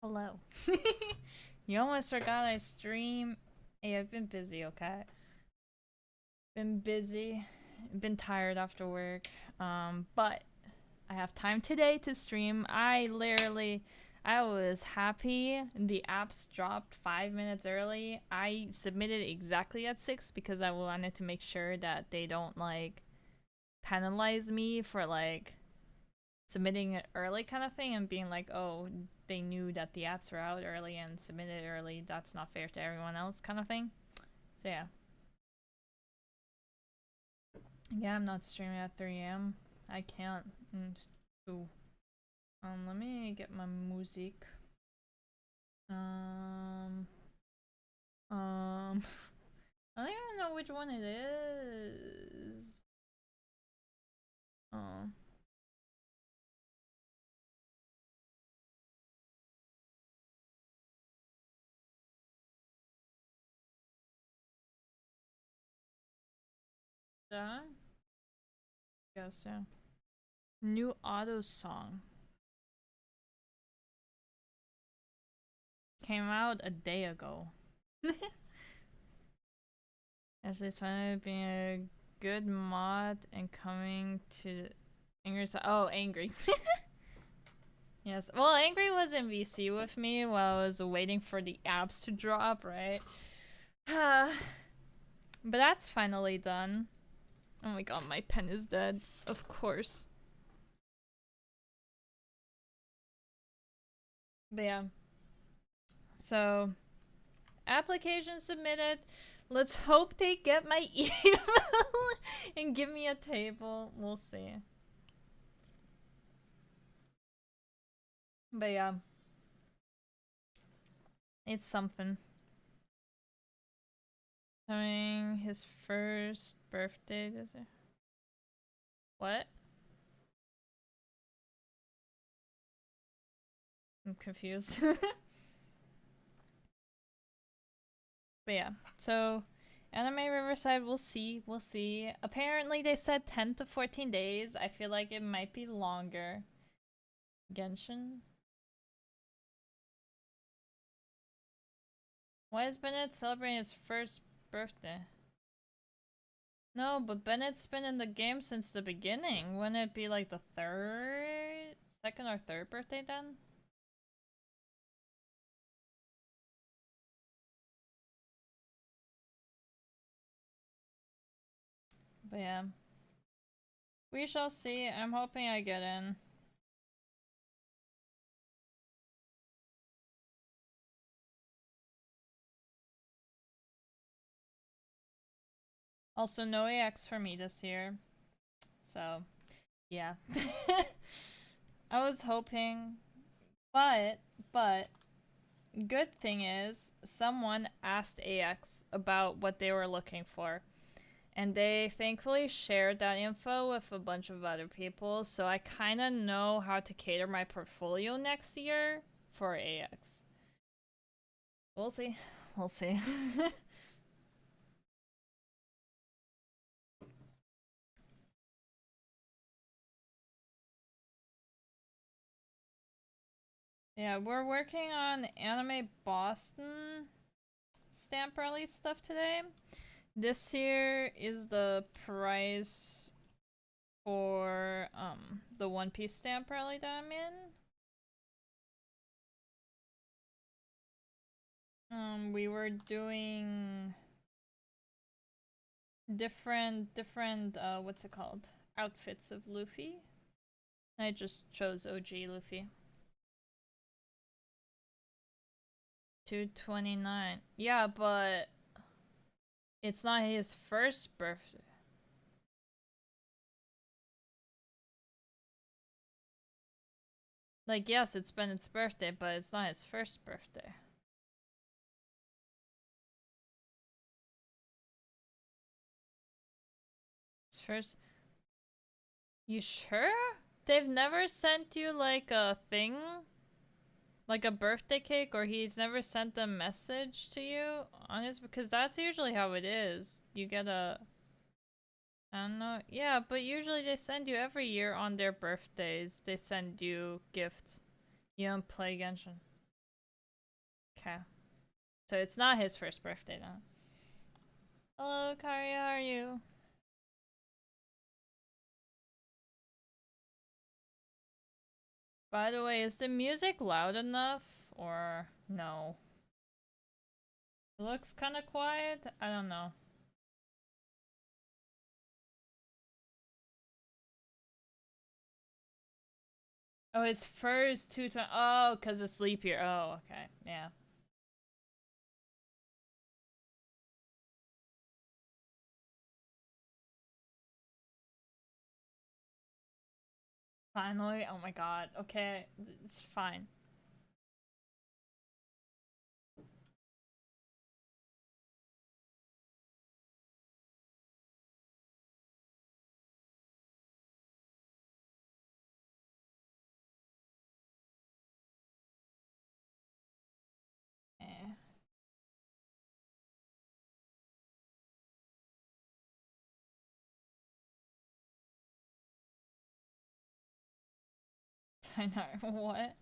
Hello. You almost forgot I stream. Hey, I've been busy, okay? Been busy. Been tired after work. But I have time today to stream. I was happy the apps dropped 5 minutes early. I submitted exactly at 6 because I wanted to make sure that they don't like penalize me for like submitting it early kind of thing and being like, oh, they knew that the apps were out early and submitted early. That's not fair to everyone else kind of thing. So yeah. Yeah, I'm not streaming at 3 a.m. I can't. Ooh. Let me get my music. Um, I don't even know which one it is. Oh. That? Guess, yeah. New auto song. Came out a day ago. Actually, trying to be a good mod and coming to angry. Oh, angry. Yes. Well, angry was in VC with me while I was waiting for the apps to drop, right? But that's finally done. Oh my god, my pen is dead. Of course. But yeah. So, application submitted. Let's hope they get my email and give me a table. We'll see. But yeah. It's something. Having his first birthday this year. What? I'm confused. But yeah, so Anime Riverside, we'll see. We'll see. Apparently, they said 10 to 14 days. I feel like it might be longer. Genshin? Why is Bennett celebrating his first birthday? No, but Bennett's been in the game since the beginning. Wouldn't it be like the second or third birthday then? But yeah. We shall see. I'm hoping I get in. Also, no AX for me this year. So, yeah. I was hoping, but good thing is someone asked AX about what they were looking for. And they thankfully shared that info with a bunch of other people, so I kind of know how to cater my portfolio next year for AX. We'll see. We'll see. Yeah, we're working on Anime Boston stamp release stuff today. This year is the prize for the One Piece stamp rally that I'm in. We were doing different what's it called? Outfits of Luffy. I just chose OG Luffy. 229. Yeah, but it's not his first birthday. Like, yes, it's been its birthday, but it's not his first birthday. His first. You sure? They've never sent you like a thing? Like a birthday cake, or he's never sent a message to you on his, because that's usually how it is. You get a, I don't know. Yeah, but usually they send you every year on their birthdays. They send you gifts. You don't play Genshin. Okay. So it's not his first birthday then. Hello, Kari, how are you? By the way, is the music loud enough or no? It looks kind of quiet. I don't know. Oh, his fur is 220. Oh, because it's leap year. Oh, okay. Yeah. Finally. Oh my god. Okay. It's fine. Eh. I know. What?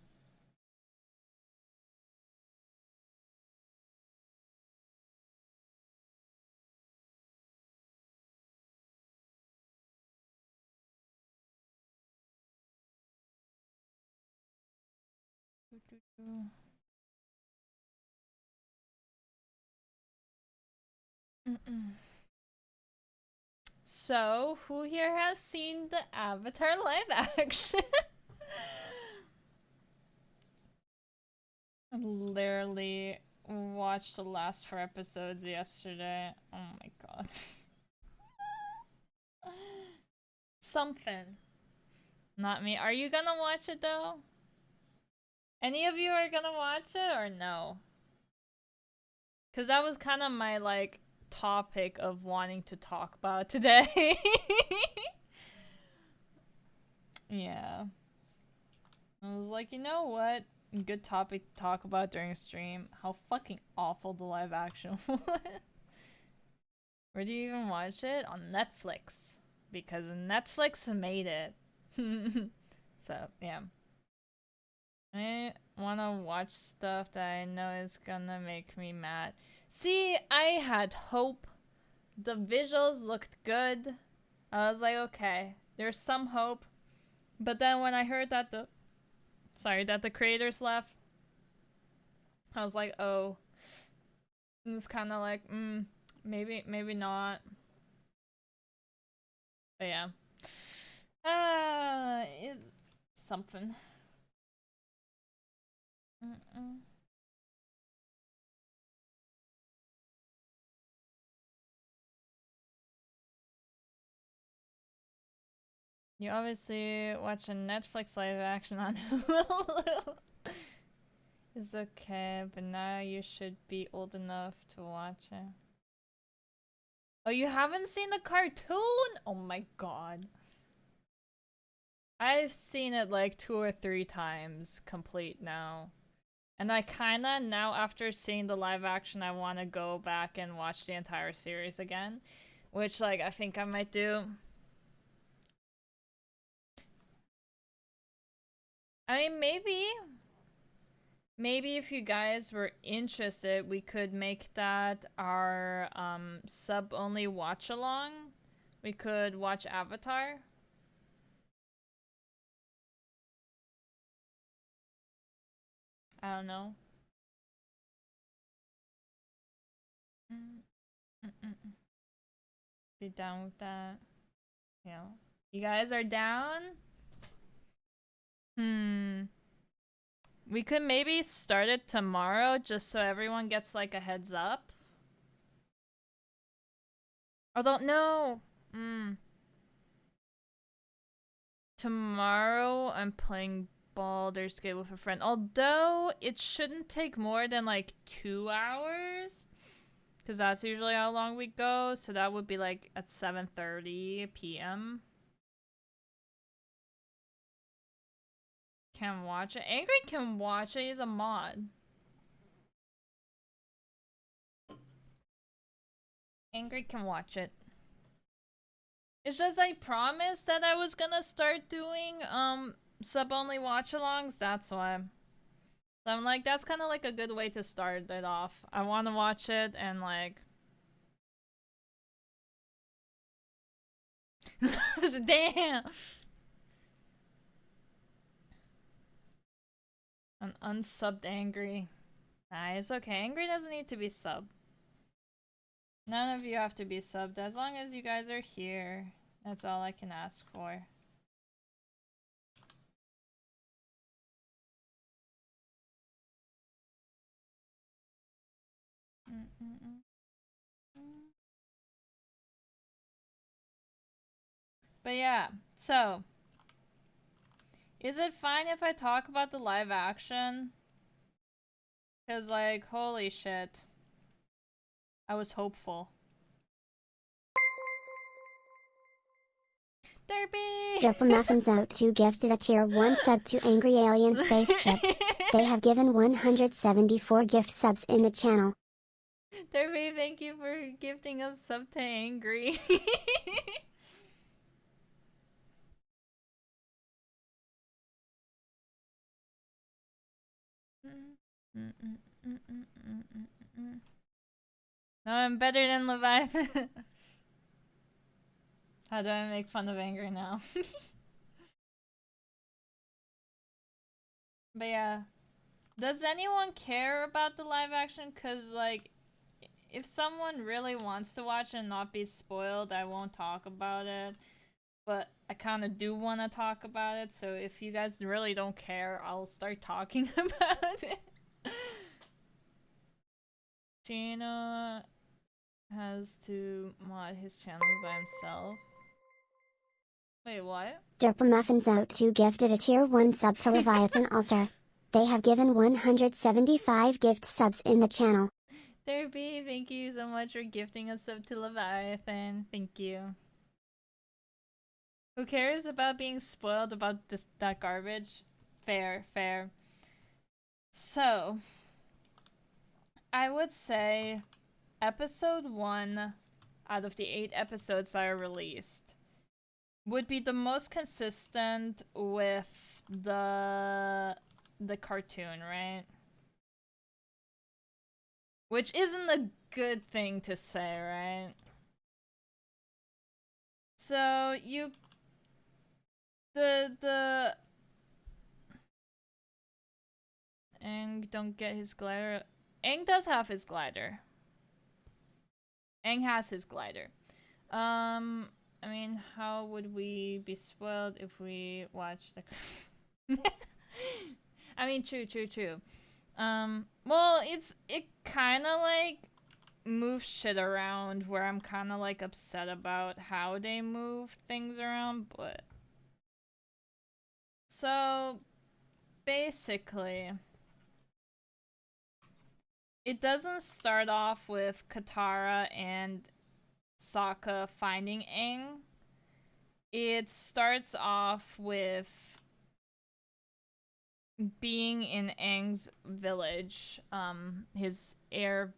So, who here has seen the Avatar live action? I literally watched the last 4 episodes yesterday. Oh my god. Something. Not me. Are you gonna watch it though? Any of you are gonna watch it or no? Because that was kind of my like topic of wanting to talk about today. Yeah. I was like, you know what? Good topic to talk about during a stream. How fucking awful the live action was. Where do you even watch it? On Netflix. Because Netflix made it. So, yeah. I wanna watch stuff that I know is gonna make me mad. See, I had hope. The visuals looked good. I was like, okay, there's some hope. But then when I heard that the creators left, I was like, oh. It was kind of like, maybe not. But yeah. It's something. You obviously watch a Netflix live action on Hulu. It's okay, but now you should be old enough to watch it. Oh, you haven't seen the cartoon? Oh my god. I've seen it like 2 or 3 times complete now. And I kinda, now after seeing the live action, I want to go back and watch the entire series again. Which, like, I think I might do. I mean, maybe if you guys were interested, we could make that our sub-only watch-along. We could watch Avatar. I don't know. Be down with that. You know. You guys are down? We could maybe start it tomorrow just so everyone gets like a heads up. Although, no. Tomorrow I'm playing Baldur's Gate with a friend. Although it shouldn't take more than like 2 hours. Because that's usually how long we go. So that would be like at 7:30 p.m. Can watch it. Angry can watch it. He's a mod. Angry can watch it. It's just I promised that I was gonna start doing sub only watch alongs, that's why. So I'm like, that's kind of like a good way to start it off. I want to watch it and like... Damn! An unsubbed angry. Nah, it's okay. Angry doesn't need to be subbed. None of you have to be subbed. As long as you guys are here, that's all I can ask for. But yeah, so is it fine if I talk about the live action? Cause like, holy shit. I was hopeful. Derpy! Muffins out 2 gifted a tier 1 sub to Angry Alien Spaceship. They have given 174 gift subs in the channel. Derpy, thank you for gifting a sub to Angry. No, I'm better than Leviathan. How do I make fun of Angry now? But yeah. Does anyone care about the live action? Cause like, if someone really wants to watch and not be spoiled, I won't talk about it. But I kind of do want to talk about it, so if you guys really don't care, I'll start talking about it. Gina has to mod his channel by himself. Wait, what? Muffins out 2 gifted a tier 1 sub to Leviathan Altar. They have given 175 gift subs in the channel. Derby, thank you so much for gifting a sub to Leviathan. Thank you. Who cares about being spoiled about that garbage? Fair, fair. So, I would say episode 1 out of the 8 episodes that are released would be the most consistent with the cartoon, right? Which isn't a good thing to say, right? So you the Aang don't get his glider. Aang does have his glider. Aang has his glider. I mean, how would we be spoiled if we watched the... I mean, true. Well, it kind of like moves shit around where I'm kind of like upset about how they move things around, but... So, basically, it doesn't start off with Katara and Sokka finding Aang. It starts off with being in Aang's village, his air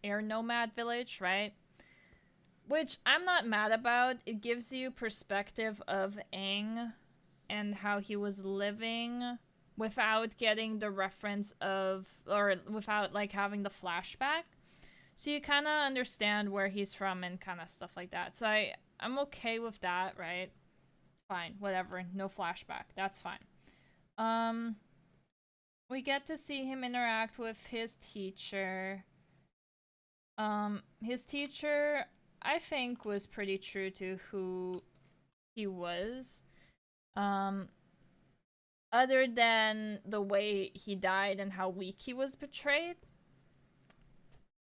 nomad village, right? Which I'm not mad about. It gives you perspective of Aang and how he was living without getting the reference of, or without like having the flashback. So you kind of understand where he's from and kind of stuff like that. So I'm okay with that, right? Fine, whatever. No flashback. That's fine. We get to see him interact with his teacher. His teacher, I think, was pretty true to who he was. Other than the way he died and how weak he was portrayed.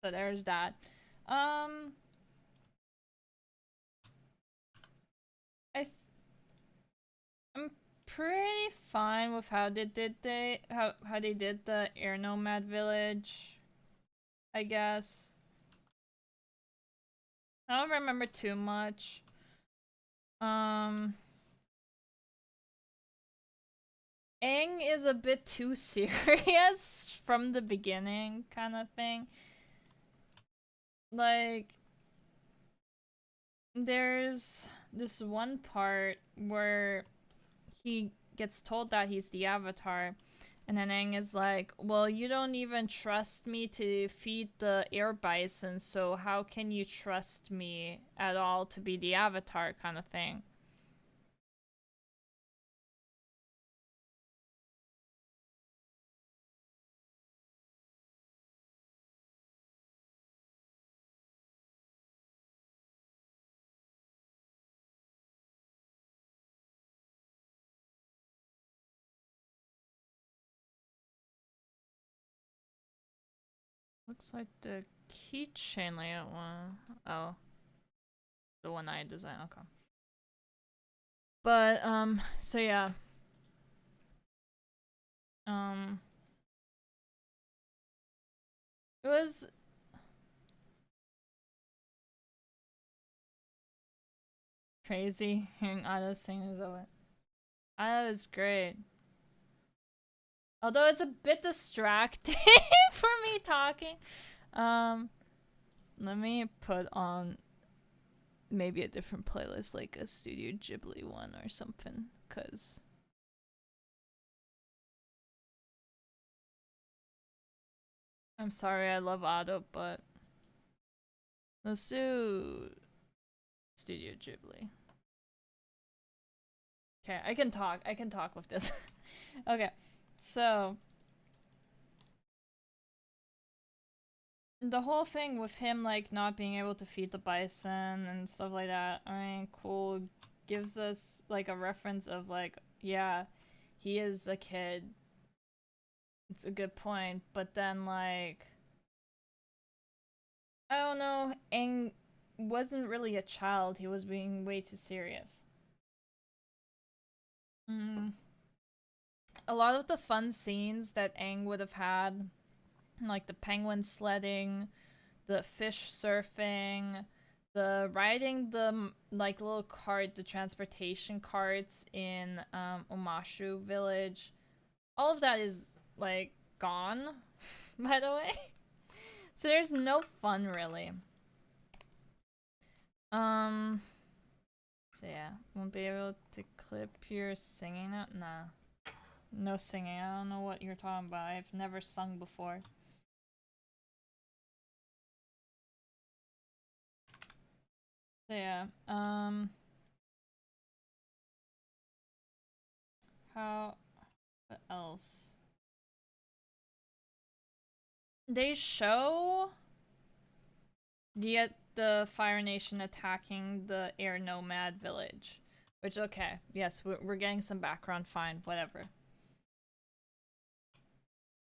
So there's that. I'm pretty fine with how they did the Air Nomad Village, I guess. I don't remember too much. Aang is a bit too serious from the beginning, kind of thing. Like, there's this one part where he gets told that he's the Avatar, And then Aang is like, well, you don't even trust me to feed the air bison, so how can you trust me at all to be the avatar kind of thing? Looks like the keychain layout one. Oh, the one I designed. Okay. But so yeah. Um, it was crazy hearing Ada's sing as well. Ada was great. Although it's a bit distracting for me talking. Um, let me put on maybe a different playlist, like a Studio Ghibli one or something, cause I'm sorry, I love Ada, but let's do Studio Ghibli. Okay, I can talk. I can talk with this. Okay, so the whole thing with him like not being able to feed the bison and stuff like that, I mean, cool, gives us like a reference of like, yeah, he is a kid. It's a good point, but then like, I don't know, Aang wasn't really a child. He was being way too serious. Mm. A lot of the fun scenes that Aang would have had, like the penguin sledding, the fish surfing, the riding the like little cart, the transportation carts in Omashu village. All of that is like gone, by the way. So there's no fun really. Um. So yeah, won't be able to clip your singing out. Nah, no singing. I don't know what you're talking about. I've never sung before. So yeah. How what else? They show the Fire Nation attacking the Air Nomad village. Which, okay, yes, we're getting some background, fine, whatever.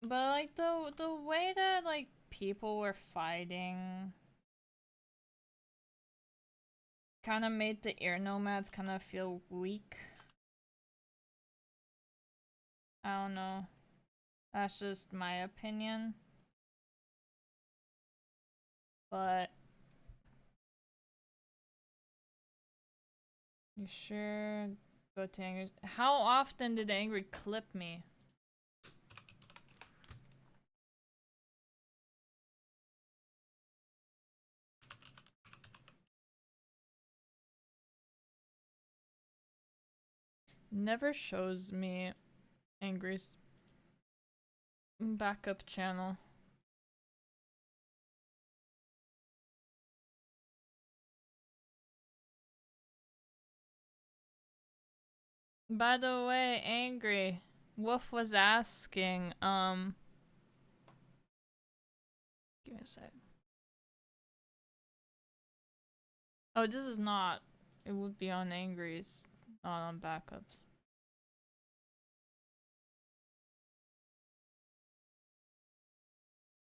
But like the way that like people were fighting kind of made the Air Nomads kind of feel weak. I don't know. That's just my opinion. But you sure go to Angry? How often did Angry clip me? Never shows me Angry's backup channel. By the way, Angry, Wolf was asking, give me a sec. Oh, this is not. It would be on Angry's, not on backups.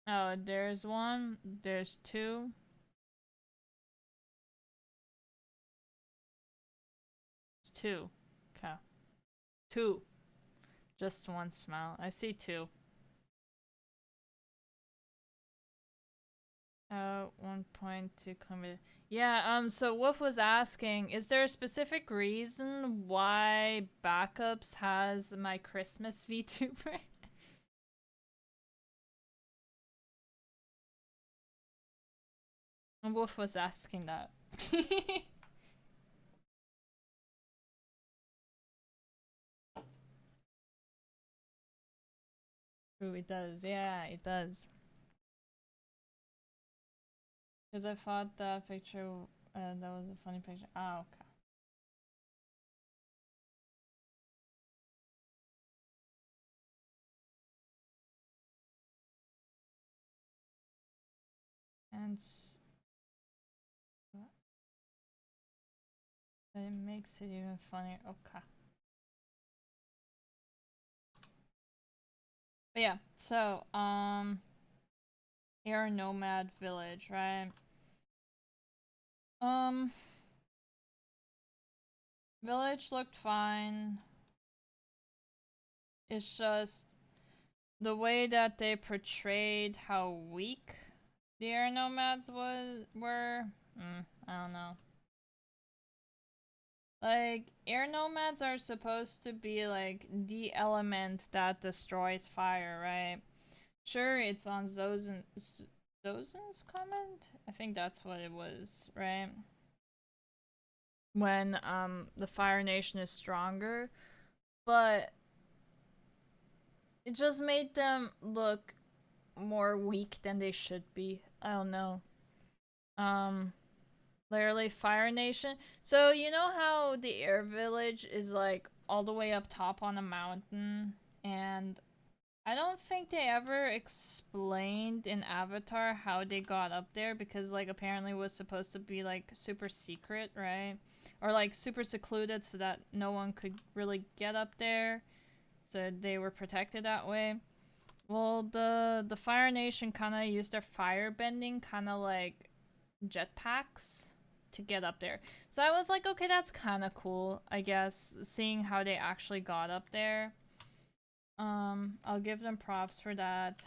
Oh, there's one. There's two. It's two. Okay. Two. Just one smile. I see two. 1.2 kilometer. Yeah, so Wolf was asking, is there a specific reason why backups has my Christmas VTuber? Wolf was asking that. True, it does. Yeah, it does. Because I thought that picture, that was a funny picture. Ah, okay. And it makes it even funnier. Okay. But yeah, so, Air Nomad Village, right? Um, Village looked fine. It's just the way that they portrayed how weak the air nomads were. I don't know. Like, air nomads are supposed to be like the element that destroys fire, right? Sure, it's on Zozen's comment? I think that's what it was, right? When the Fire Nation is stronger, but it just made them look more weak than they should be. I don't know. Um Literally Fire Nation. So you know how the air village is like all the way up top on a mountain, and I don't think they ever explained in Avatar how they got up there, because like apparently it was supposed to be like super secret, right? Or like super secluded so that no one could really get up there. So they were protected that way. Well, the Fire Nation kind of used their fire bending kind of like jetpacks to get up there. So I was like, okay, that's kind of cool, I guess, seeing how they actually got up there. I'll give them props for that.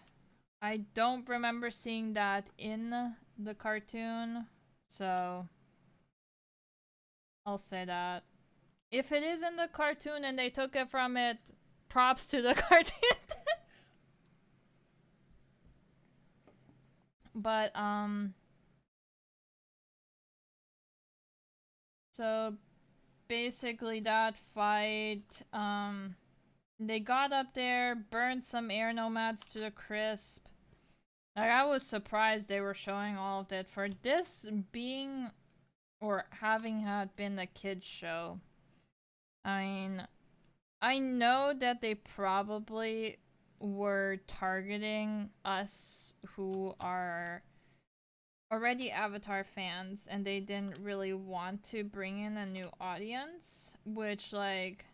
I don't remember seeing that in the cartoon, so I'll say that. If it is in the cartoon and they took it from it, props to the cartoon. But so basically that fight, they got up there, burned some air nomads to the crisp. Like, I was surprised they were showing all of that for this being or having had been a kids show. I mean, I know that they probably were targeting us who are already Avatar fans, and they didn't really want to bring in a new audience, which, like,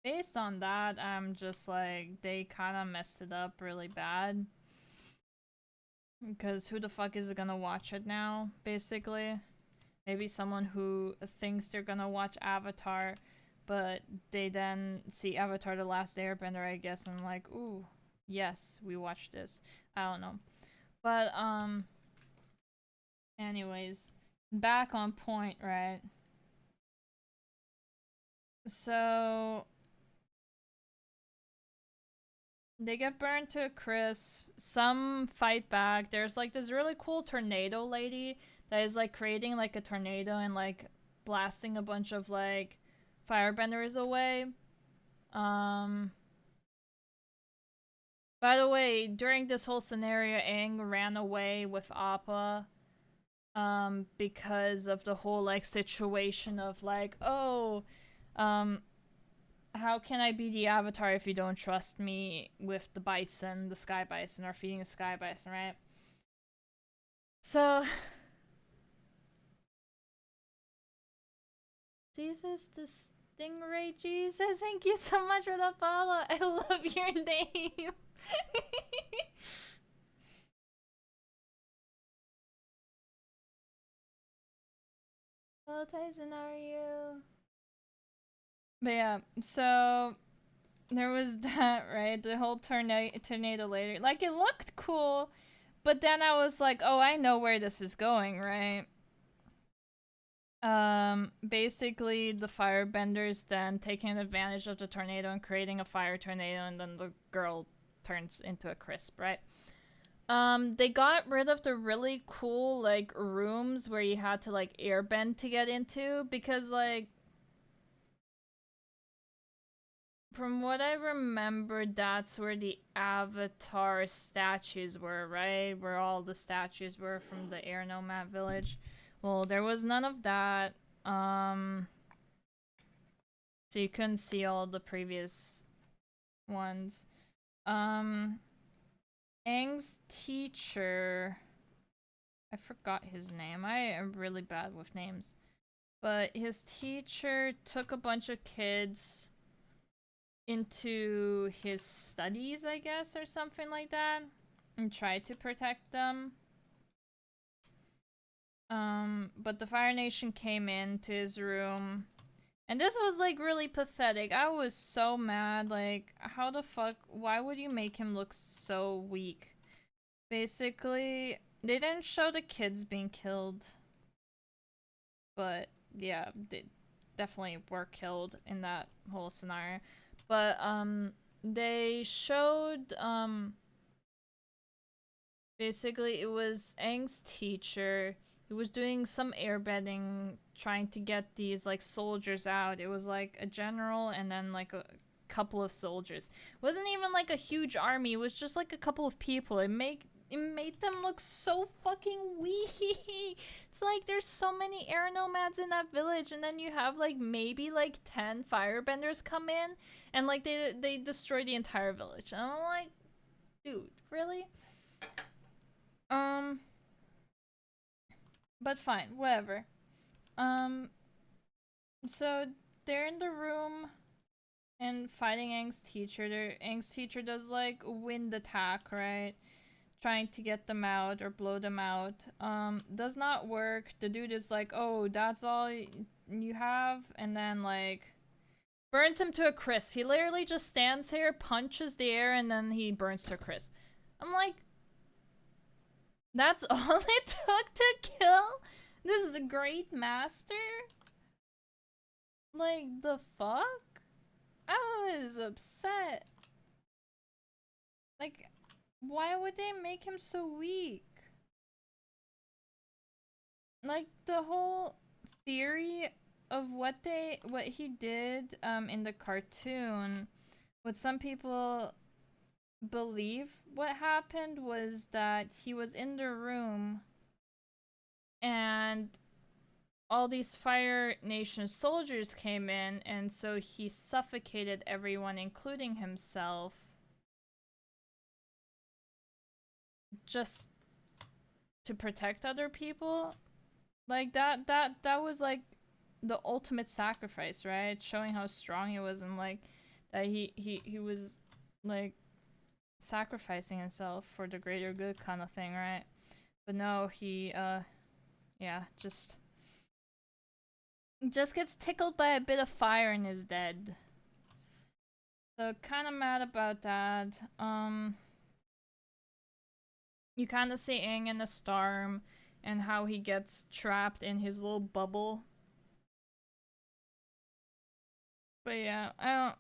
based on that, I'm just like, they kind of messed it up really bad. Because who the fuck is gonna watch it now, basically? Maybe someone who thinks they're gonna watch Avatar, but they then see Avatar The Last Airbender, I guess, and like, ooh, yes, we watched this. I don't know. But, anyways, back on point, right? So, they get burned to a crisp. Some fight back. There's like this really cool tornado lady that is like creating like a tornado and like blasting a bunch of like firebenders away. Um by the way, during this whole scenario, Aang ran away with Appa because of the whole like situation of like, oh, um how can I be the avatar if you don't trust me with the bison, the sky bison, or feeding the sky bison, right? So, Jesus, the Stingray Jesus, thank you so much for the follow. I love your name. Hello, Tyson, how are you? But yeah, so there was that, right? The whole tornado later. Like, it looked cool, but then I was like, oh, I know where this is going, right? Basically the firebenders then taking advantage of the tornado and creating a fire tornado, and then the girl turns into a crisp, right? They got rid of the really cool like rooms where you had to like airbend to get into, because like From what I remember, that's where the Avatar statues were, right? Where all the statues were from the Air Nomad village. Well, there was none of that. So you couldn't see all the previous ones. Aang's teacher, I forgot his name. I am really bad with names. But his teacher took a bunch of kids into his studies, I guess, or something like that, and tried to protect them. But the Fire Nation came into his room, and this was like really pathetic. I was so mad. Like, how the fuck? Why would you make him look so weak? Basically, they didn't show the kids being killed, but yeah, they definitely were killed in that whole scenario. But they showed basically it was Aang's teacher. He was doing some airbending, trying to get these like soldiers out. It was like a general and then like a couple of soldiers. It wasn't even like a huge army. It was just like a couple of people. It made them look so fucking weak. It's like there's so many air nomads in that village, and then you have like maybe like 10 firebenders come in, and like they destroy the entire village. And I'm like, dude, really? But fine, whatever. So they're in the room and fighting Aang's teacher. Aang's teacher does like a wind attack, right? Trying to get them out or blow them out. Does not work. The dude is like, oh, that's all you have? And then like burns him to a crisp. He literally just stands here, punches the air, and then he burns to a crisp. I'm like, that's all it took to kill this great master? Like, the fuck? I was upset. Like, why would they make him so weak? Like, the whole theory of what he did in the cartoon, what some people believe what happened was that he was in the room and all these Fire Nation soldiers came in, and so he suffocated everyone, including himself, just to protect other people. Like that was like the ultimate sacrifice, right? Showing how strong he was, and like that he was like sacrificing himself for the greater good kind of thing, right? But no, he yeah, just gets tickled by a bit of fire and is dead. So kind of mad about that. You kind of see Aang in the storm and how he gets trapped in his little bubble. But yeah, I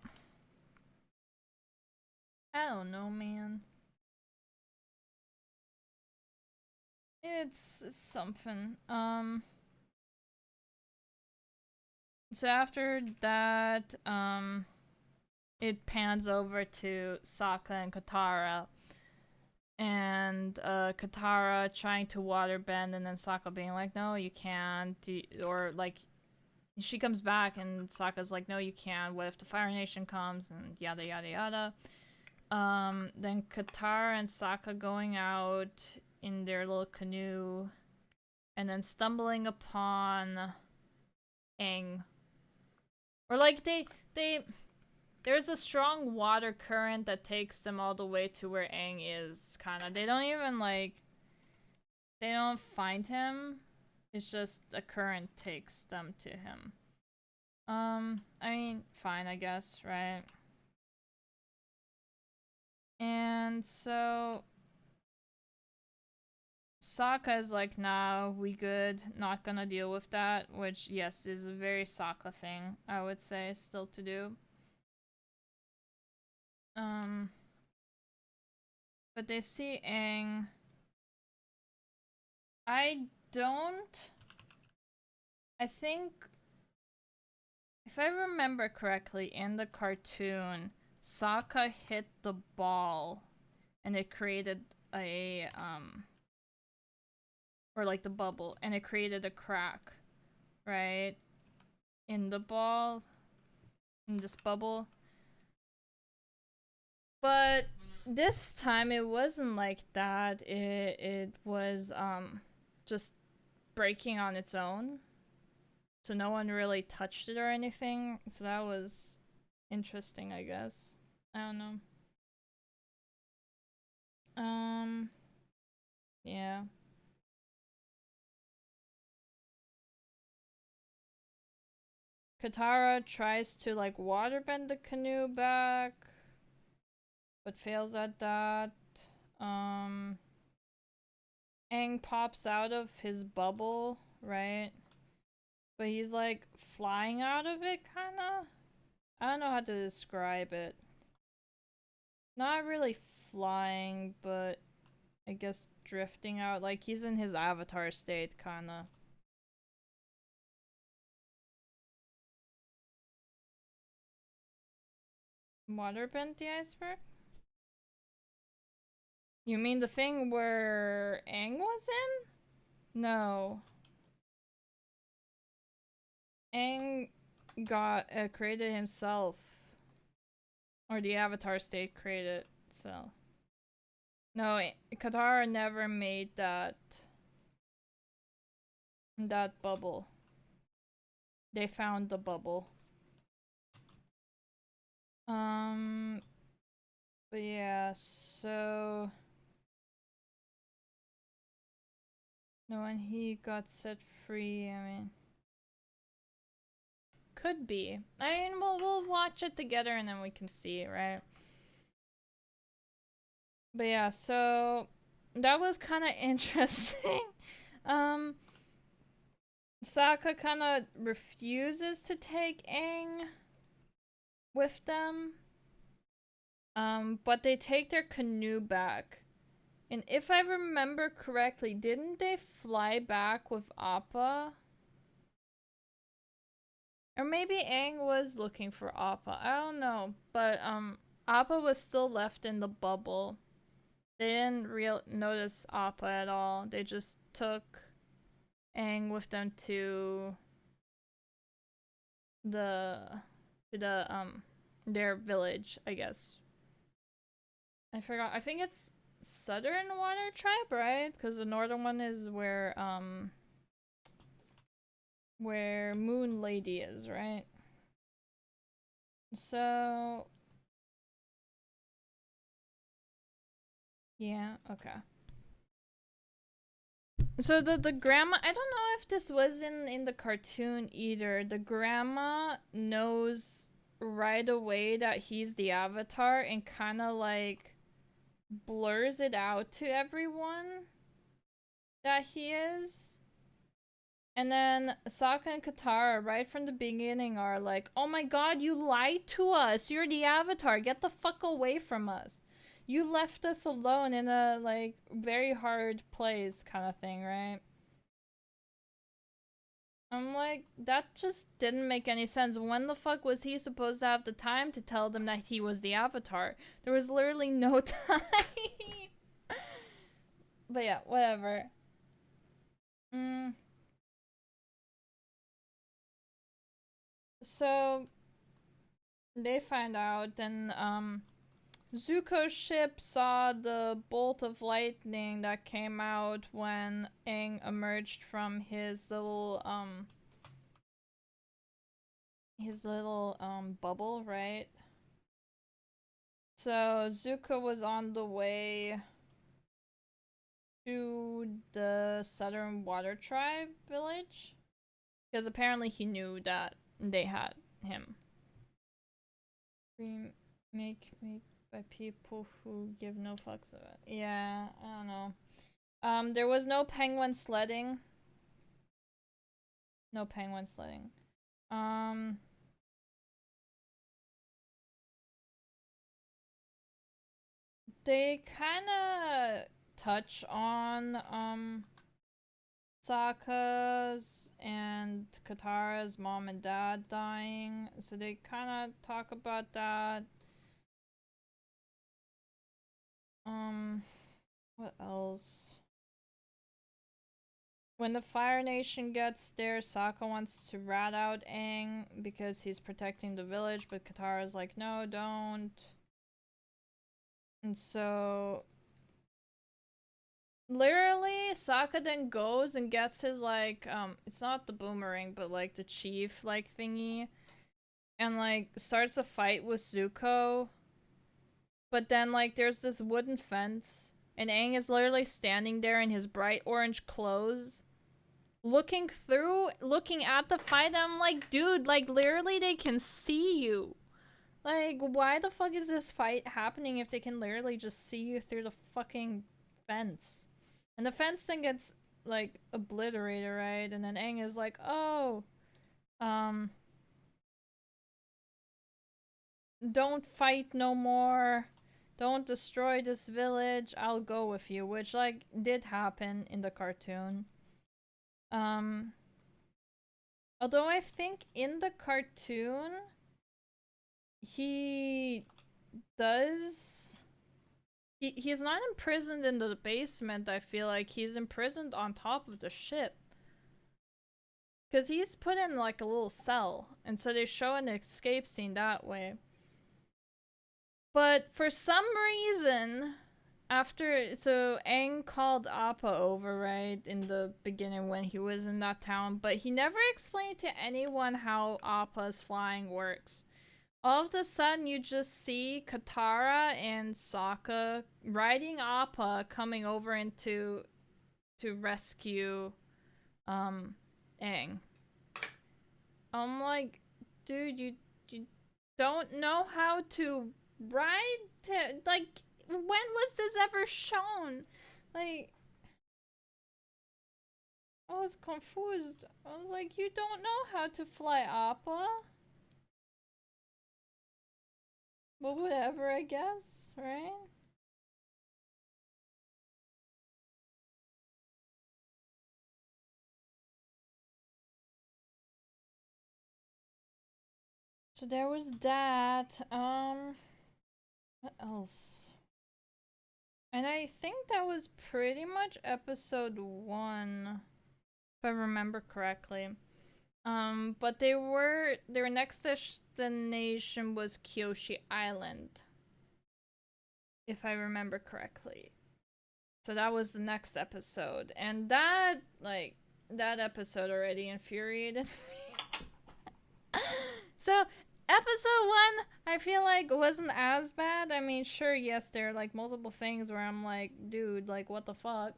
don't know, man. It's something. So after that, it pans over to Sokka and Katara. And Katara trying to waterbend, and then Sokka being like, no, you can't. Or like, she comes back and Sokka's like, no, you can't. What if the Fire Nation comes? And yada yada yada. Then Katara and Sokka going out in their little canoe, and then stumbling upon Aang. Or like there's a strong water current that takes them all the way to where Aang is, kinda. They don't even like they don't find him. It's just a current takes them to him. I mean, fine, I guess, right? And so Sokka is like, nah, we good, not gonna deal with that, which, yes, is a very Sokka thing, I would say, still to do. But they see Aang. I think If I remember correctly, in the cartoon, Sokka hit the ball and it created a or like the bubble, and it created a crack, right? In the ball, in this bubble. But this time it wasn't like that. It was just breaking on its own. So no one really touched it or anything. So that was interesting, I guess. I don't know. Yeah. Katara tries to like waterbend the canoe back, but fails at that. Aang pops out of his bubble, right? But he's like flying out of it, kinda. I don't know how to describe it. Not really flying, but I guess drifting out. Like he's in his avatar state, kinda. Waterbend the iceberg? You mean the thing where Aang was in? No. Aang got created himself. Or the avatar state created, so. No, Katara never made that bubble. They found the bubble. But yeah, so no, when he got set free, I mean, could be. I mean, we'll watch it together and then we can see, right? But yeah, so that was kind of interesting. um, Sokka kind of refuses to take Aang with them. But they take their canoe back. And if I remember correctly, didn't they fly back with Appa? Or maybe Aang was looking for Appa. I don't know. But Appa was still left in the bubble. They didn't notice Appa at all. They just took Aang with them to the their village, I guess. I forgot. I think it's Southern Water Tribe, right? Because the northern one is where Moon Lady is, right? So yeah, okay. So the grandma, I don't know if this was in the cartoon either. The grandma knows right away that he's the avatar and kind of like blurs it out to everyone that he is. And then Sokka and Katara, right from the beginning, are like, oh my god, you lied to us. You're the Avatar. Get the fuck away from us. You left us alone in a, like, very hard place kind of thing, right? I'm like, that just didn't make any sense. When the fuck was he supposed to have the time to tell them that he was the Avatar? There was literally no time. But yeah, whatever. So they find out, and Zuko's ship saw the bolt of lightning that came out when Aang emerged from his little bubble, right? So Zuko was on the way to the Southern Water Tribe village because apparently he knew that they had him. Remake by people who give no fucks about it. Yeah, I don't know. There was no penguin sledding. No penguin sledding. They kind of touch on Sokka's and Katara's mom and dad dying, so they kind of talk about that. What else? When the Fire Nation gets there, Sokka wants to rat out Aang because he's protecting the village, but Katara's like, no, don't. And so literally, Sokka then goes and gets his, like, it's not the boomerang, but, like, the chief, like, thingy. And, like, starts a fight with Zuko. But then, like, there's this wooden fence. And Aang is literally standing there in his bright orange clothes. Looking at the fight. I'm like, dude, like, literally they can see you. Like, why the fuck is this fight happening if they can literally just see you through the fucking fence? And the fence thing gets, like, obliterated, right? And then Aang is like, oh, don't fight no more. Don't destroy this village. I'll go with you, which, like, did happen in the cartoon. Although I think in the cartoon, he does... He's not imprisoned in the basement, I feel like. He's imprisoned on top of the ship. Because he's put in, like, a little cell. And so they show an escape scene that way. But for some reason, so Aang called Appa over, right, in the beginning when he was in that town, but he never explained to anyone how Appa's flying works. All of a sudden, you just see Katara and Sokka riding Appa coming over to rescue Aang. I'm like, dude, you don't know how to ride? Like, when was this ever shown? Like, I was confused. I was like, you don't know how to fly Appa? But whatever, I guess, right? So there was that. What else? And I think that was pretty much episode 1, if I remember correctly. But their next destination was Kyoshi Island, if I remember correctly. So that was the next episode, and that episode already infuriated me. So episode 1, I feel like wasn't as bad. I mean, sure, yes, there are, like, multiple things where I'm like, dude, like, what the fuck?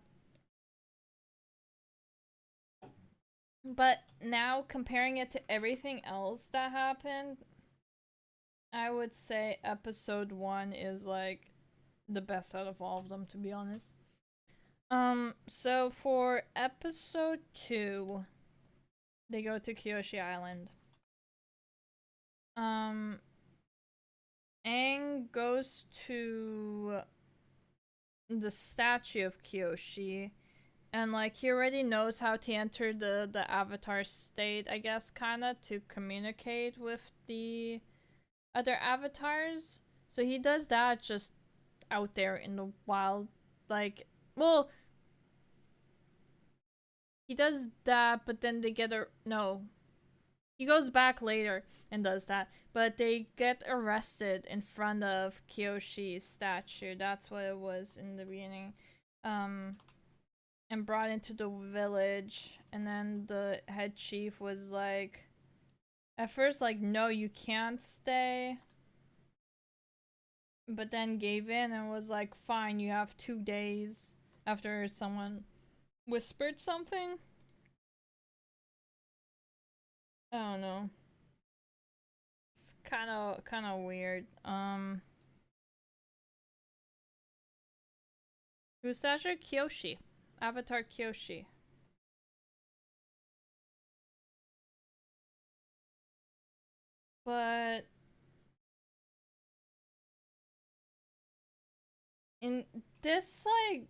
But now comparing it to everything else that happened, I would say episode 1 is, like, the best out of all of them, to be honest. So for episode 2, they go to Kyoshi Island. Aang goes to the statue of Kyoshi, and, like, he already knows how to enter the avatar state, I guess, kinda, to communicate with the other avatars. So he does that just out there in the wild. Like, well, he does that, but then they get no. He goes back later and does that, but they get arrested in front of Kyoshi's statue. That's what it was in the beginning. And brought into the village, and then the head chief was like, at first, like, no, you can't stay, but then gave in and was like, fine, you have 2 days, after someone whispered something. I don't know. It's kind of weird. Who's statue? Kyoshi. Avatar Kyoshi. But in this, like,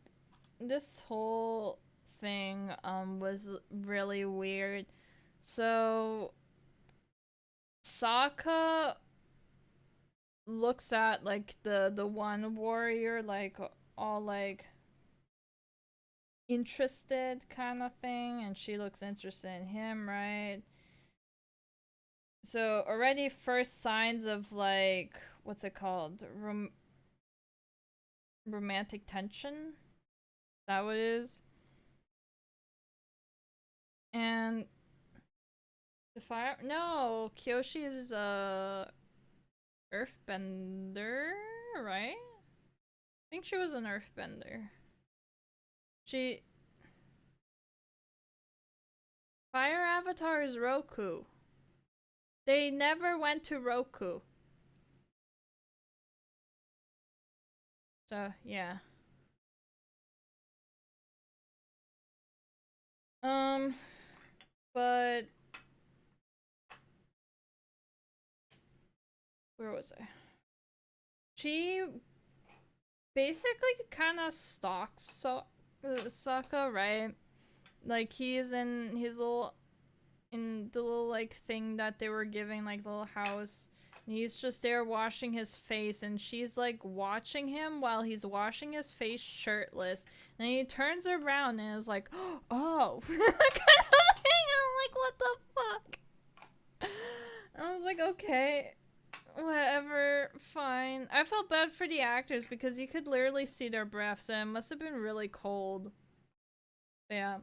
this whole thing was really weird. So Sokka looks at like the one warrior like all like interested kind of thing, and she looks interested in him, right? So already first signs of like what's it called? Romantic tension. Is that what it is? And the fire no, Kyoshi is a earthbender, right? I think she was an earthbender. She Fire Avatar is Roku. They never went to Roku. So, yeah. But where was I? She basically kind of stalks Sokka, right? Like he's in his little in the little like thing that they were giving, like the little house. And he's just there washing his face, and she's like watching him while he's washing his face shirtless. And then he turns around and is like, "Oh," kind of thing. I'm like, "What the fuck?" I was like, "Okay, whatever, fine." I felt bad for the actors because you could literally see their breaths, and it must have been really cold. But yeah,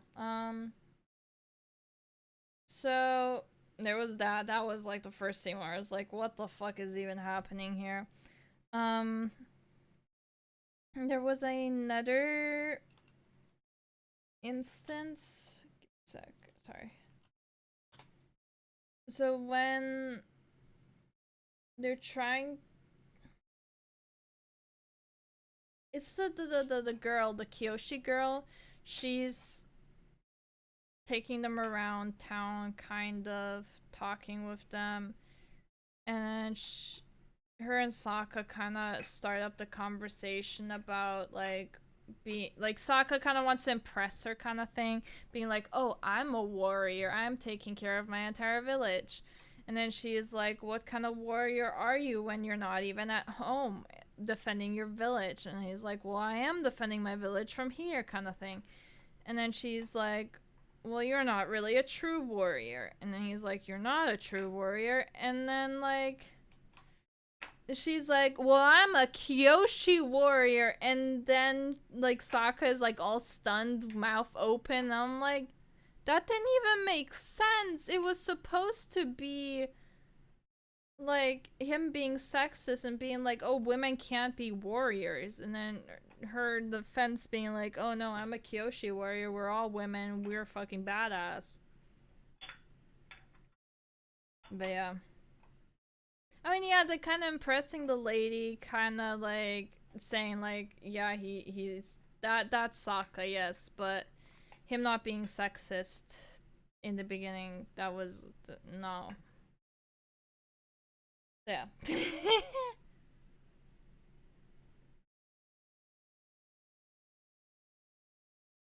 so there was that. That was like the first scene where I was like, what the fuck is even happening here? There was another instance. Sec, sorry. So when they're trying, it's the girl, the Kyoshi girl. She's taking them around town, kind of talking with them, and her and Sokka kind of start up the conversation about like being like Sokka kind of wants to impress her kind of thing, being like, "Oh, I'm a warrior. I'm taking care of my entire village." And then she is like, "What kind of warrior are you when you're not even at home defending your village?" And he's like, "Well, I am defending my village from here," kind of thing. And then she's like, "Well, you're not really a true warrior." And then he's like, "You're not a true warrior." And then like she's like, "Well, I'm a Kyoshi warrior," and then like Sokka is like all stunned, mouth open. I'm like, that didn't even make sense. It was supposed to be like him being sexist and being like, "Oh, women can't be warriors," and then her defense being like, "Oh no, I'm a Kyoshi warrior. We're all women. We're fucking badass." But yeah. I mean, yeah, they're kind of impressing the lady, kind of like saying like, yeah, he's that's Sokka, yes, but him not being sexist in the beginning, that was no. Yeah.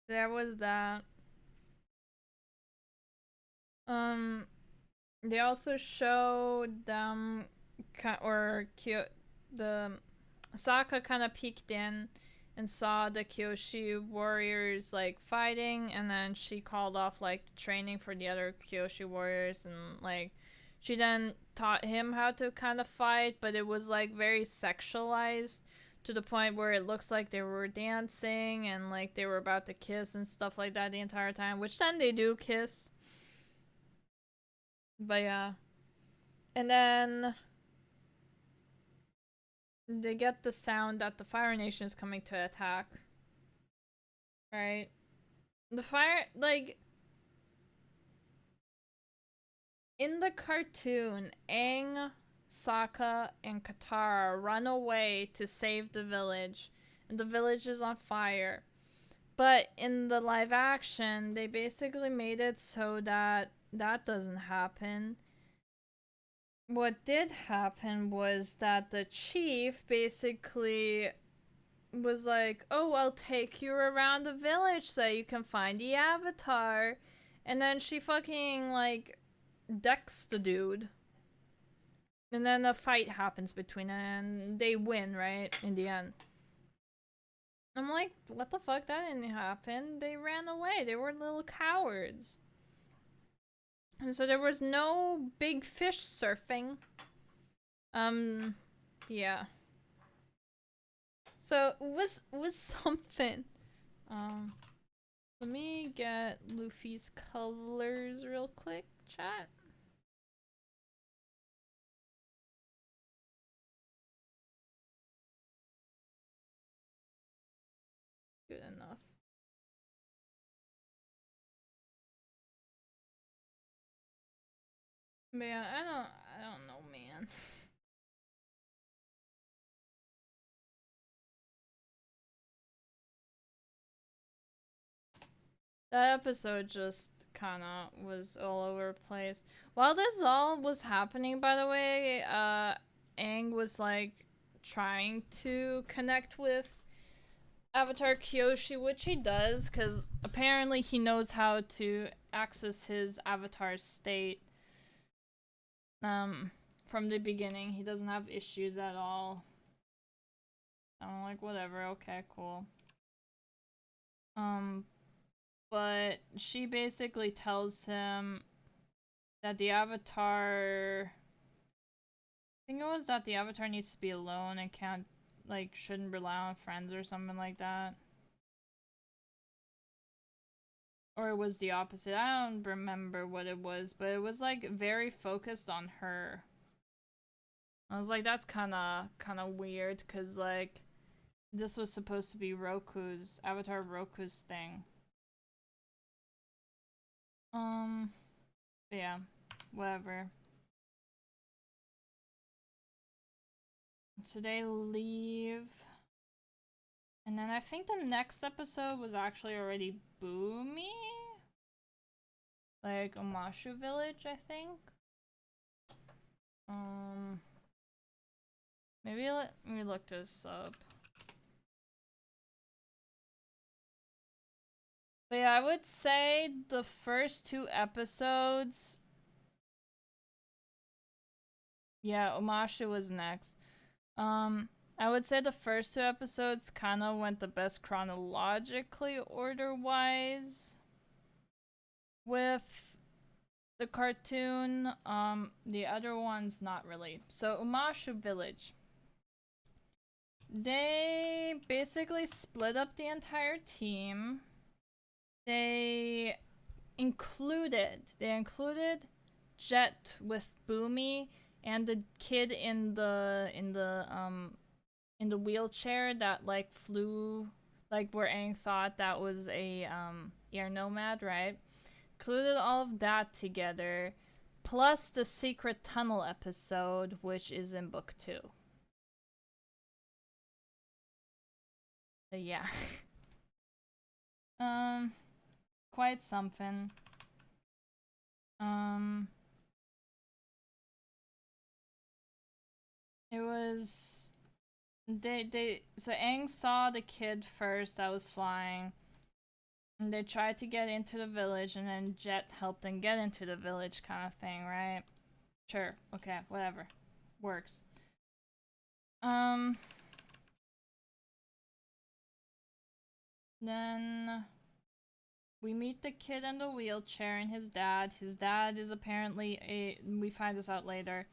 There was that. Um, they also showed them, or the Sokka kind of peeked in and saw the Kyoshi warriors like fighting, and then she called off like training for the other Kyoshi warriors, and like she then taught him how to kind of fight, but it was like very sexualized to the point where it looks like they were dancing and like they were about to kiss and stuff like that the entire time, which then they do kiss. But yeah. And then they get the sound that the Fire Nation is coming to attack. Right? The fire, like, in the cartoon, Aang, Sokka, and Katara run away to save the village, and the village is on fire. But in the live action, they basically made it so that that doesn't happen. What did happen was that the chief basically was like, "Oh, I'll take you around the village so you can find the avatar," and then she fucking like decks the dude, and then a fight happens between them, and they win, right? In the end. I'm like, what the fuck? That didn't happen. They ran away. They were little cowards. And so there was no big fish surfing. Yeah. So it was something. Let me get Luffy's colors real quick, chat. Good enough. But yeah, I don't know, man. That episode just kinda was all over the place. While this all was happening, by the way, Aang was like trying to connect with Avatar Kyoshi, which he does, because apparently he knows how to access his avatar state. From the beginning, he doesn't have issues at all. I'm like, whatever, okay, cool. But she basically tells him that the avatar, I think it was that the avatar needs to be alone and can't, like, shouldn't rely on friends or something like that. Or it was the opposite. I don't remember what it was, but it was like very focused on her. I was like, that's kind of weird, because like this was supposed to be Roku's Avatar Roku's thing. But yeah, whatever. So they leave, and then I think the next episode was actually already Boomy, like Omashu Village, I think. Maybe let me look this up. But yeah, I would say the first 2 episodes. Yeah, Omashu was next. I would say the first 2 episodes kind of went the best chronologically order-wise with the cartoon. The other ones not really. So Umashu Village. They basically split up the entire team. They included Jet with Boomy and the kid in the wheelchair that like flew, like where Aang thought that was a air nomad, right? Included all of that together, plus the secret tunnel episode, which is in book 2. So yeah. Quite something. It was so Aang saw the kid first that was flying, and they tried to get into the village, and then Jet helped them get into the village, kind of thing, right? Sure, okay, whatever, works. Then we meet the kid in the wheelchair and his dad. His dad is apparently we find this out later,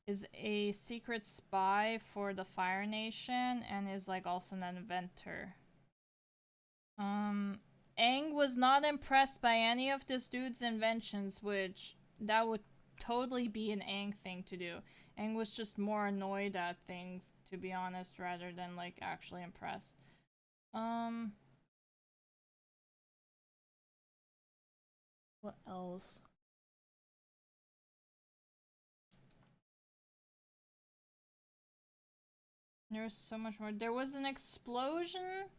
is a secret spy for the Fire Nation and is like also an inventor. Aang was not impressed by any of this dude's inventions, which that would totally be an Aang thing to do. Aang was just more annoyed at things, to be honest, rather than like actually impressed. What else? There was so much more. There was an explosion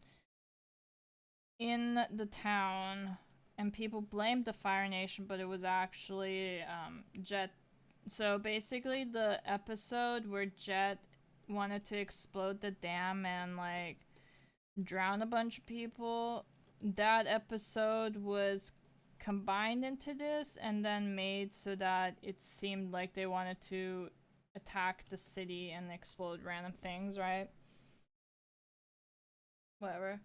in the town, and people blamed the Fire Nation, but it was actually Jet. So basically, the episode where Jet wanted to explode the dam and like drown a bunch of people. That episode was combined into this and then made so that it seemed like they wanted to attack the city and explode random things, right? Whatever.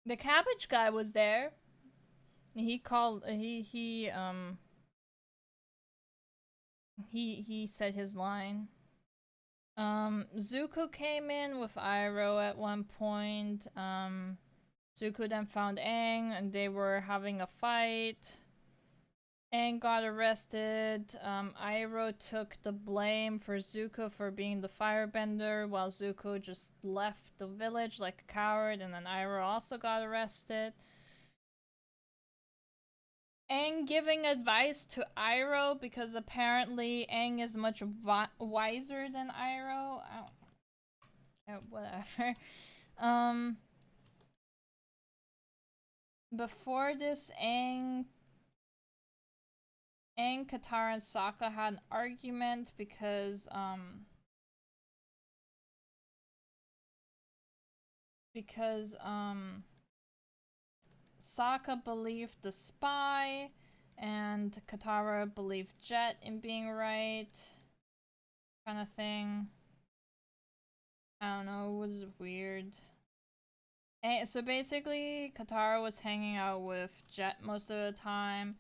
The cabbage guy was there. He called he said his line. Zuko came in with Iroh at one point. Zuko then found Aang and they were having a fight. Aang got arrested. Iroh took the blame for Zuko for being the firebender while Zuko just left the village like a coward, and then Iroh also got arrested. Aang giving advice to Iroh because apparently Aang is much wiser than Iroh. Whatever. Before this, Aang, Katara, and Sokka had an argument because Sokka believed the spy, and Katara believed Jet in being right, kind of thing. I don't know, it was weird. And so basically, Katara was hanging out with Jet most of the time.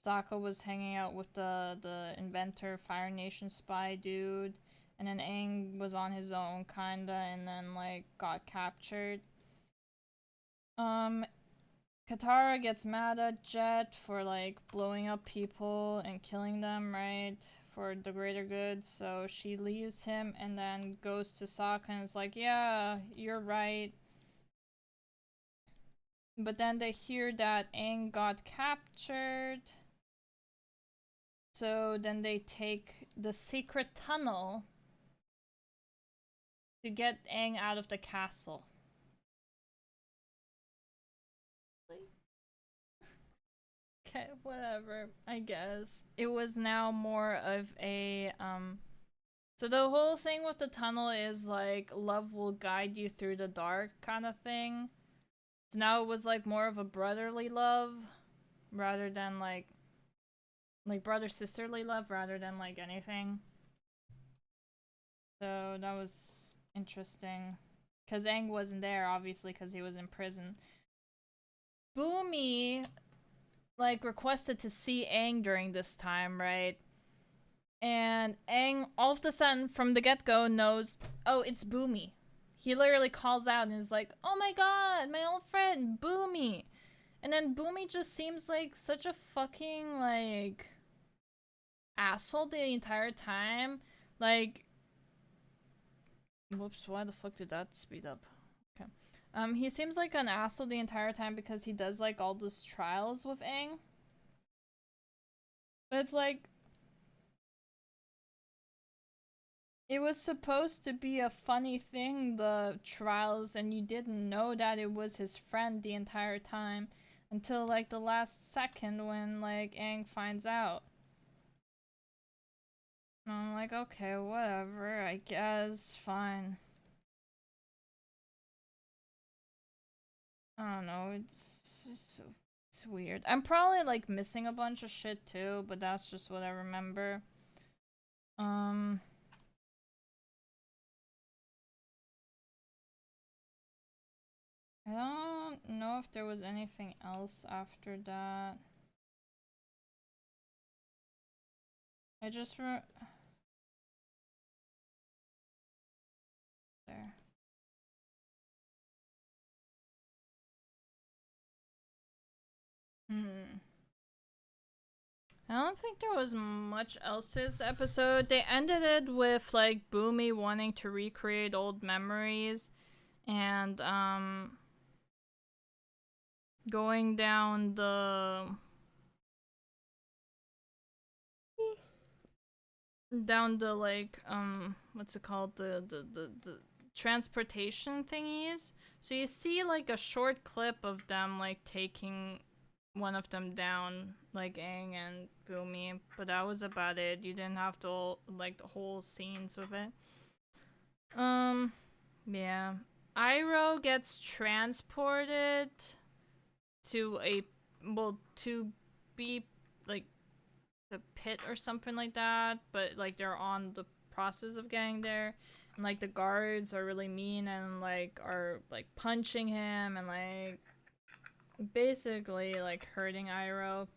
Sokka was hanging out with the inventor, Fire Nation spy dude. And then Aang was on his own, kinda, and then, like, got captured. Katara gets mad at Jet for, like, blowing up people and killing them, right? For the greater good. So she leaves him and then goes to Sokka and is like, yeah, you're right. But then they hear that Aang got captured. So then they take the secret tunnel to get Aang out of the castle. Okay, whatever, I guess. It was now more of a, so the whole thing with the tunnel is like, love will guide you through the dark kind of thing. So now it was like more of a brotherly love rather than like brother-sisterly love rather than like anything. So that was interesting. Because Aang wasn't there, obviously, because he was in prison. Boomy, like, requested to see Aang during this time, right? And Aang, all of a sudden, from the get-go, knows, oh, it's Boomy. He literally calls out and is like, oh my god, my old friend, Boomy. And then Boomy just seems like such a fucking, like, asshole the entire time. Like, whoops, why the fuck did that speed up? Okay. He seems like an asshole the entire time because he does, like, all those trials with Aang. But it's like, it was supposed to be a funny thing, the trials, and you didn't know that it was his friend the entire time until, like, the last second when, like, Aang finds out. And I'm like, okay, whatever, I guess, fine. I don't know, it's weird. I'm probably, like, missing a bunch of shit too, but that's just what I remember. I don't know if there was anything else after that. I just there. I don't think there was much else to this episode. They ended it with, like, Boomy wanting to recreate old memories and going down the like what's it called, the transportation thingies. So you see, like, a short clip of them, like, taking one of them down, like Aang and Boomy, but that was about it. You didn't have to like the whole scenes with it. Yeah. Iroh gets transported to a to be like the pit or something like that, but like they're on the process of getting there, and like the guards are really mean and like are like punching him and like basically like hurting Iroh,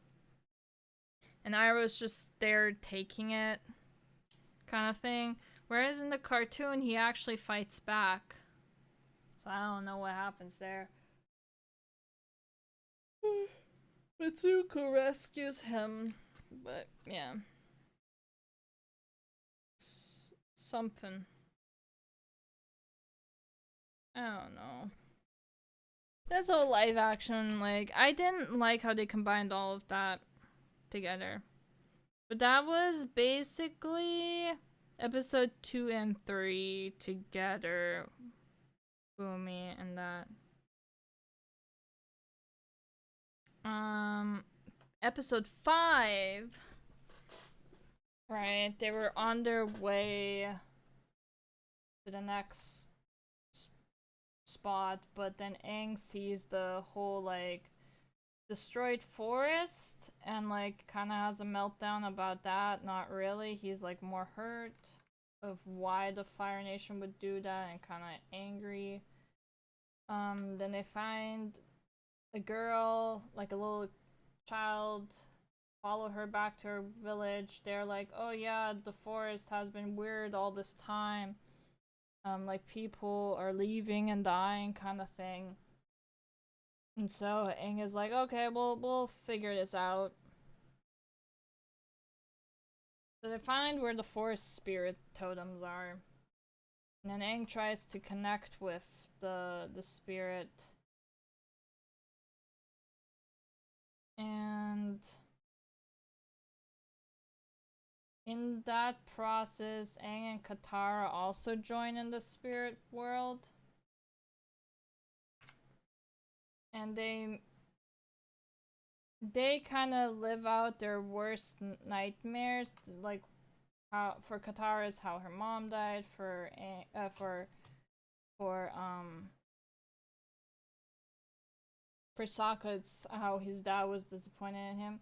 and Iroh's just there taking it, kind of thing. Whereas in the cartoon, he actually fights back. So I don't know what happens there. Mitsuko rescues him, but yeah, it's something. I don't know. This whole live action, like, I didn't like how they combined all of that together. But that was basically episode 2 and 3 together. Boomy and that. Episode 5. Right, they were on their way to the next spot, but then Aang sees the whole, like, destroyed forest and like kind of has a meltdown about that. Not really, he's like more hurt of why the Fire Nation would do that and kind of angry. Then they find a girl, like a little child, follow her back to her village. They're like, oh yeah, the forest has been weird all this time, like people are leaving and dying kind of thing. And so Aang is like, okay, we'll figure this out. So they find where the forest spirit totems are. And then Aang tries to connect with the spirit. And in that process, Aang and Katara also join in the spirit world. And they kind of live out their worst nightmares, like how for Katara is how her mom died, for for Sokka it's how his dad was disappointed in him,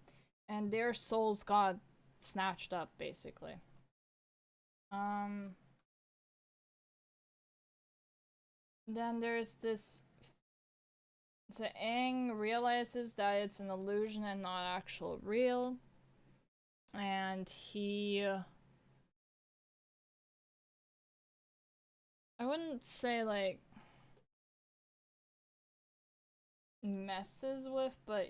and their souls got snatched up basically. Um then there's this, so Aang realizes that it's an illusion and not actual real, and he I wouldn't say like messes with, but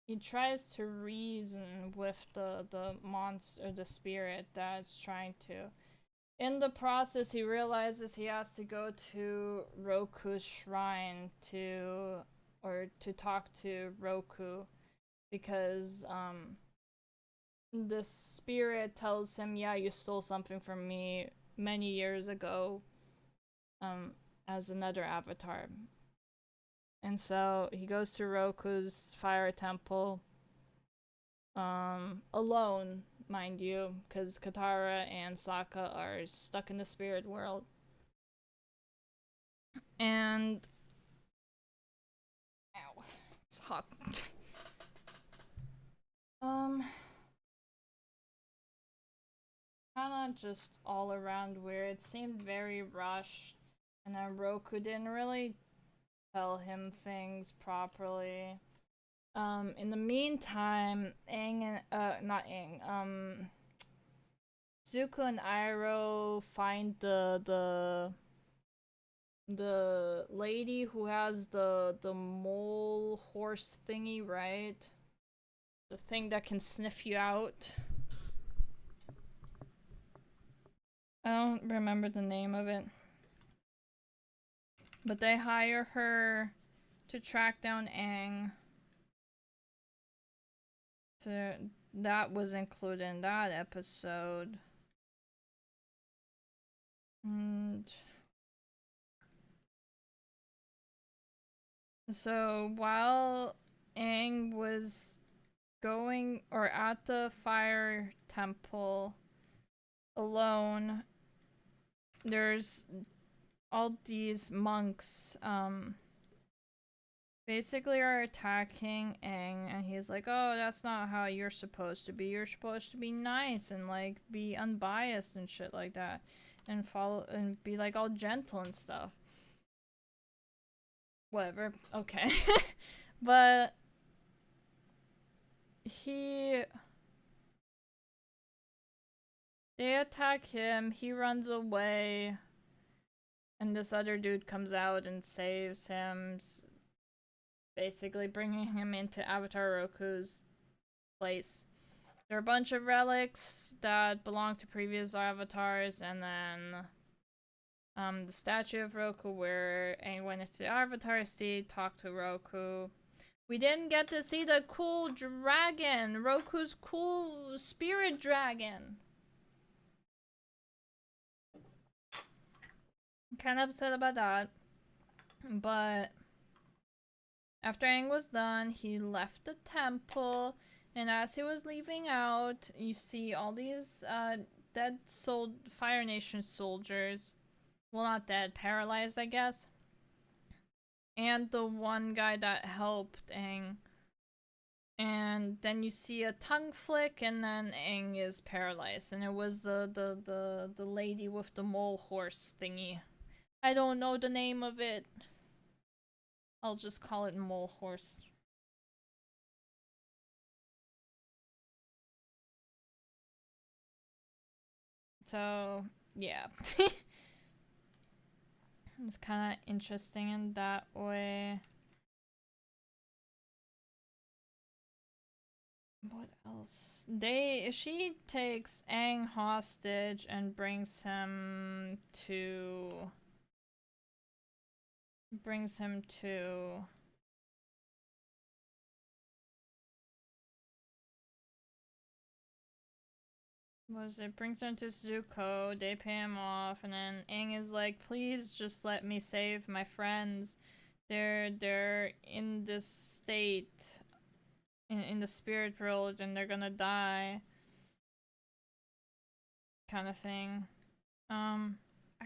he tries to reason with the monster, the spirit that's trying to. In the process, he realizes he has to go to Roku's shrine to talk to Roku, because the spirit tells him, yeah, you stole something from me many years ago, as another avatar. And so he goes to Roku's fire temple, alone, mind you, because Katara and Sokka are stuck in the spirit world. And ow, it's hot. Kinda just all around weird. It seemed very rushed, and then Roku didn't really tell him things properly. In the meantime, Aang and not Aang, Zuko and Iroh find the lady who has the mole horse thingy, right? The thing that can sniff you out. I don't remember the name of it. But they hire her to track down Aang. So that was included in that episode. And so while Aang was going or at the fire temple alone, there's all these monks basically are attacking Aang, and he's like, oh, that's not how you're supposed to be. You're supposed to be nice and like be unbiased and shit like that, and follow and be like all gentle and stuff. Whatever. Okay. But they attack him, he runs away, and this other dude comes out and saves him, basically bringing him into Avatar Roku's place. There are a bunch of relics that belong to previous avatars, and then the statue of Roku where Aang went into the Avatar state, talked to Roku. We didn't get to see the cool dragon, Roku's cool spirit dragon. I'm kind of upset about that, but after Aang was done, he left the temple, and as he was leaving out, you see all these dead Fire Nation soldiers. Well, not dead, paralyzed, I guess. And the one guy that helped Aang. And then you see a tongue flick, and then Aang is paralyzed. And it was the lady with the mole horse thingy. I don't know the name of it. I'll just call it mole horse. So, yeah. It's kind of interesting in that way. What else? She takes Aang hostage and brings him to brings him to Zuko, they pay him off, and then Aang is like, please just let me save my friends. They're in this state, in the spirit world, and they're gonna die. Kind of thing. I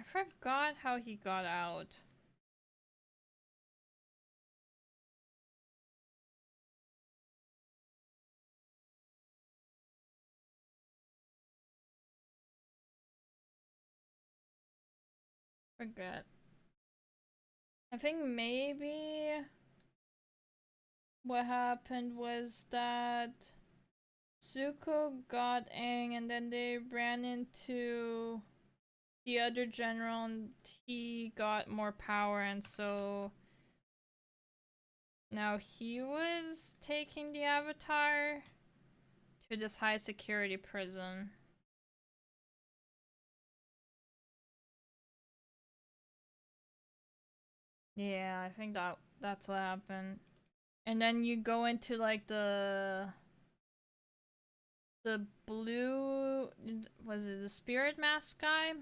forgot how he got out. Forget. I think maybe what happened was that Zuko got Aang, and then they ran into the other general, and he got more power, and so now he was taking the Avatar to this high security prison. Yeah, I think that's what happened. And then you go into like the blue, was it the spirit mask guy?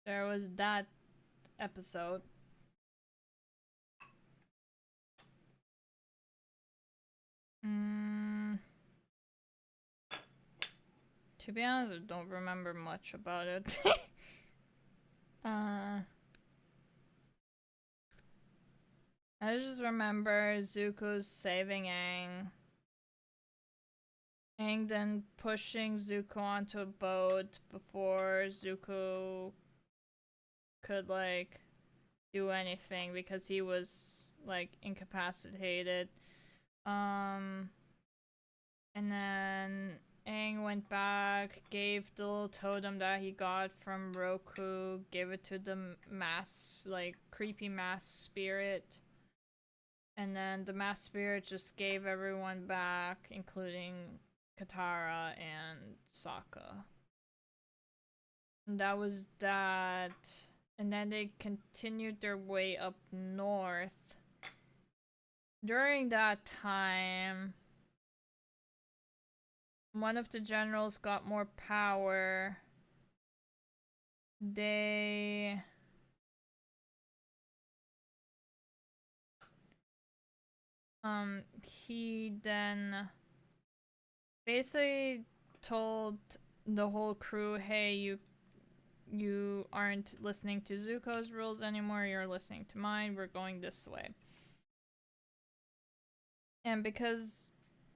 There was that episode. To be honest, I don't remember much about it. I just remember Zuko saving Aang. Aang then pushing Zuko onto a boat before Zuko could like do anything because he was like incapacitated. And then Aang went back, gave the little totem that he got from Roku, gave it to the like creepy mask spirit. And then the mask spirit just gave everyone back, including Katara and Sokka. And that was that. And then they continued their way up north. During that time, one of the generals got more power. They he then basically told the whole crew, hey, you aren't listening to Zuko's rules anymore, you're listening to mine, we're going this way. And because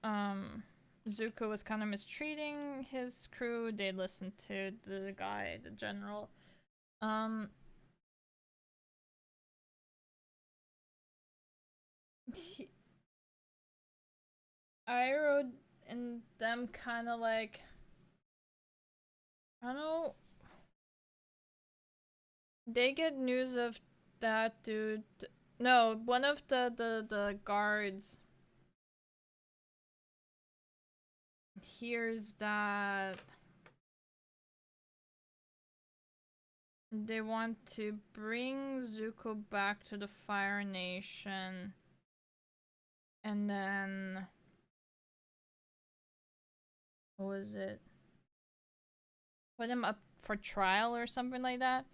Zuko was kind of mistreating his crew, they listened to the guy, the general. Iroh and them kind of like, I don't know, they get news of that dude. No, one of the guards hears that they want to bring Zuko back to the Fire Nation, and then what was it? Put him up for trial or something like that.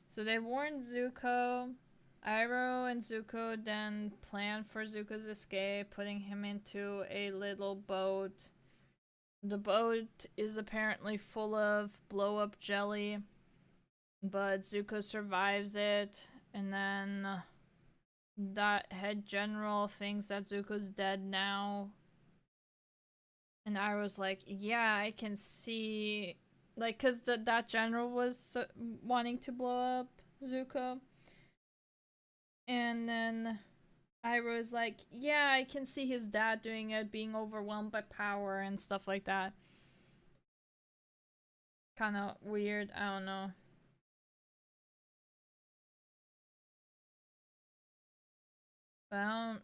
So they warned Zuko. Iroh and Zuko then plan for Zuko's escape, putting him into a little boat. The boat is apparently full of blow up jelly, but Zuko survives it, and then that head general thinks that Zuko's dead now. And Iroh's like, yeah, I can see. Like, because that general was wanting to blow up Zuko. And then Iroh is like, yeah, I can see his dad doing it, being overwhelmed by power and stuff like that. Kind of weird, I don't know. But I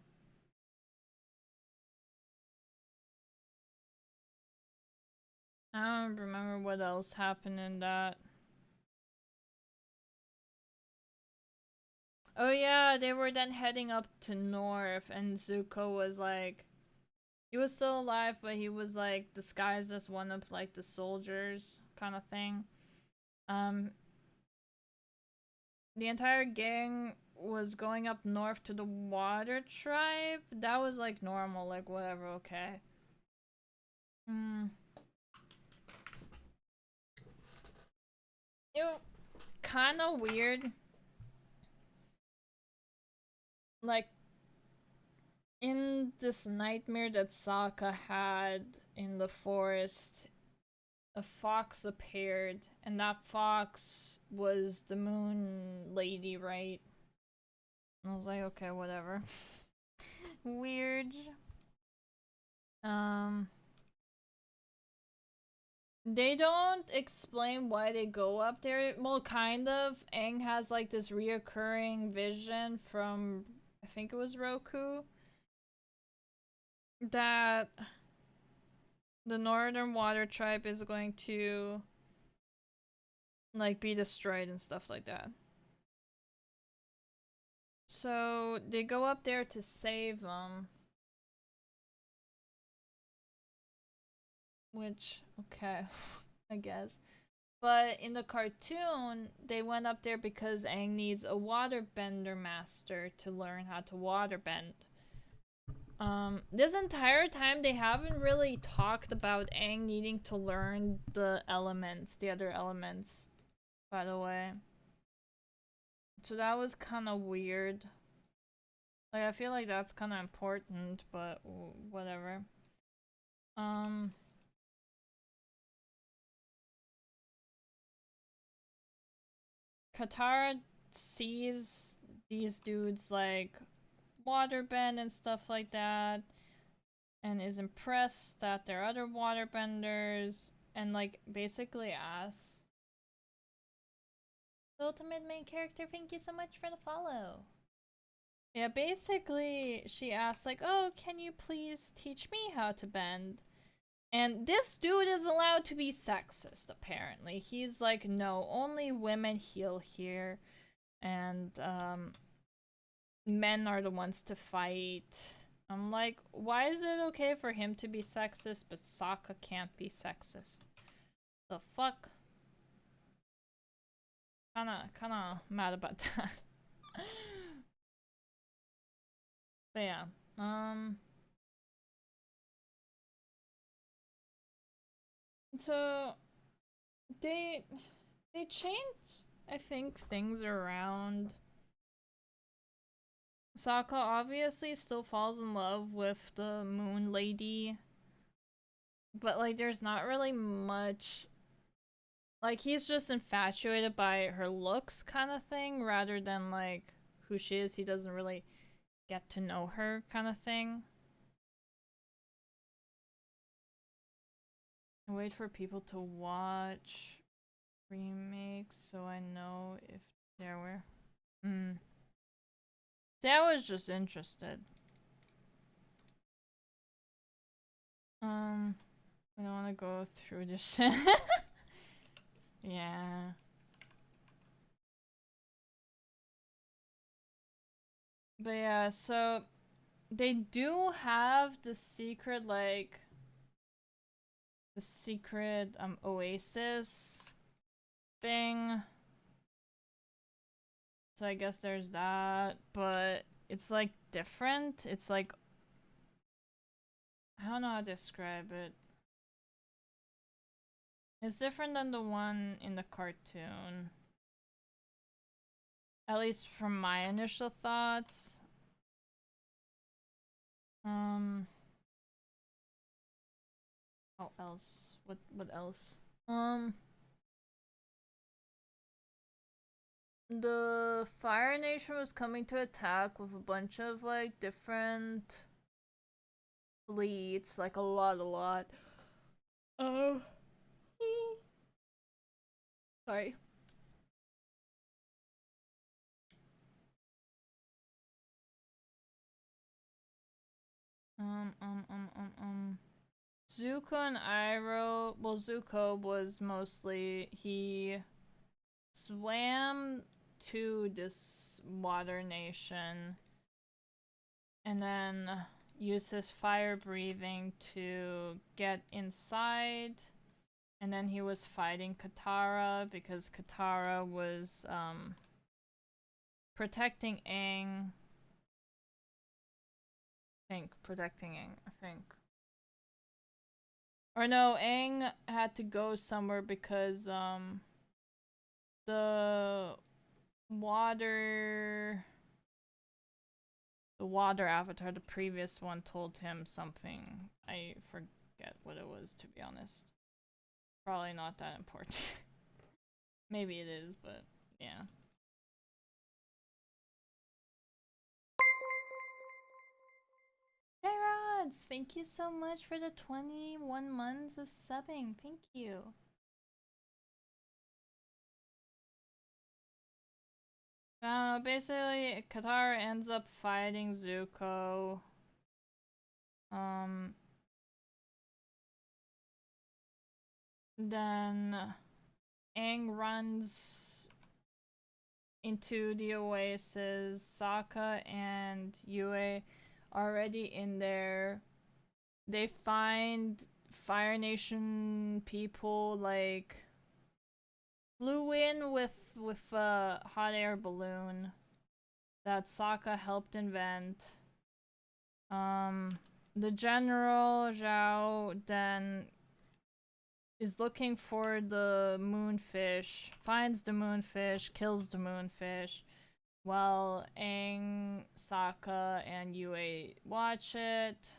don't remember what else happened in that. Oh yeah, they were then heading up to north, and Zuko was like, he was still alive, but he was like disguised as one of like the soldiers, kind of thing. Um, the entire gang was going up north to the Water Tribe. That was like normal, like whatever, okay. It kind of weird. Like in this nightmare that Sokka had in the forest, a fox appeared, and that fox was the moon lady, right? And I was like, okay, whatever. Weird. Um, they don't explain why they go up there. Well, kind of. Aang has like this reoccurring vision from, I think it was Roku, that the Northern Water Tribe is going to like be destroyed and stuff like that. So they go up there to save them. Which, okay, I guess. But in the cartoon, they went up there because Aang needs a waterbender master to learn how to waterbend. This entire time they haven't really talked about Aang needing to learn the elements, the other elements, by the way. So that was kind of weird. Like, I feel like that's kind of important, but whatever. Katara sees these dudes like waterbend and stuff like that, and is impressed that there are other waterbenders, and like basically asks the ultimate main character, thank you so much for the follow. Yeah, basically she asks like, oh, can you please teach me how to bend? And this dude is allowed to be sexist, apparently. He's like, no, only women heal here. And, men are the ones to fight. I'm like, why is it okay for him to be sexist, but Sokka can't be sexist? The fuck? Kinda mad about that. But yeah. Um. So they they changed, I think, things around. Sokka obviously still falls in love with the Moon Lady, but like there's not really much, like he's just infatuated by her looks kind of thing rather than like who she is. He doesn't really get to know her kind of thing. I wait for people to watch remakes so I know if there were. See, I was just interested. I don't want to go through this shit. Yeah. But yeah, so they do have the secret, like, the secret oasis thing. So I guess there's that, but it's like different. It's like, I don't know how to describe it. It's different than the one in the cartoon. At least from my initial thoughts. What else? What else? The Fire Nation was coming to attack with a bunch of like different fleets, like a lot. Oh, sorry. Um, um, um, um, um. Zuko and Iroh. Well, Zuko was mostly he swam to this water nation and then used his fire breathing to get inside. And then he was fighting Katara because Katara was protecting Aang. Protecting Aang, I think. Or no, Aang had to go somewhere because the water the water avatar, the previous one, told him something. I forget what it was, to be honest. Probably not that important. Maybe it is, but yeah. Hey Rods, thank you so much for the 21 months of subbing. Thank you. Basically, Katara ends up fighting Zuko. Then Aang runs into the oasis. Sokka and Yue already in there. They find Fire Nation people like flew in with a hot air balloon that Sokka helped invent. The General Zhao then is looking for the moonfish, finds the moonfish, kills the moonfish, while Aang, Sokka, and Yue watch it.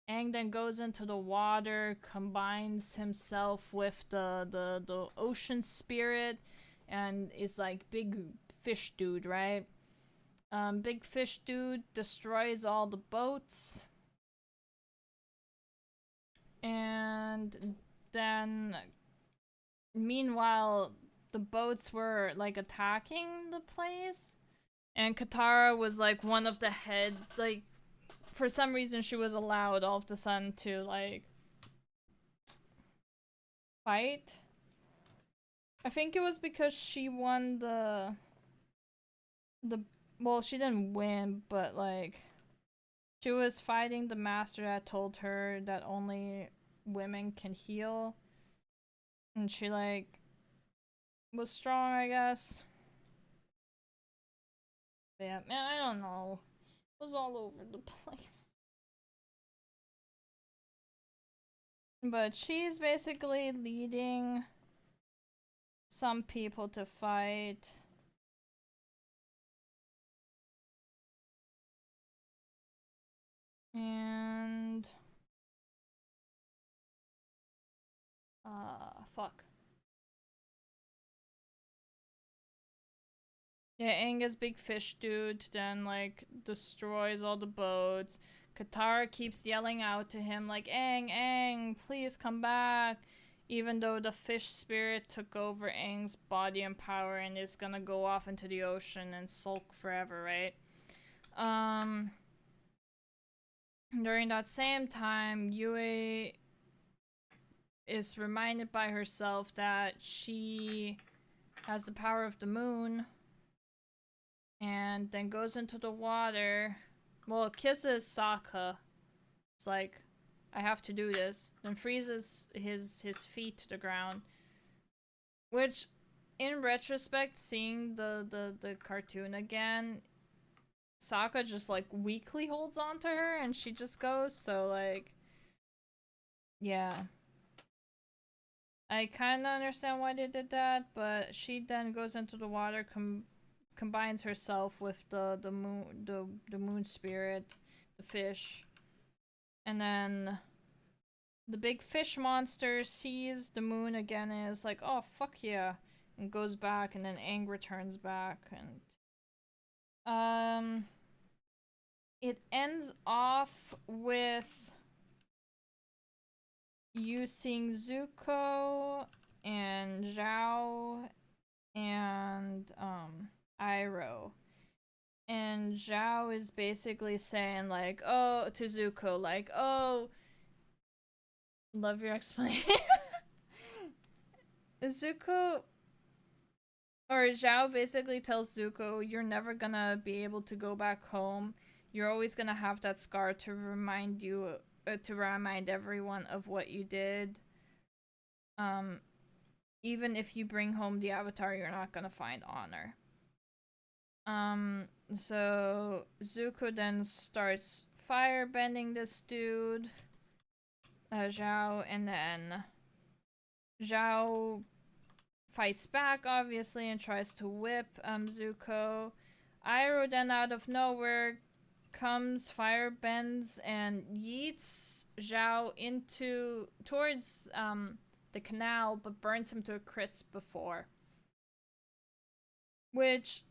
Aang then goes into the water, combines himself with the ocean spirit, and is like big fish dude, right? Big fish dude destroys all the boats. And then meanwhile the boats were like attacking the place, and Katara was like one of the head, like for some reason she was allowed all of the sudden to like fight. I think it was because she won the well, she didn't win, but like she was fighting the master that told her that only women can heal, and she like was strong, I guess. But yeah, man, I don't know. was all over the place. But she's basically leading some people to fight. And fuck. Yeah, Aang's big fish dude then like destroys all the boats. Katara keeps yelling out to him like, Aang, please come back. Even though the fish spirit took over Aang's body and power and is gonna go off into the ocean and sulk forever, right? During that same time, Yue is reminded by herself that she has the power of the moon and then goes into the water. Well, kisses Sokka. It's like, I have to do this. Then freezes his feet to the ground. Which, in retrospect, seeing the cartoon again, Sokka just like weakly holds on to her and she just goes. So like, yeah. I kind of understand why they did that, but she then goes into the water, combines herself with the moon spirit, the fish, and then the big fish monster sees the moon again and is like, "Oh fuck yeah," and goes back, and then Aang returns back, and it ends off with using Zuko and Zhao and Iroh. And Zhao is basically saying like, oh, to Zuko, like, oh, love your explanation. Zuko or Zhao basically tells Zuko, you're never gonna be able to go back home. You're always gonna have that scar to remind you, to remind everyone of what you did. Even if you bring home the Avatar, you're not gonna find honor. So Zuko then starts firebending this dude, Zhao, and then Zhao fights back, obviously, and tries to whip Zuko. Iroh then out of nowhere comes, firebends, and yeets Zhao towards the canal, but burns him to a crisp before. Which,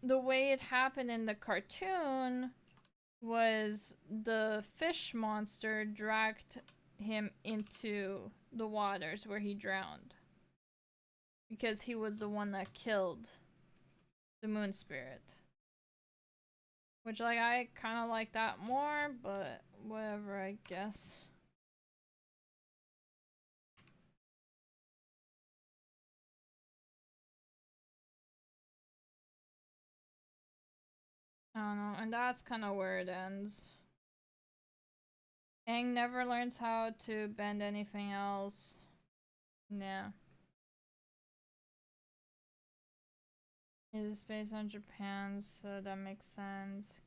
the way it happened in the cartoon was the fish monster dragged him into the waters where he drowned. Because he was the one that killed the moon spirit. Which, like, I kind of like that more, but whatever, I guess. I don't know, and that's kind of where it ends. Aang never learns how to bend anything else. Yeah. It is based on Japan, so that makes sense.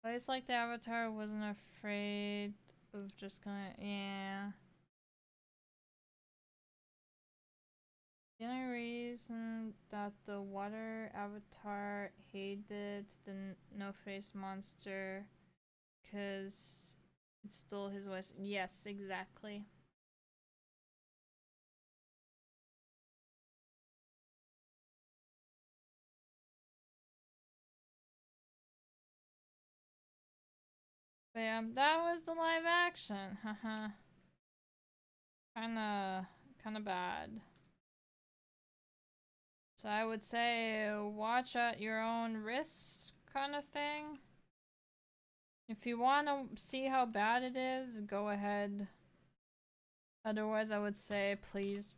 But it's like the Avatar wasn't afraid of just gonna, yeah. The only reason that the water Avatar hated the no-face monster, because it stole his voice. Yes, exactly. But yeah, that was the live action. Haha. kinda bad. So I would say watch at your own risk kind of thing. If you want to see how bad it is, go ahead. Otherwise, I would say please,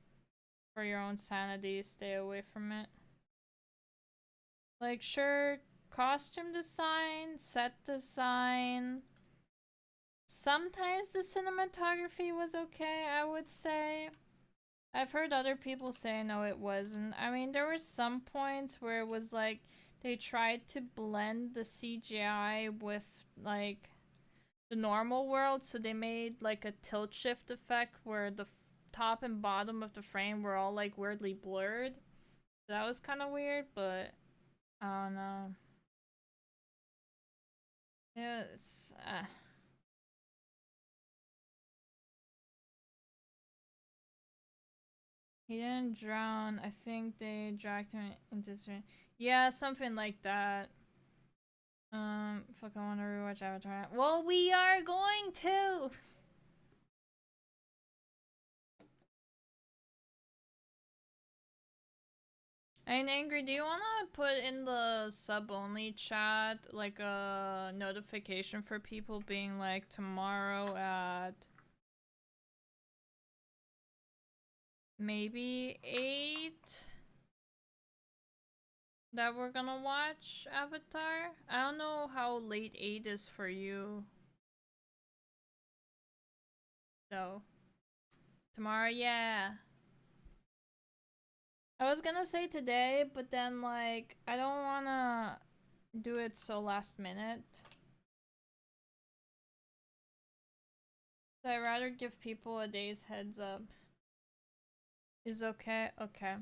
for your own sanity, stay away from it. Like, sure, costume design, set design. Sometimes the cinematography was okay, I would say. I've heard other people say no, it wasn't. I mean, there were some points where it was like They tried to blend the CGI with like the normal world, so they made like a tilt shift effect where the top and bottom of the frame were all like weirdly blurred. That was kind of weird, but I don't know. It's he didn't drown. I think they dragged him into the yeah, something like that. Fuck, I want to rewatch Avatar. Well, we are going to. And Angry, do you want to put in the sub-only chat like a notification for people being like tomorrow at maybe 8 that we're gonna watch Avatar? I don't know how late 8 is for you. So, tomorrow, yeah. I was gonna say today, but then like I don't wanna do it so last minute. So I'd rather give people a day's heads up. Is okay? Okay.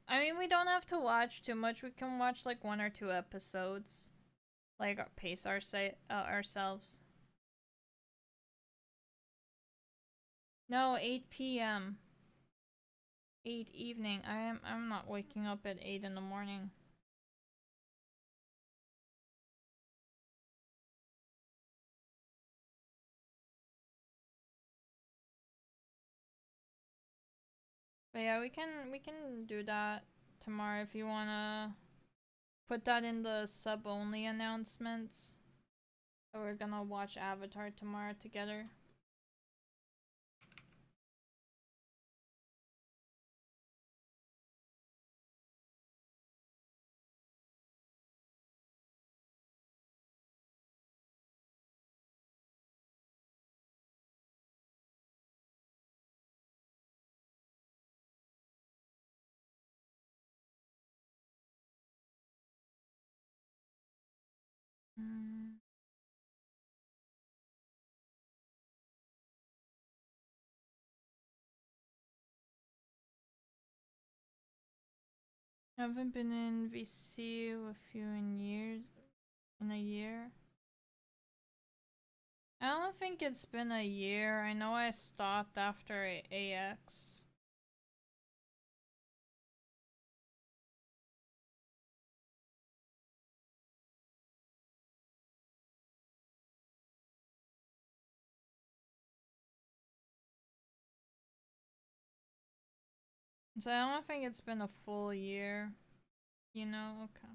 I mean, we don't have to watch too much. We can watch like 1 or 2 episodes. Like pace ourselves. No, 8 p.m. 8 evening. I'm not waking up at 8 in the morning. But yeah, we can do that tomorrow if you wanna put that in the sub only announcements. So we're gonna watch Avatar tomorrow together. Mm. I haven't been in VC with you in a year. I don't think it's been a year. I know I stopped after AX. So I don't think it's been a full year. You know? Okay.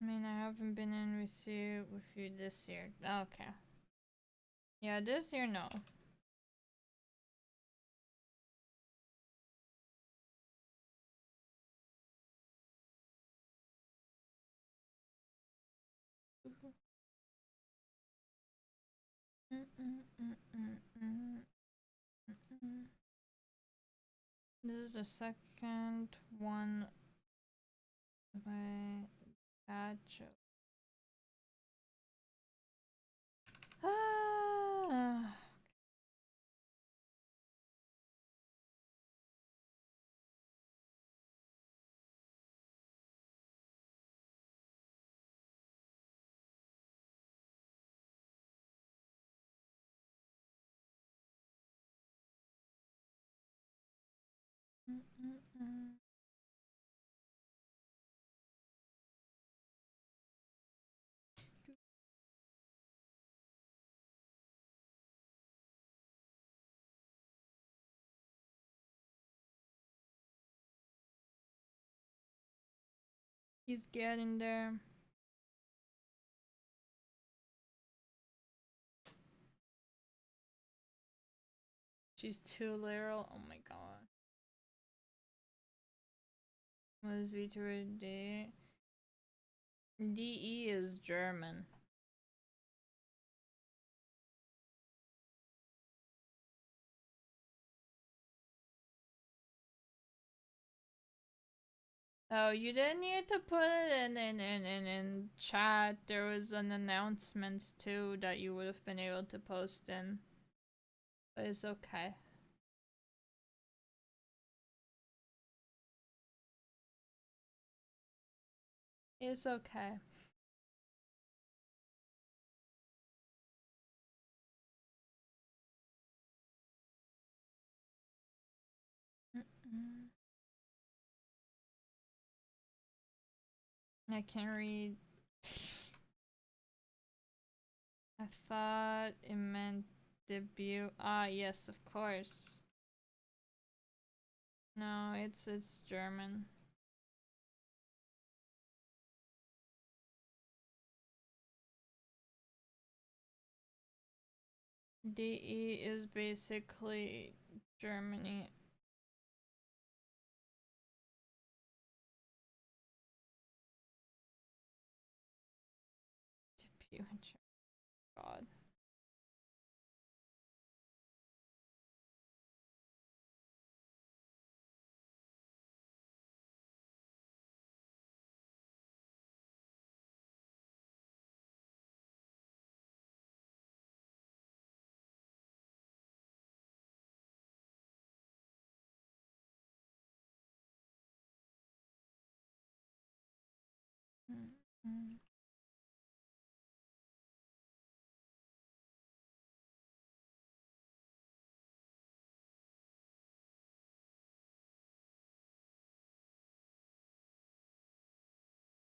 I mean, I haven't been in VC with you this year. Okay. Yeah, this year, no. This is the second one of my bad joke. Ah. He's getting there. She's too literal. Oh my god. What is V2D? DE is German. Oh, you didn't need to put it in chat. There was an announcement too that you would have been able to post in. But it's okay. It's okay. I can't read. I thought it meant debut. Ah, yes, of course. No, it's German. DE is basically Germany. Debut in German. God.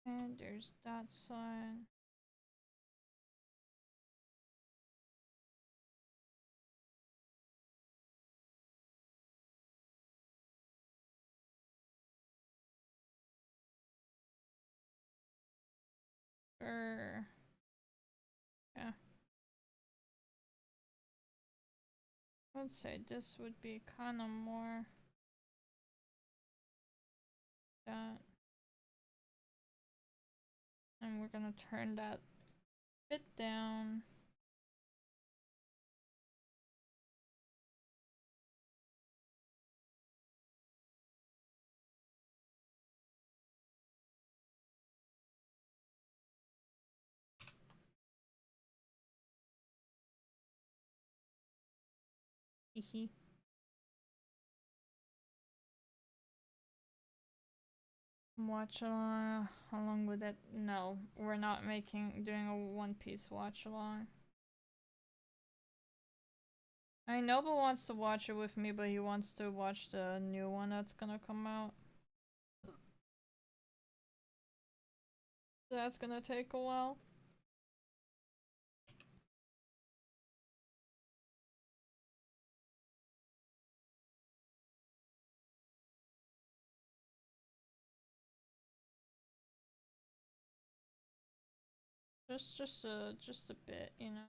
And there's that sign. Yeah. I'd say this would be kind of more that. And we're gonna turn that bit down. Hehe. Watch along with it. No, we're not doing a One Piece watch along. I know Noble wants to watch it with me, but he wants to watch the new one that's gonna come out. That's gonna take a while. Just a bit, you know.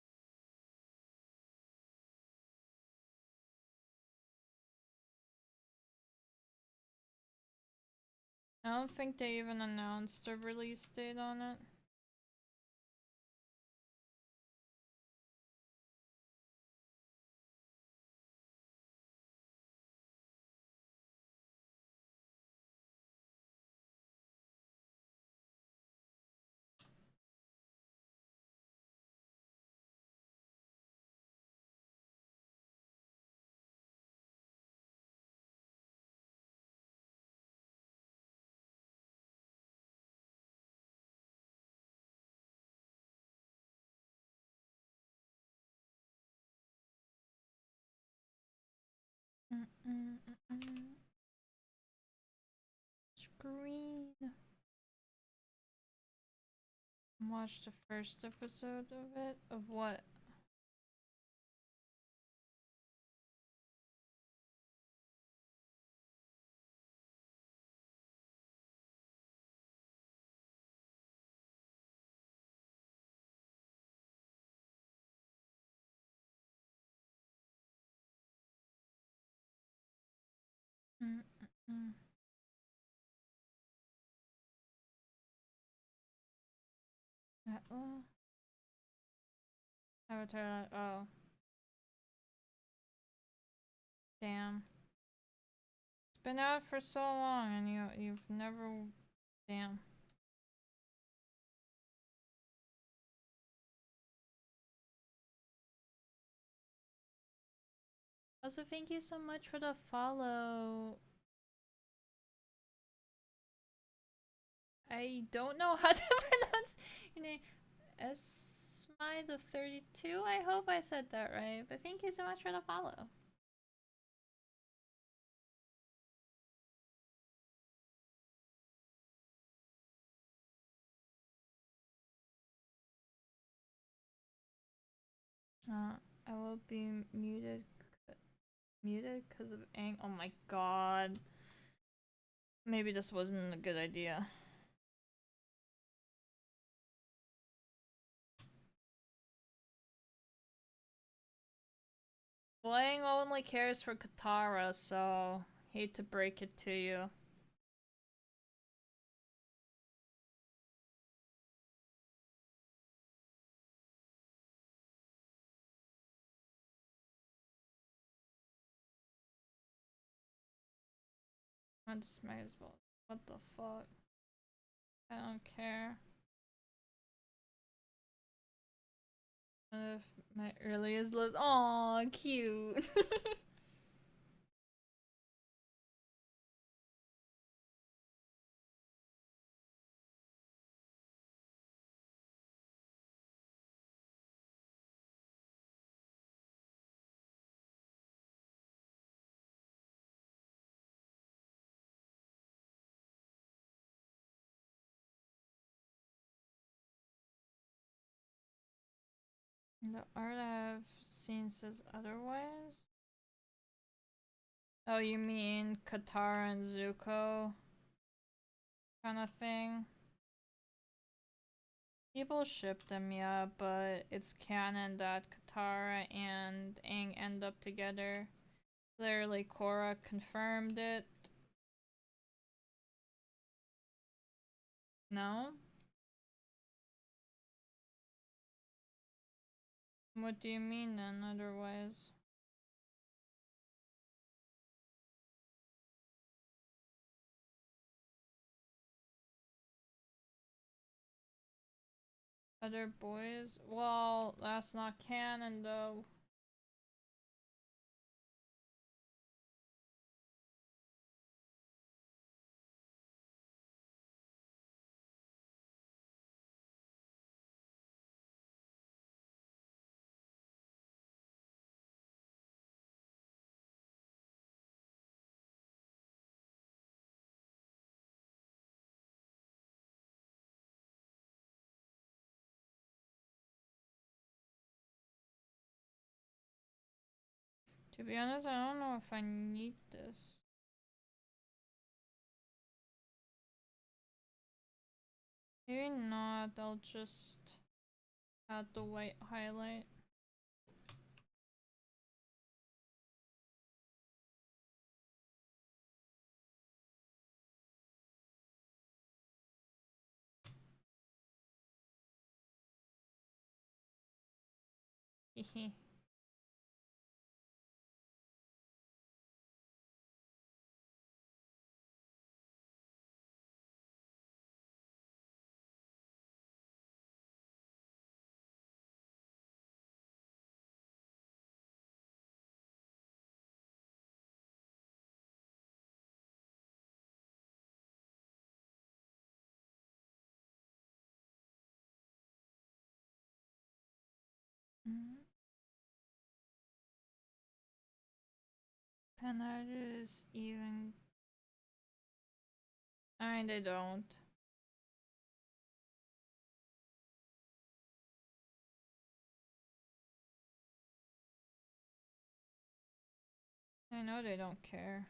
I don't think they even announced a release date on it. Screen. Watch the first episode of it. Of what? Mm, mm. Oh. Avatar. Oh, damn. It's been out for so long, and you've never. Damn. Also, thank you so much for the follow. I don't know how to pronounce your name. Esmy the 32. I hope I said that right. But thank you so much for the follow. I will be muted because of oh my god. Maybe this wasn't a good idea. Blang only cares for Katara, so hate to break it to you. I just might as well. What the fuck? I don't care. If my earliest lives. Aw, cute. The art I've seen says otherwise. Oh, you mean Katara and Zuko kind of thing? People ship them, yeah, but it's canon that Katara and Aang end up together. Clearly, Korra confirmed it. No? What do you mean then, otherwise? Other boys? Well, that's not canon though. To be honest, I don't know if I need this. Maybe not, I'll just add the white highlight. Hehe. Pen artists even. I mean, they don't. I know they don't care.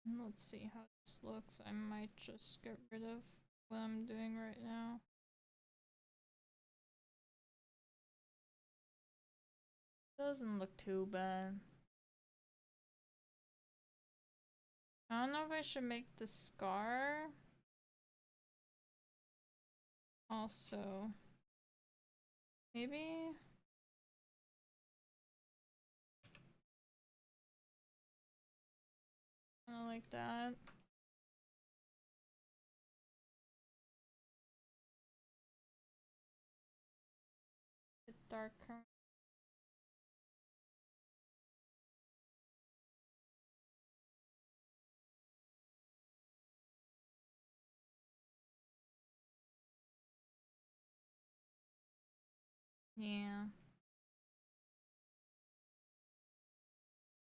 Let's see how this looks. I might just get rid of what I'm doing right now. Doesn't look too bad. I don't know if I should make the scar also. Maybe? Kinda like that. A bit darker. Yeah.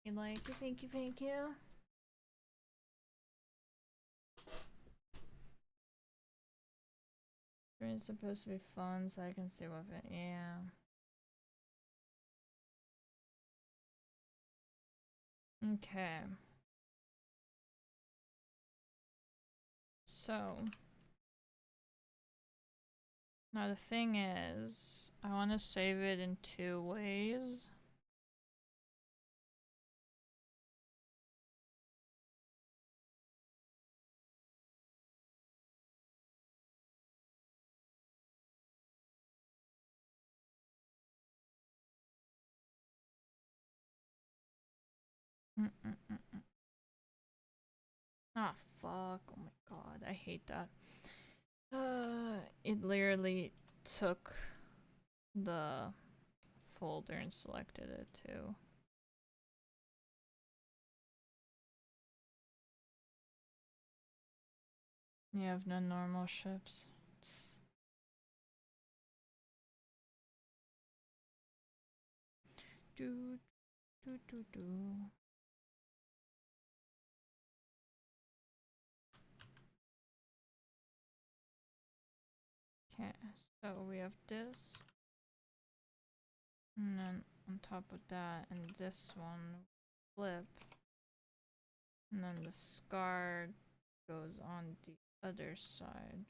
You like it? Thank you, thank you. It's supposed to be fun, so I can see what it. Yeah. Okay. So. Now the thing is, I want to save it in 2 ways. Ah, fuck. Oh my god, I hate that. It literally took the folder and selected it too. You have no normal ships. Do do do do. Okay, so we have this. And then on top of that, and this one flip. And then the scar goes on the other side.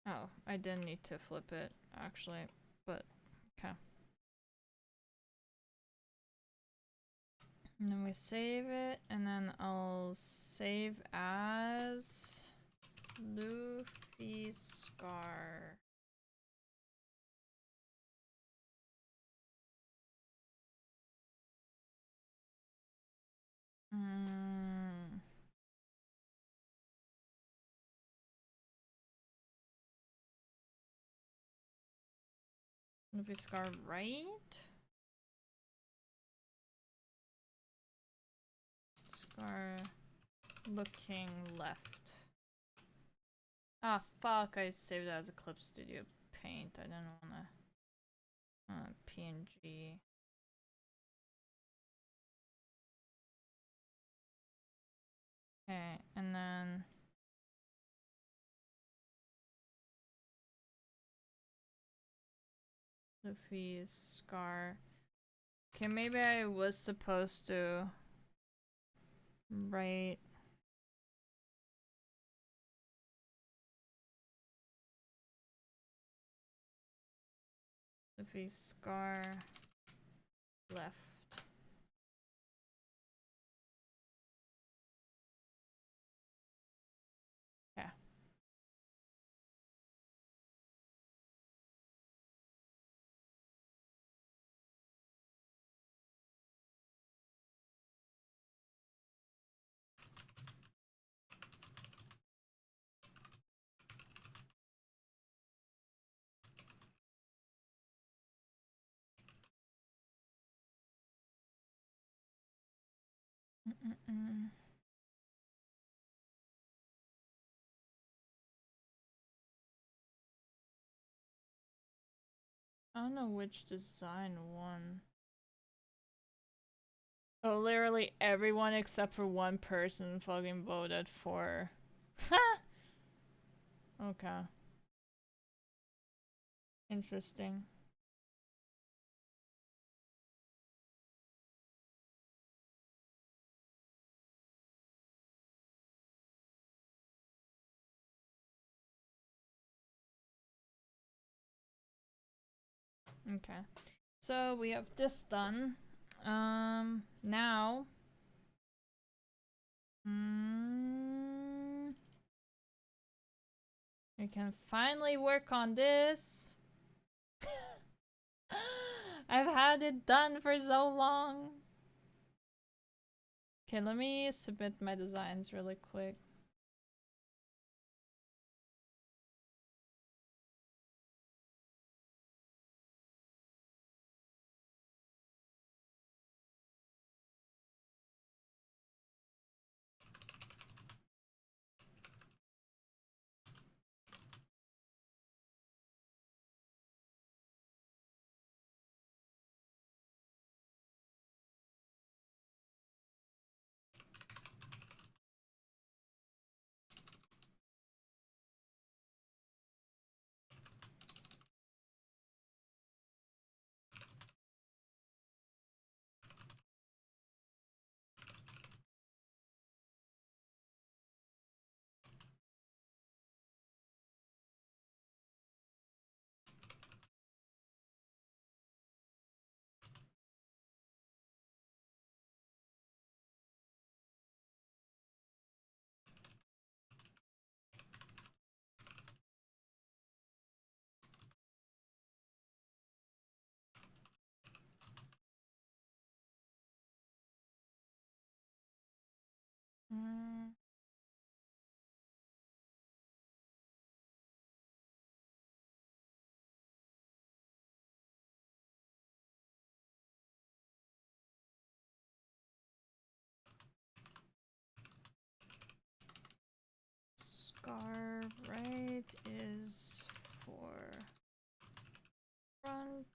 Oh, I didn't need to flip it, actually, but okay. And then we save it, and then I'll save as Luffy Scar. Luffy Scar right? Scar looking left. Ah, fuck, I saved it as Eclipse Studio Paint. I didn't wanna PNG. Okay, and then Luffy's Scar. Okay, maybe I was supposed to write Luffy's Scar left. Yeah. I don't know which design won. Oh, literally everyone except for one person fucking voted for. Okay. Interesting. Okay. So we have this done. Now. We can finally work on this. I've had it done for so long. Okay, let me submit my designs really quick. Mm. Scar right is for front.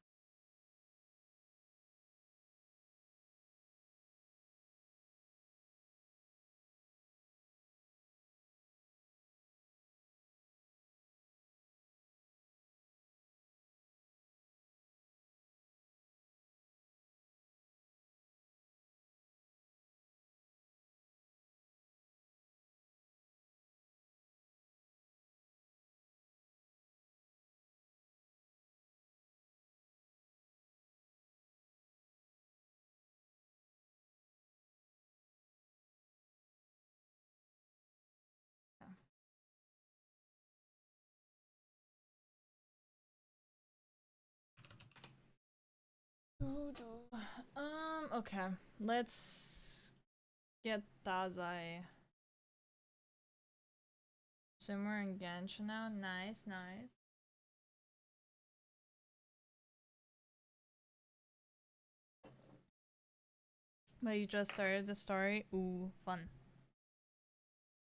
Okay. Let's get Dazai. Simmer and Genshin now. Nice, nice. But you just started the story. Ooh, fun.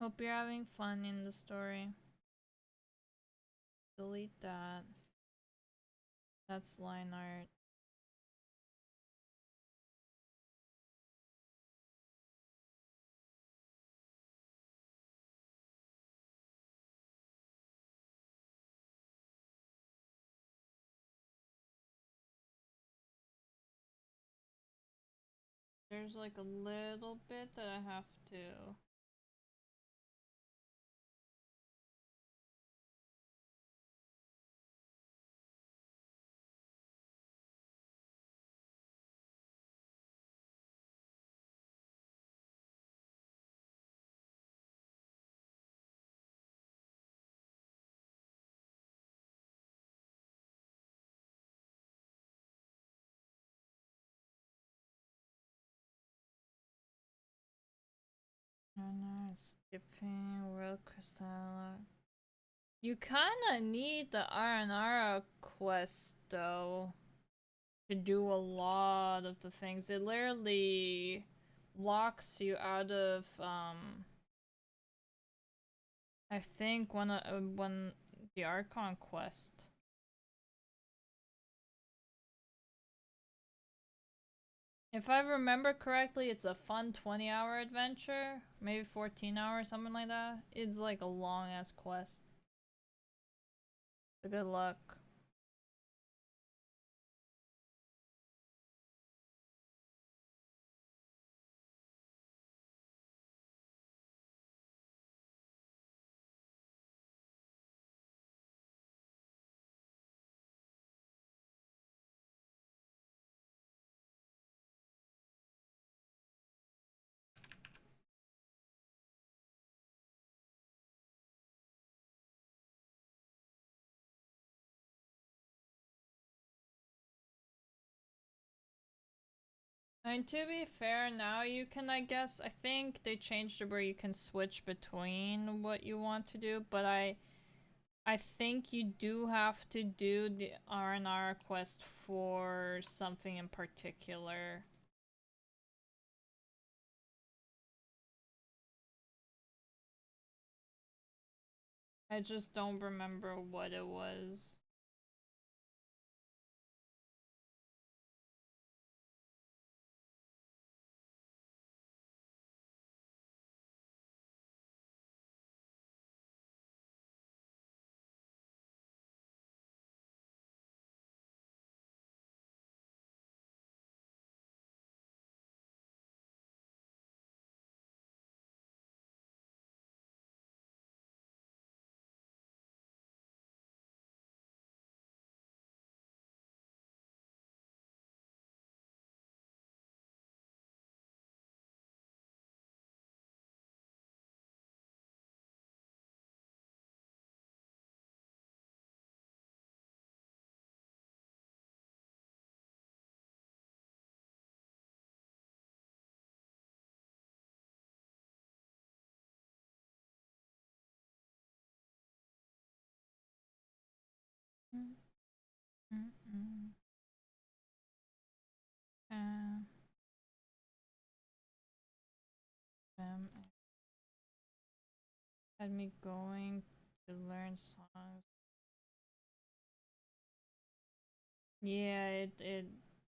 Hope you're having fun in the story. Delete that. That's line art. There's like a little bit that I have to. Oh no, skipping world crystal. You kinda need the Aranara quest though to do a lot of the things. It literally locks you out of I think one the Archon quest. If I remember correctly, it's a fun 20-hour adventure. Maybe 14 hours, something like that. It's like a long-ass quest. So good luck. I mean, to be fair, now you can, I guess, I think they changed it where you can switch between what you want to do, but I think you do have to do the R&R quest for something in particular. I just don't remember what it was. Mm -mm -mm. Had me going to learn songs. Yeah,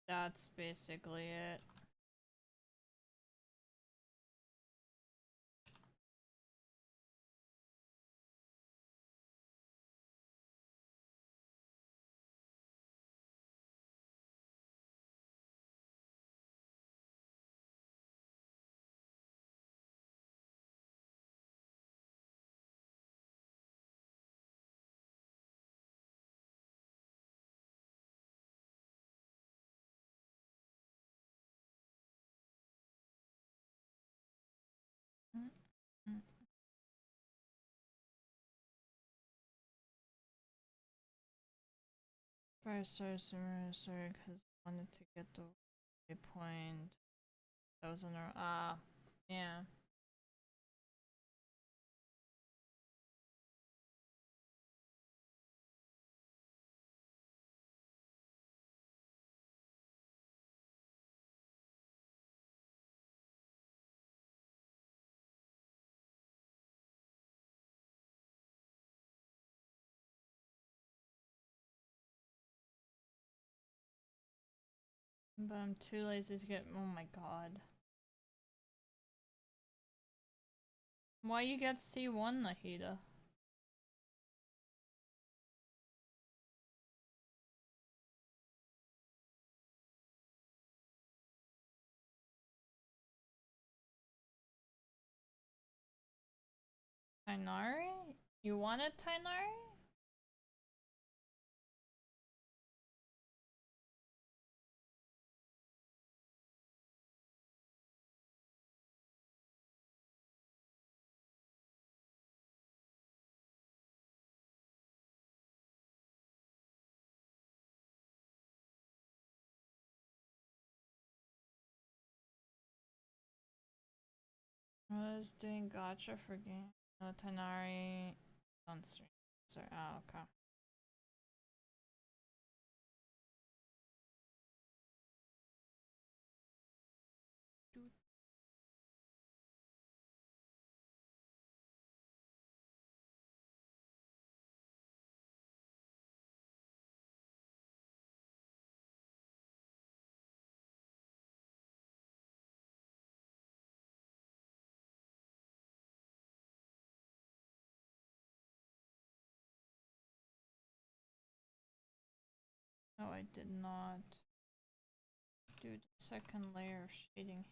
that's basically it. Mm -mm. First, sorry, because I wanted to get the waypoint. That was in our yeah. But I'm too lazy to get. Oh my god. Why you get C1, Nahida? Tainari? You wanted Tainari? I was doing gotcha for game. No, Tainari on stream. Sorry. Oh, okay. I did not do the second layer of shading.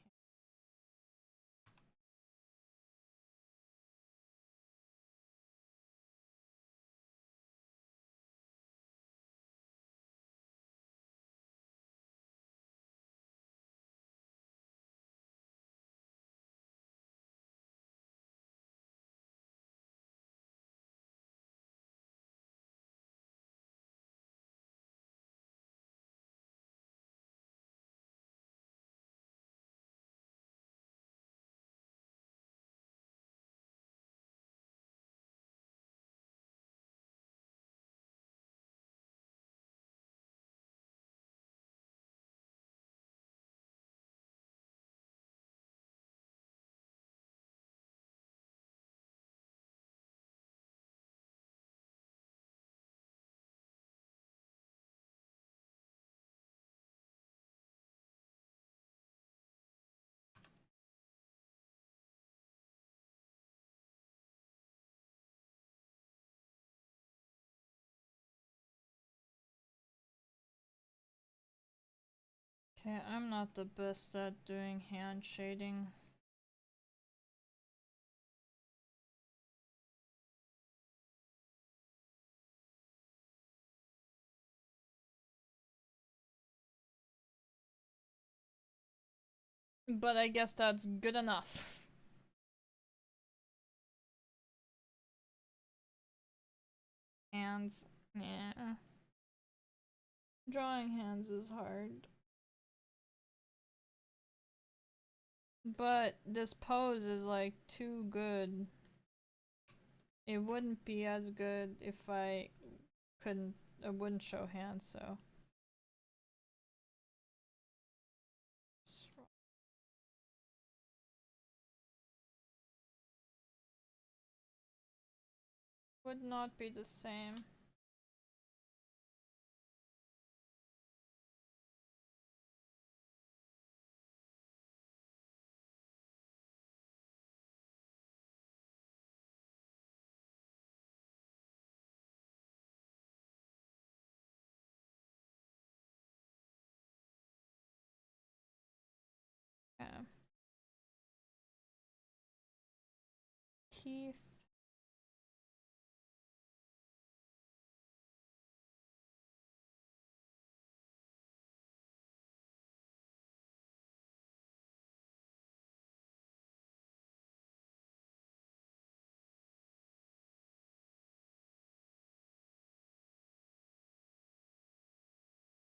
Okay, I'm not the best at doing hand shading. But I guess that's good enough. Hands, yeah. Drawing hands is hard. But this pose is like too good. It wouldn't be as good if I wouldn't show hands, so. Would not be the same. Yeah. Teeth.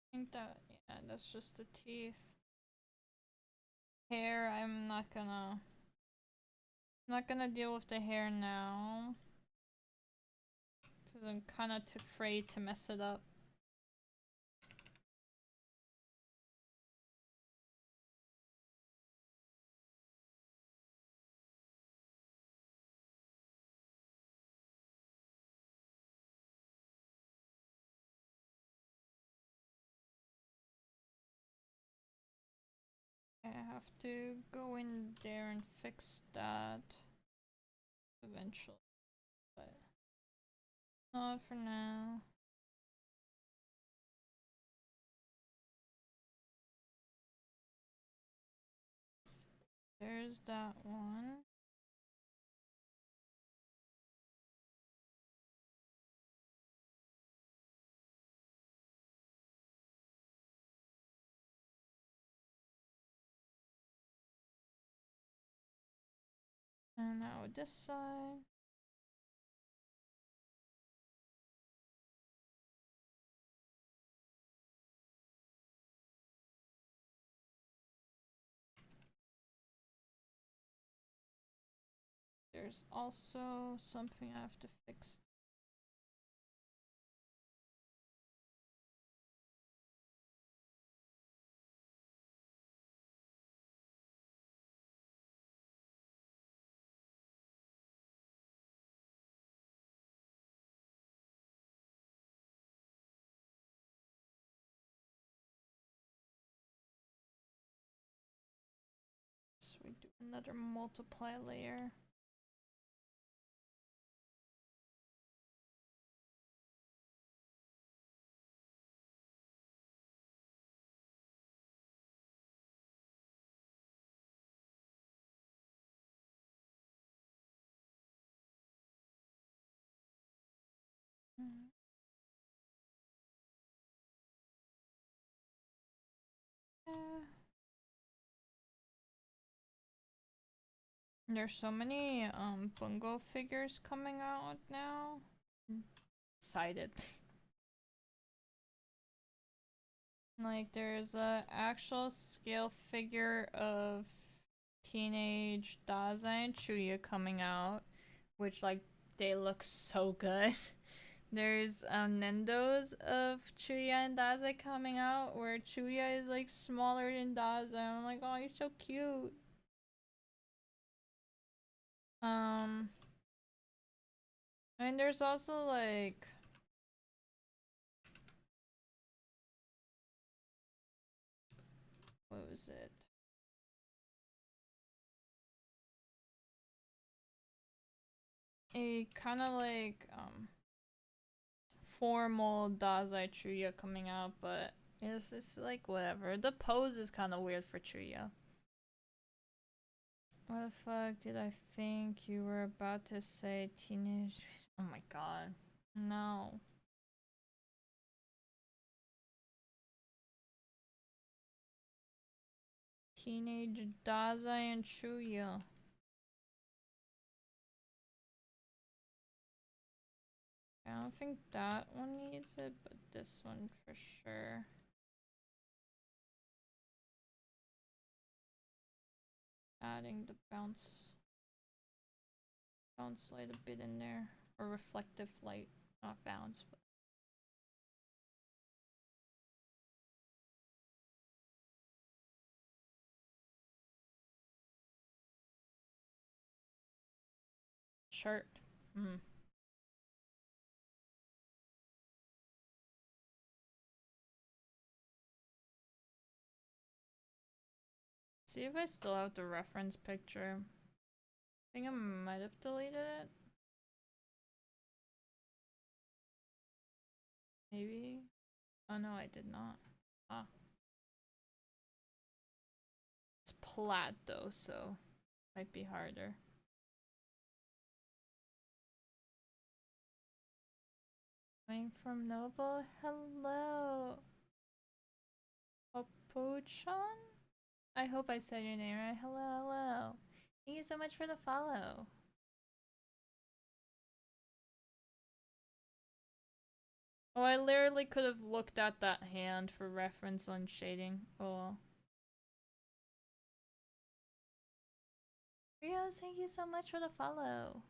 I think that, yeah, that's just the teeth. Hair, I'm not gonna deal with the hair now. Cause I'm kinda too afraid to mess it up. I have to go in there and fix that eventually, but not for now. There's that one. And now this side. There's also something I have to fix. So we do another multiply layer. There's so many bungo figures coming out now. Excited. Like there's a actual scale figure of teenage Daza and Chuya coming out, which like they look so good. There's Nendo's of Chuya and Daza coming out, where Chuya is like smaller than Daza. I'm like, oh, you're so cute. And there's also like what was it? A kind of like formal Dazai Chuya coming out, but it's just like whatever. The pose is kind of weird for Chuya. What the fuck did I think you were about to say? Teenage. Oh my god. No. Teenage Dazai and Chuya. I don't think that one needs it, but this one for sure. Adding the bounce light a bit in there. Or reflective light, not bounce, but shirt. See if I still have the reference picture. I think I might have deleted it. Maybe. Oh no, I did not. Ah. It's plaid though, so might be harder. Coming from Noble, hello. Opochon? I hope I said your name right. Hello, hello. Thank you so much for the follow. Oh, I literally could have looked at that hand for reference on shading. Oh. Rios, thank you so much for the follow.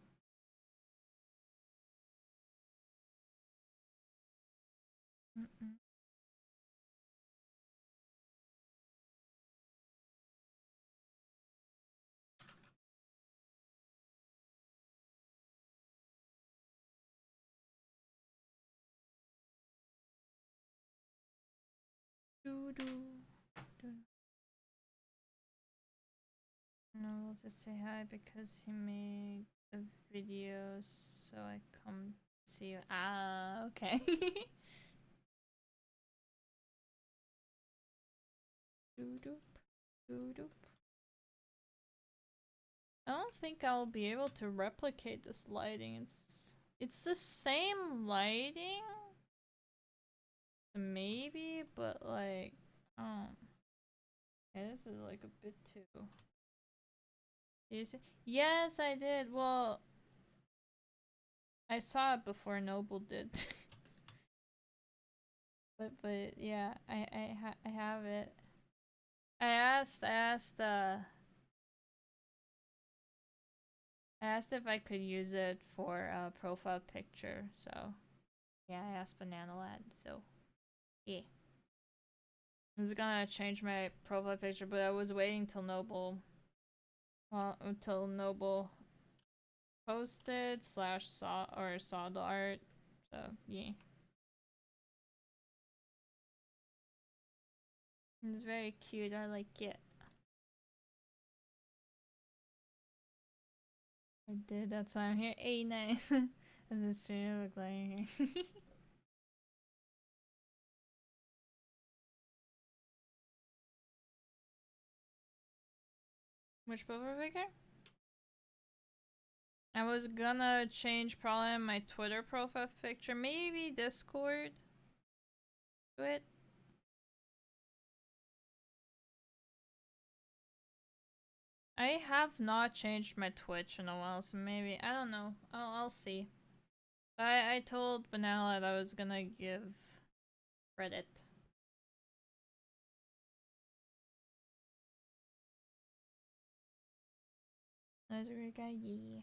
No, we'll just say hi because he made a video, so I come see you. Ah, okay. I don't think I'll be able to replicate this lighting. It's the same lighting, maybe, but like, oh, yeah, this is like a bit too. Did you see? Yes, I did. Well, I saw it before Noble did. but yeah, I have it. I asked if I could use it for a profile picture, so yeah, I asked Banana Lad, so yeah. I was gonna change my profile picture, but I was waiting till Noble, until Noble posted / saw the art, so yeah. It's very cute, I like it. I did, that's why I'm here. Hey, nice. As a stream look like here. Which profile figure? I was gonna change probably my Twitter profile picture, maybe Discord to it. I have not changed my Twitch in a while, so maybe I don't know. I'll see. I told Banana that I was gonna give credit. That's a great guy, yeah.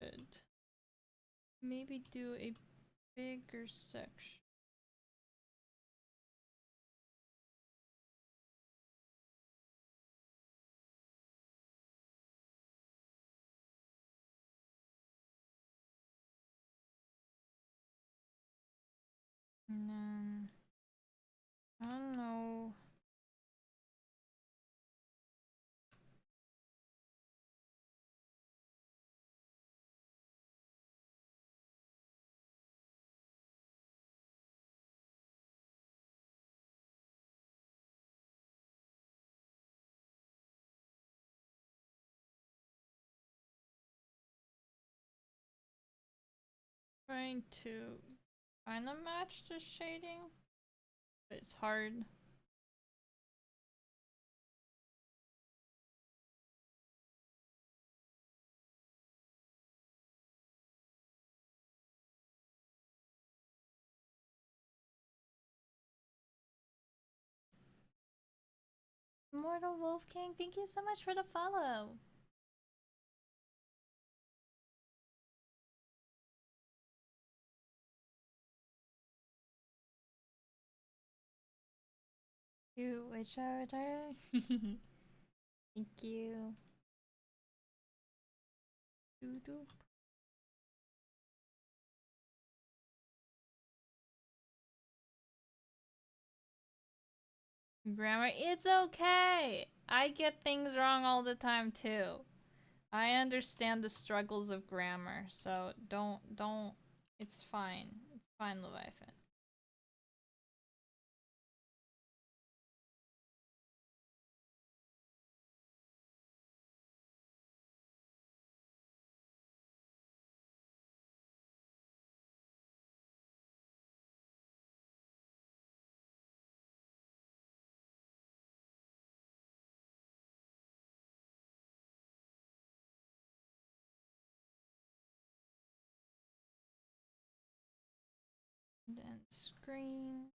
Good. Maybe do a bigger section. And then I don't know. Trying to kind of match the shading, but it's hard. Immortal Wolf King, thank you so much for the follow. You which order? Thank you. Doo -doo. Grammar, it's okay. I get things wrong all the time too. I understand the struggles of grammar, so don't. It's fine. It's fine, Leviathan. And then screen.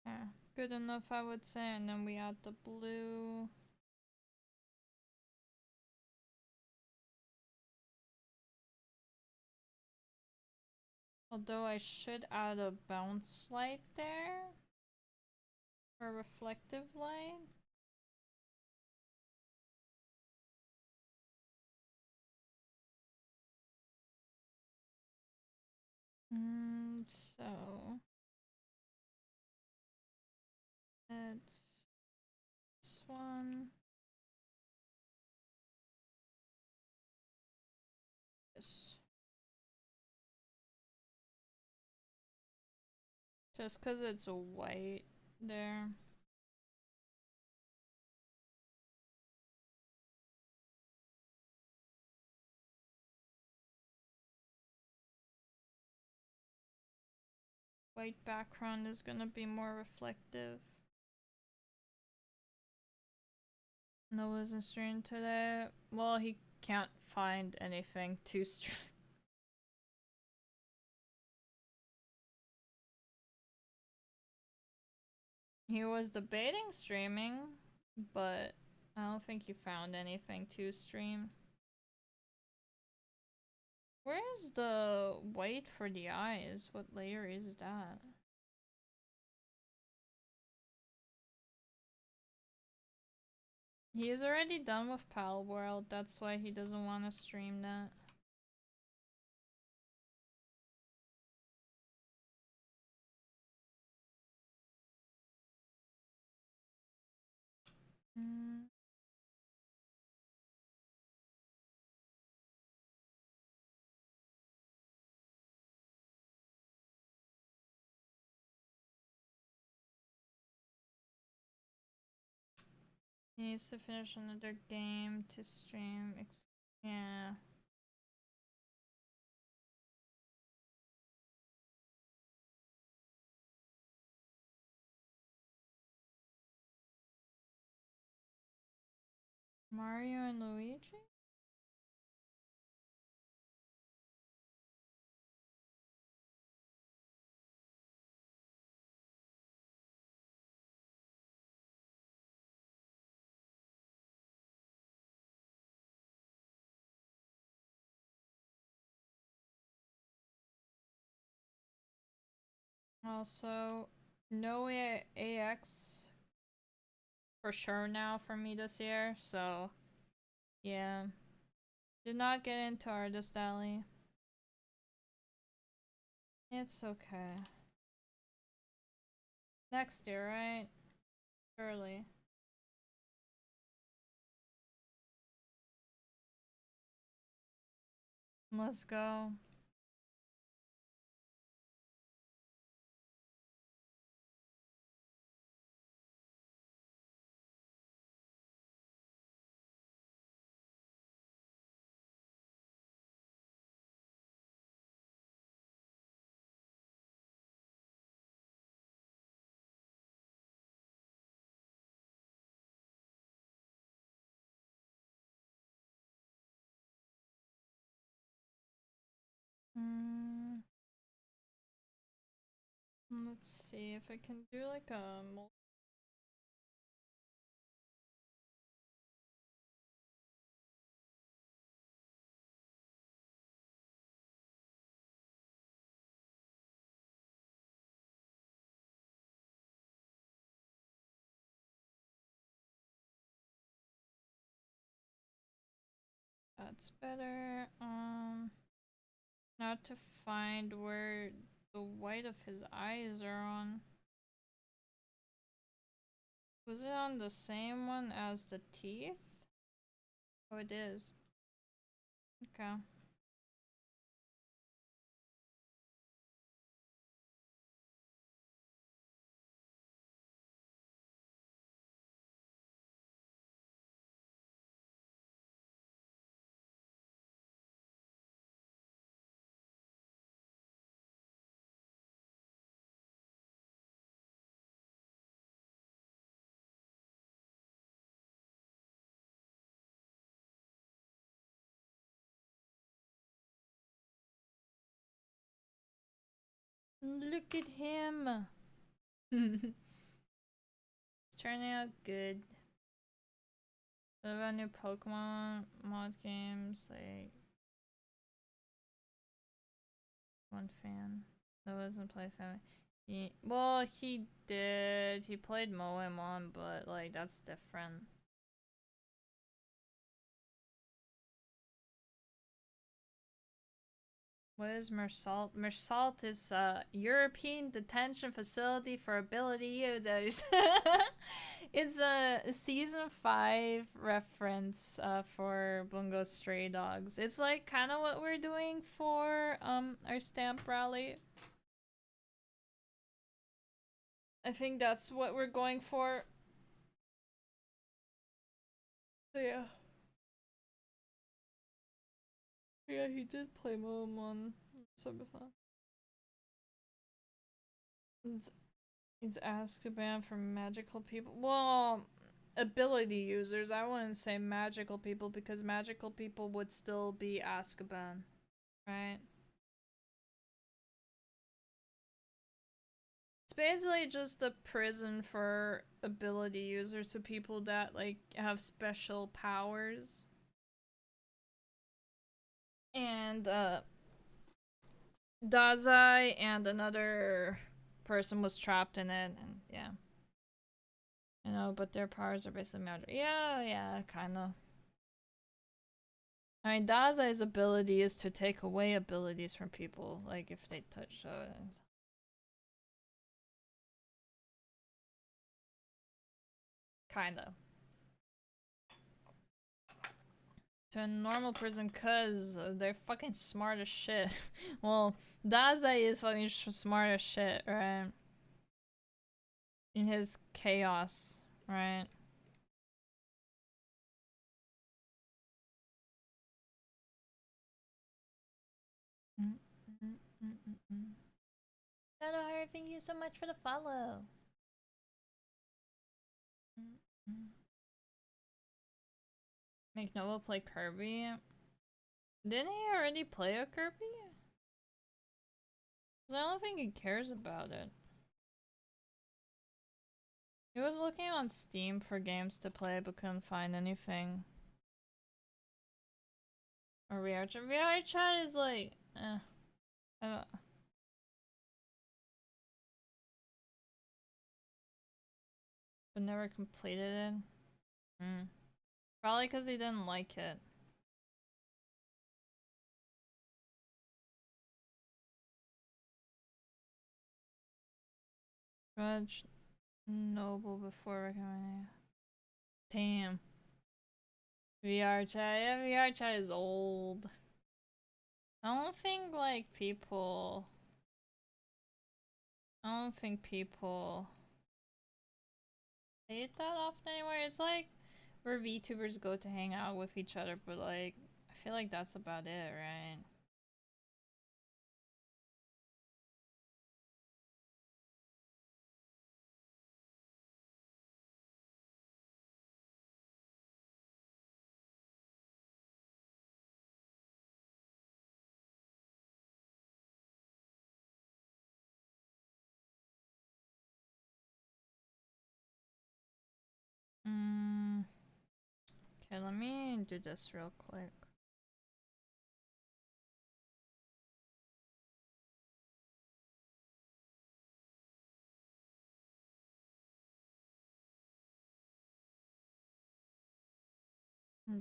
Yeah, good enough, I would say. And then we add the blue. Although I should add a bounce light there. For reflective light. So it's this one. This. Just because it's a white there. White background is gonna be more reflective. Noah's in stream today. Well, he can't find anything to stream. He was debating streaming, but I don't think he found anything to stream. Where's the white for the eyes? What layer is that? He's already done with Pal World, that's why he doesn't want to stream that. Mm. He needs to finish another game to stream. Yeah. Mario and Luigi? Also, no AX for sure now for me this year, so yeah. Did not get into Artist Alley. It's okay. Next year, right? Early. Let's go. Mm, let's see if I can do like a that's better. Not to find where the white of his eyes are on. Was it on the same one as the teeth? Oh, it is. Okay. Look at him. It's turning out good. What about new Pokemon mod games? Like, one fan. That wasn't play fan. Well, he did. He played Moemon, but like that's different. What is Mersalt? Mersalt is a European detention facility for ability users. It's a season 5 reference for Bungo Stray Dogs. It's like kind of what we're doing for our stamp rally. I think that's what we're going for. So yeah. Yeah, he did play Momon. So fun. It's Azkaban for magical people. Well, ability users. I wouldn't say magical people because magical people would still be Azkaban, right? It's basically just a prison for ability users, so people that like have special powers. And Dazai and another person was trapped in it, and yeah. You know, but their powers are basically magic. Yeah, yeah, kind of. I mean, Dazai's ability is to take away abilities from people, like if they touch it. Kinda. to a normal person because they're fucking smart as shit. Well, Daze is fucking smart as shit, right? In his chaos, right? Hello, Harry, thank you so much for the follow. Make Noah play Kirby. Didn't he already play a Kirby? I don't think he cares about it. He was looking on Steam for games to play but couldn't find anything. Or VR chat. VR chat is like, I don't. But never completed it. Probably because he didn't like it. Grudge Noble before recommending. Damn. VR chat. Yeah, VR chat is old. I don't think like people. I don't think people play it that often anymore. It's like where VTubers go to hang out with each other, but like I feel like that's about it, right? Okay, let me do this real quick.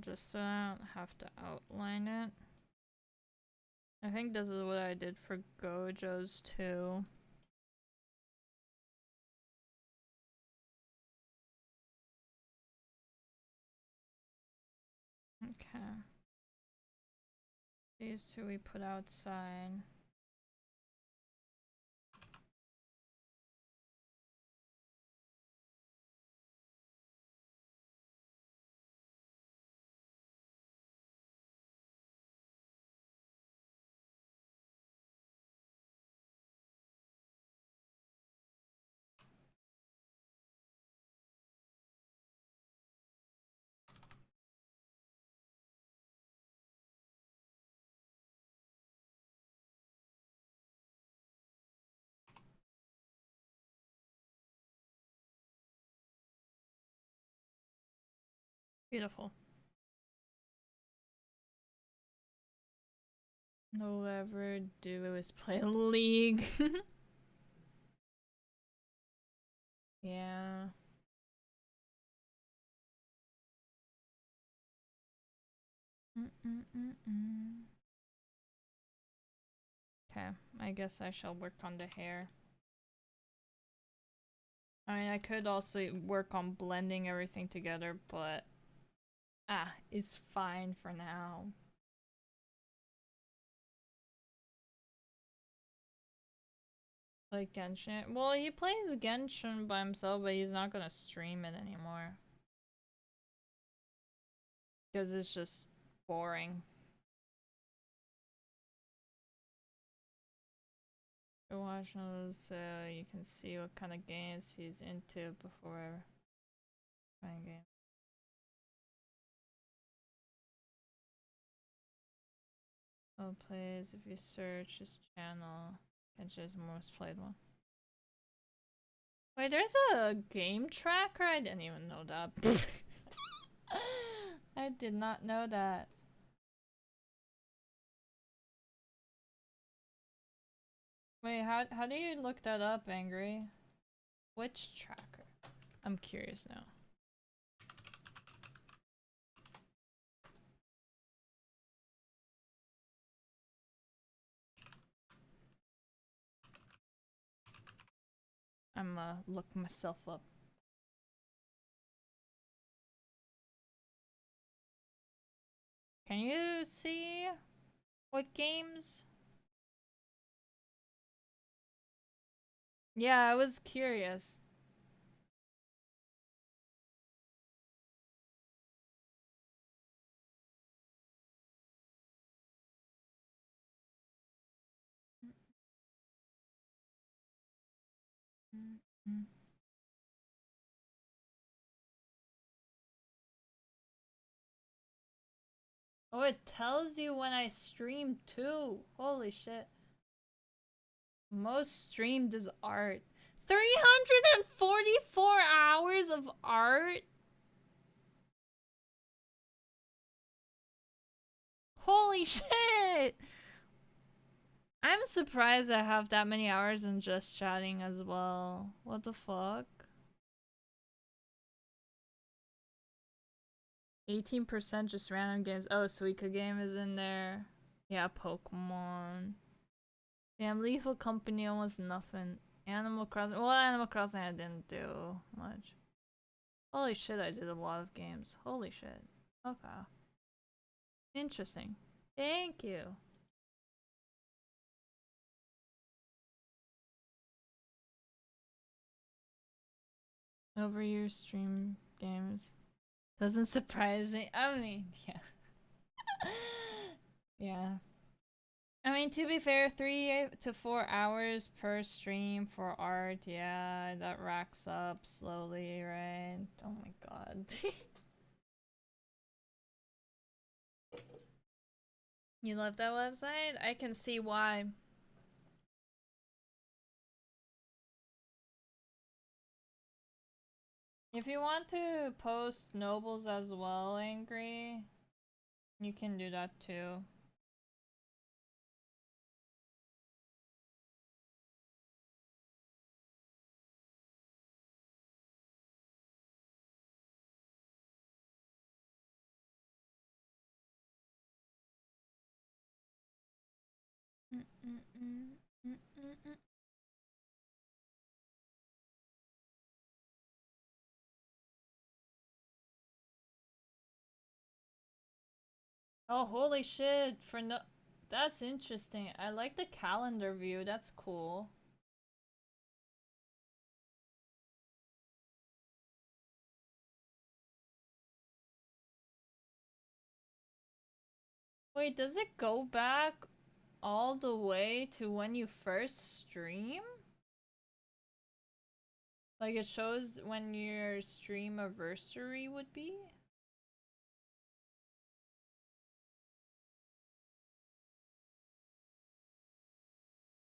Just have to outline it. I think this is what I did for Gojo's too. Okay. These two we put outside. Beautiful. No ever do is play League. Yeah. Okay, I guess I shall work on the hair. I mean, I could also work on blending everything together, but it's fine for now. Like Genshin. Well, he plays Genshin by himself, but he's not gonna stream it anymore. Because it's just boring. Go watch those, you can see what kind of games he's into before playing game. Oh, plays if you search his channel. Genshin's the most played one. Wait, there's a game tracker? I didn't even know that. I did not know that. Wait, how do you look that up, Angry? Which tracker? I'm curious now. I'm look myself up. Can you see what games? Yeah, I was curious. Oh, it tells you when I stream too. Holy shit. Most streamed is art. 344 hours of art? Holy shit! I'm surprised I have that many hours in just chatting as well. What the fuck? 18% just random games. Oh, Suika game is in there. Yeah, Pokemon. Damn, Lethal Company almost nothing. Animal Crossing. Well, Animal Crossing I didn't do much. Holy shit, I did a lot of games. Holy shit. Okay. Interesting. Thank you. Over your stream games. Doesn't surprise me. I mean, yeah. Yeah. I mean, to be fair, 3 to 4 hours per stream for art, yeah, that racks up slowly, right? Oh my god. You love that website? I can see why. If you want to post nobles as well, Angry, you can do that too. Oh, holy shit! For no, that's interesting. I like the calendar view. That's cool. Wait, does it go back all the way to when you first stream? Like it shows when your stream anniversary would be?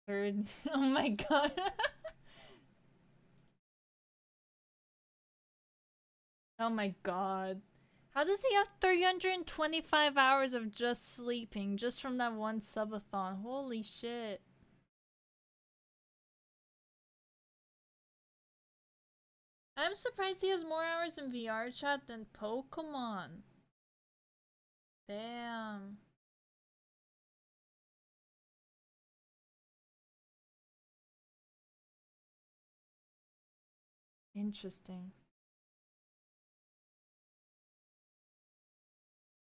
Third. Oh my god. Oh my god. How does he have 325 hours of just sleeping just from that one subathon? Holy shit. I'm surprised he has more hours in VR chat than Pokemon. Damn. Interesting.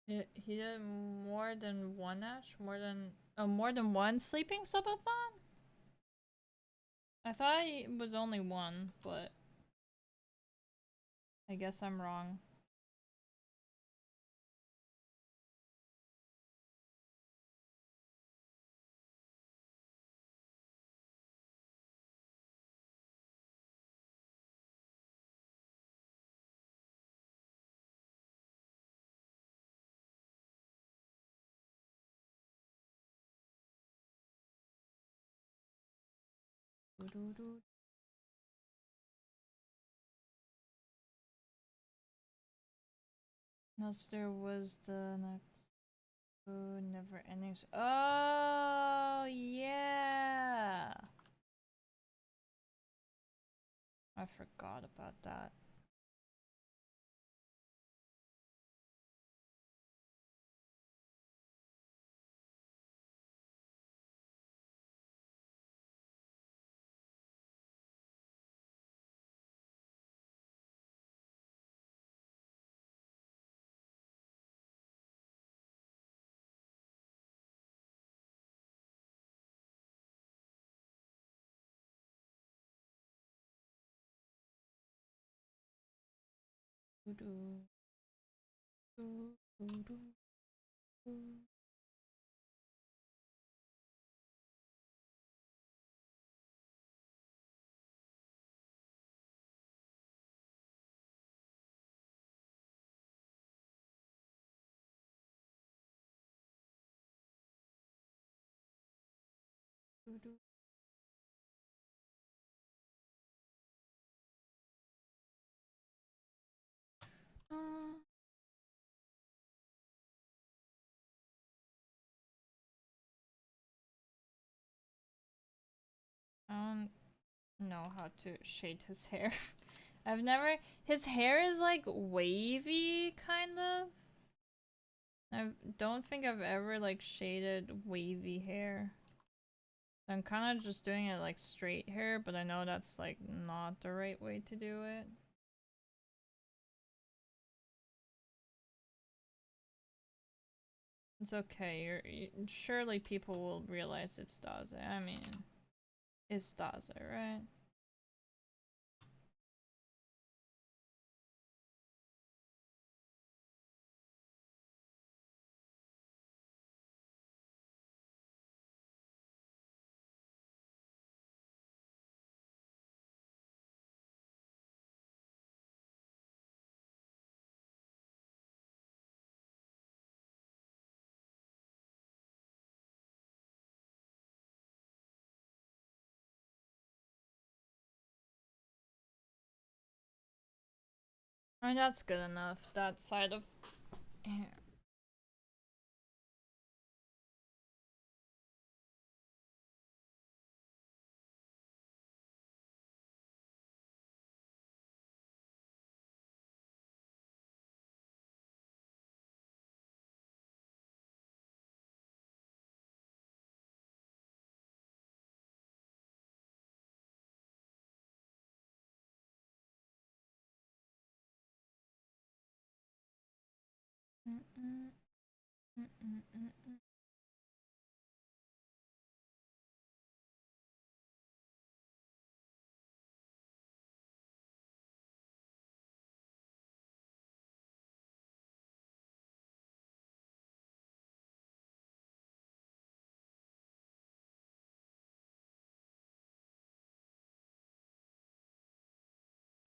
He did more than one Ash? More than one sleeping subathon? I thought it was only one, but I guess I'm wrong. Unless there was the next never ending. Oh yeah, I forgot about that. I don't know how to shade his hair. I've never. His hair is like wavy, kind of. I don't think I've ever like shaded wavy hair. I'm kind of just doing it like straight hair, but I know that's like not the right way to do it. It's okay. Surely people will realize it's Daze. I mean, it's Daze, right? I mean, that's good enough. That side of hair.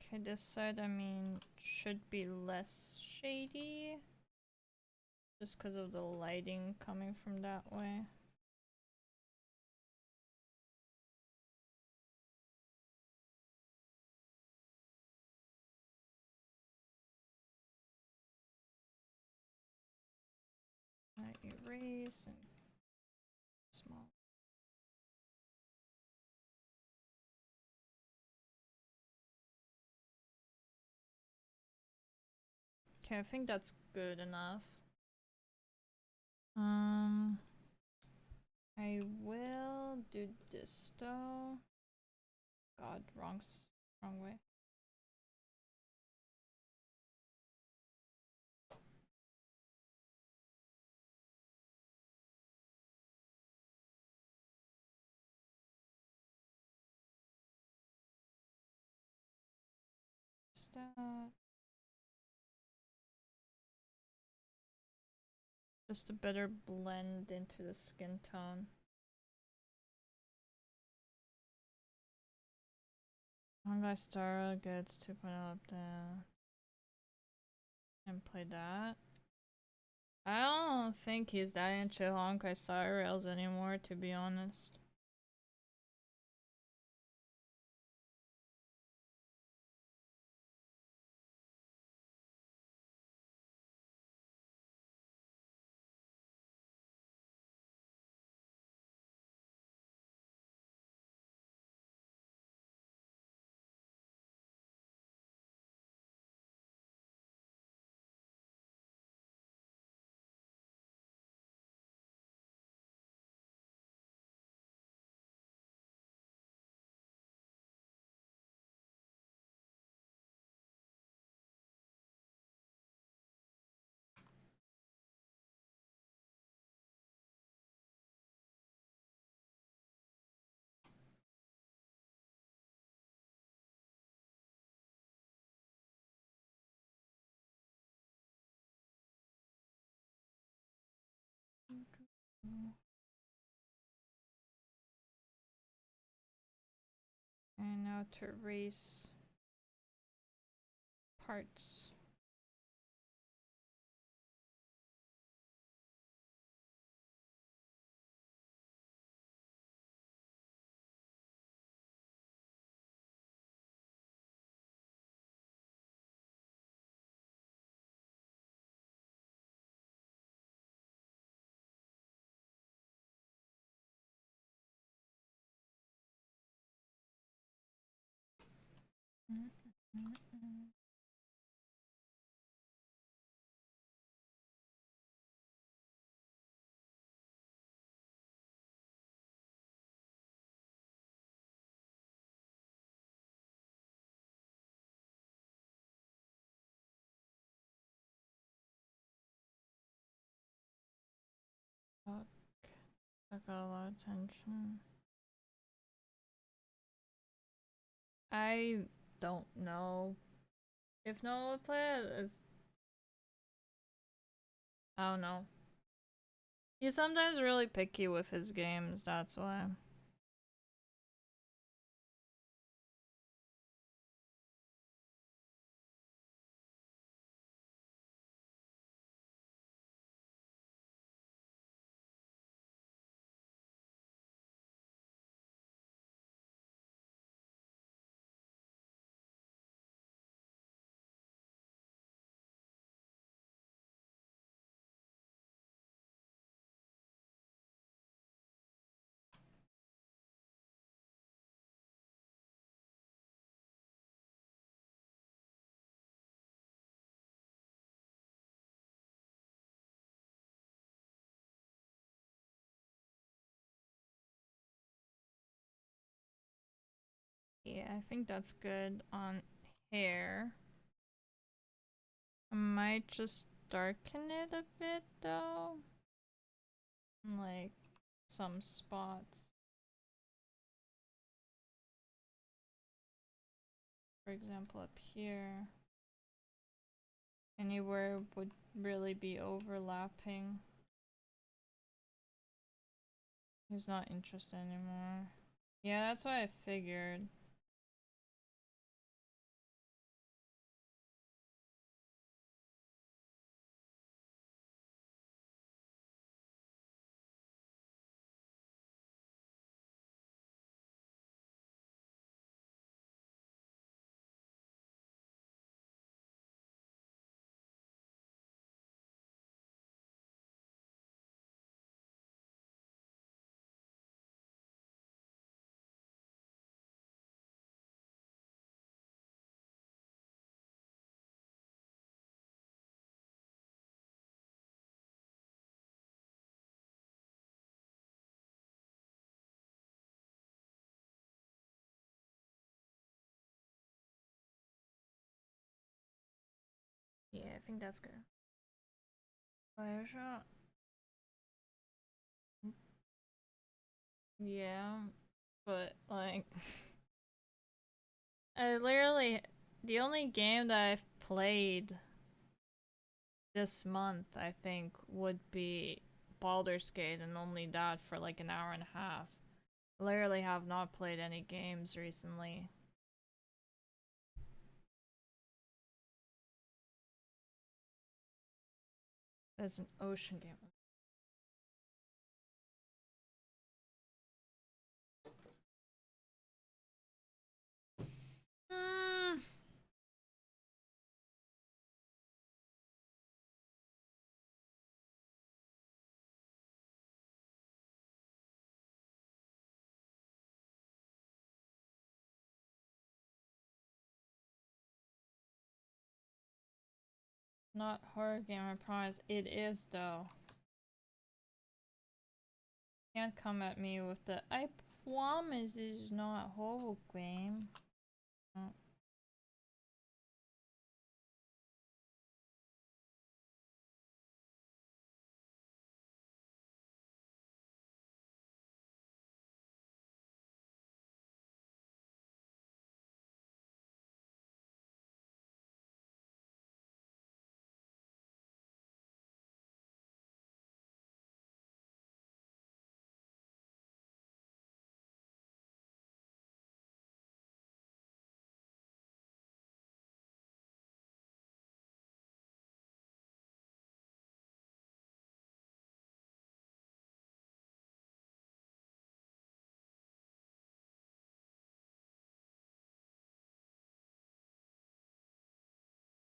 Okay, this side, I mean, should be less shady. Just because of the lighting coming from that way. I erase and small. Okay, I think that's good enough. I will do this though. God, wrong way. That. Just to better blend into the skin tone. Hongai Star gets 2.0 up there. And play that. I don't think he's that into Honkai Star Rails anymore, to be honest. how to erase parts. Fuck. I got a lot of tension. I don't know if Noah would play it. I don't know. He's sometimes really picky with his games, that's why. Yeah, I think that's good on hair. I might just darken it a bit though. Like some spots. For example, up here. Anywhere would really be overlapping. He's not interested anymore. Yeah, that's what I figured. Yeah, I think that's good. Fire shot. Yeah, but like, I literally the only game that I've played this month, I think, would be Baldur's Gate, and only that for like an hour and a half. Literally have not played any games recently. There's an ocean game. Mm, not horror game, I promise. It is though. Can't come at me with the I promise it's not horror game. Oh.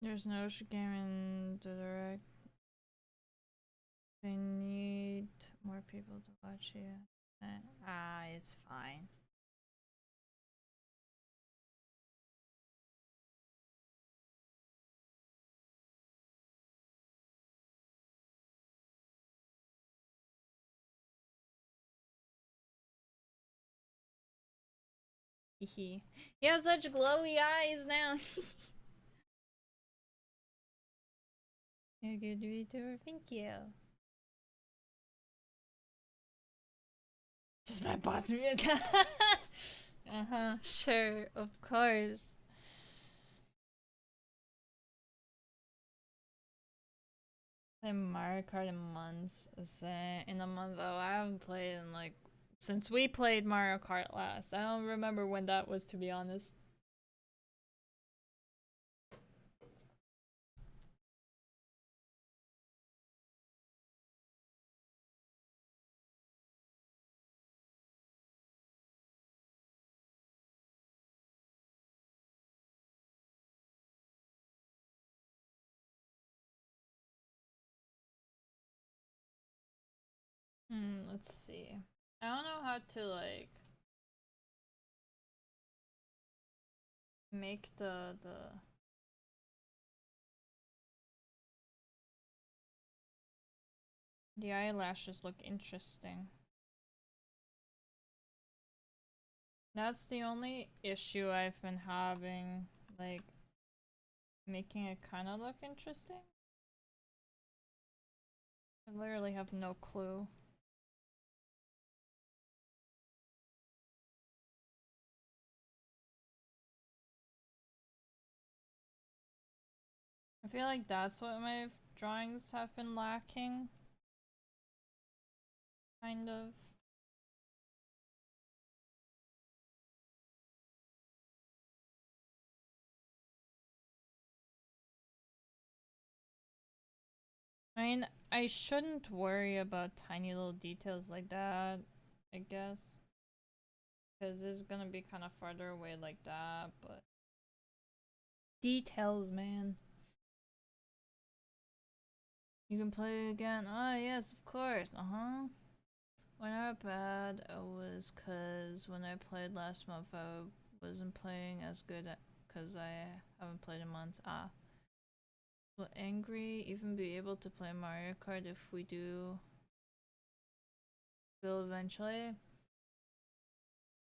There's no game in the direct. They need more people to watch it. It's fine. He has such glowy eyes now. You're a good reader, thank you. Just my bots me again. Sure, of course. Play Mario Kart in months. In a month though, I haven't played in like since we played Mario Kart last. I don't remember when that was, to be honest. Let's see. I don't know how to like make the eyelashes look interesting. That's the only issue I've been having, like making it kind of look interesting. I literally have no clue. I feel like that's what my drawings have been lacking. Kind of. I mean, I shouldn't worry about tiny little details like that, I guess. Because it's gonna be kind of farther away like that, but... Details, man. You can play again? Ah, yes, of course. Uh-huh. When I bad, it was because when I played last month, I wasn't playing as good because I haven't played in months. Ah. Will Angry even be able to play Mario Kart if we do? Will eventually?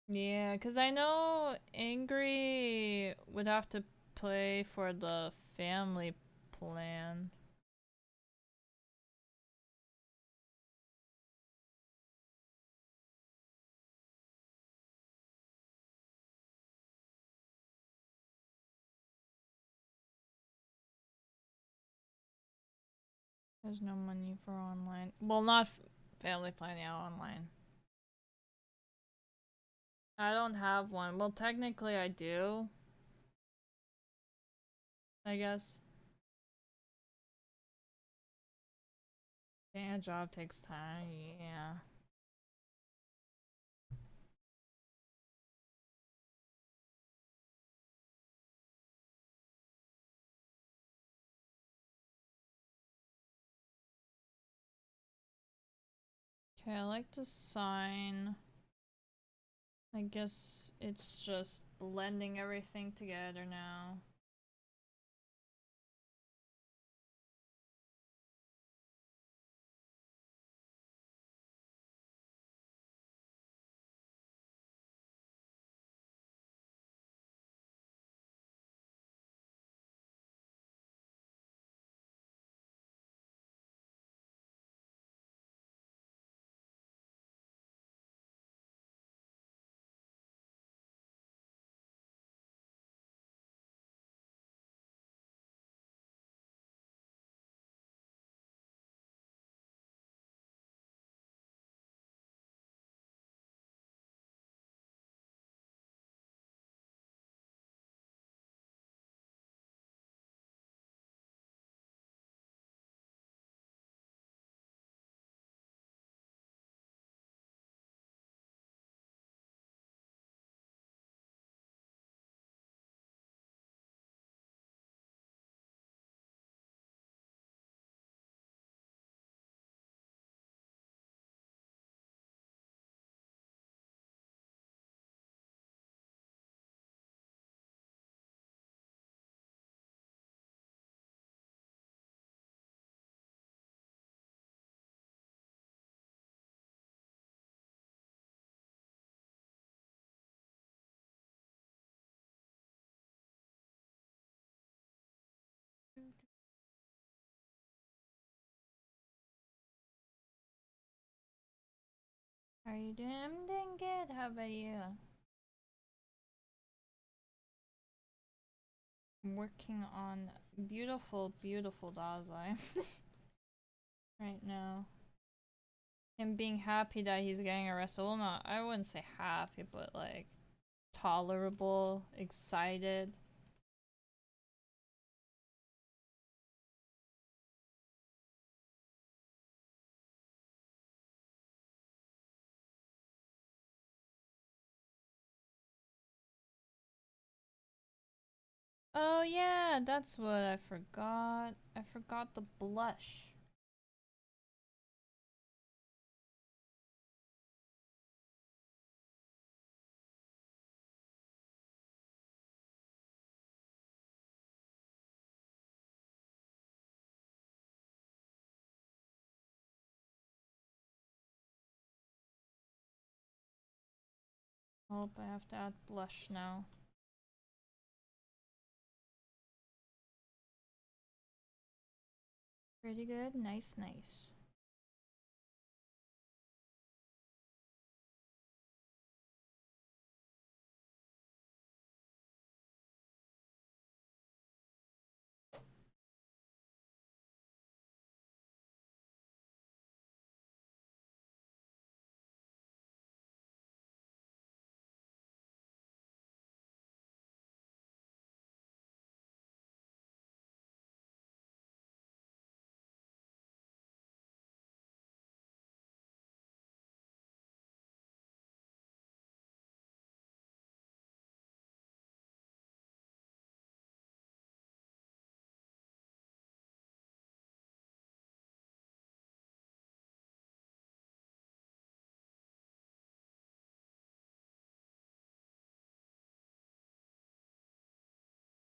Yeah, because I know Angry would have to play for the family plan. There's no money for online. Well, not family plan, yeah, online. I don't have one. Well, technically I do, I guess. Yeah, job takes time, yeah. Okay, I like to sign. I guess it's just blending everything together now. How are you doing? I'm doing good. How about you? I'm working on beautiful, beautiful Dazai right now. Him being happy that he's getting arrested. Well, not, I wouldn't say happy, but like tolerable, excited. Oh yeah, that's what I forgot. I forgot the blush. Hope I have to add blush now. Pretty good. Nice, nice.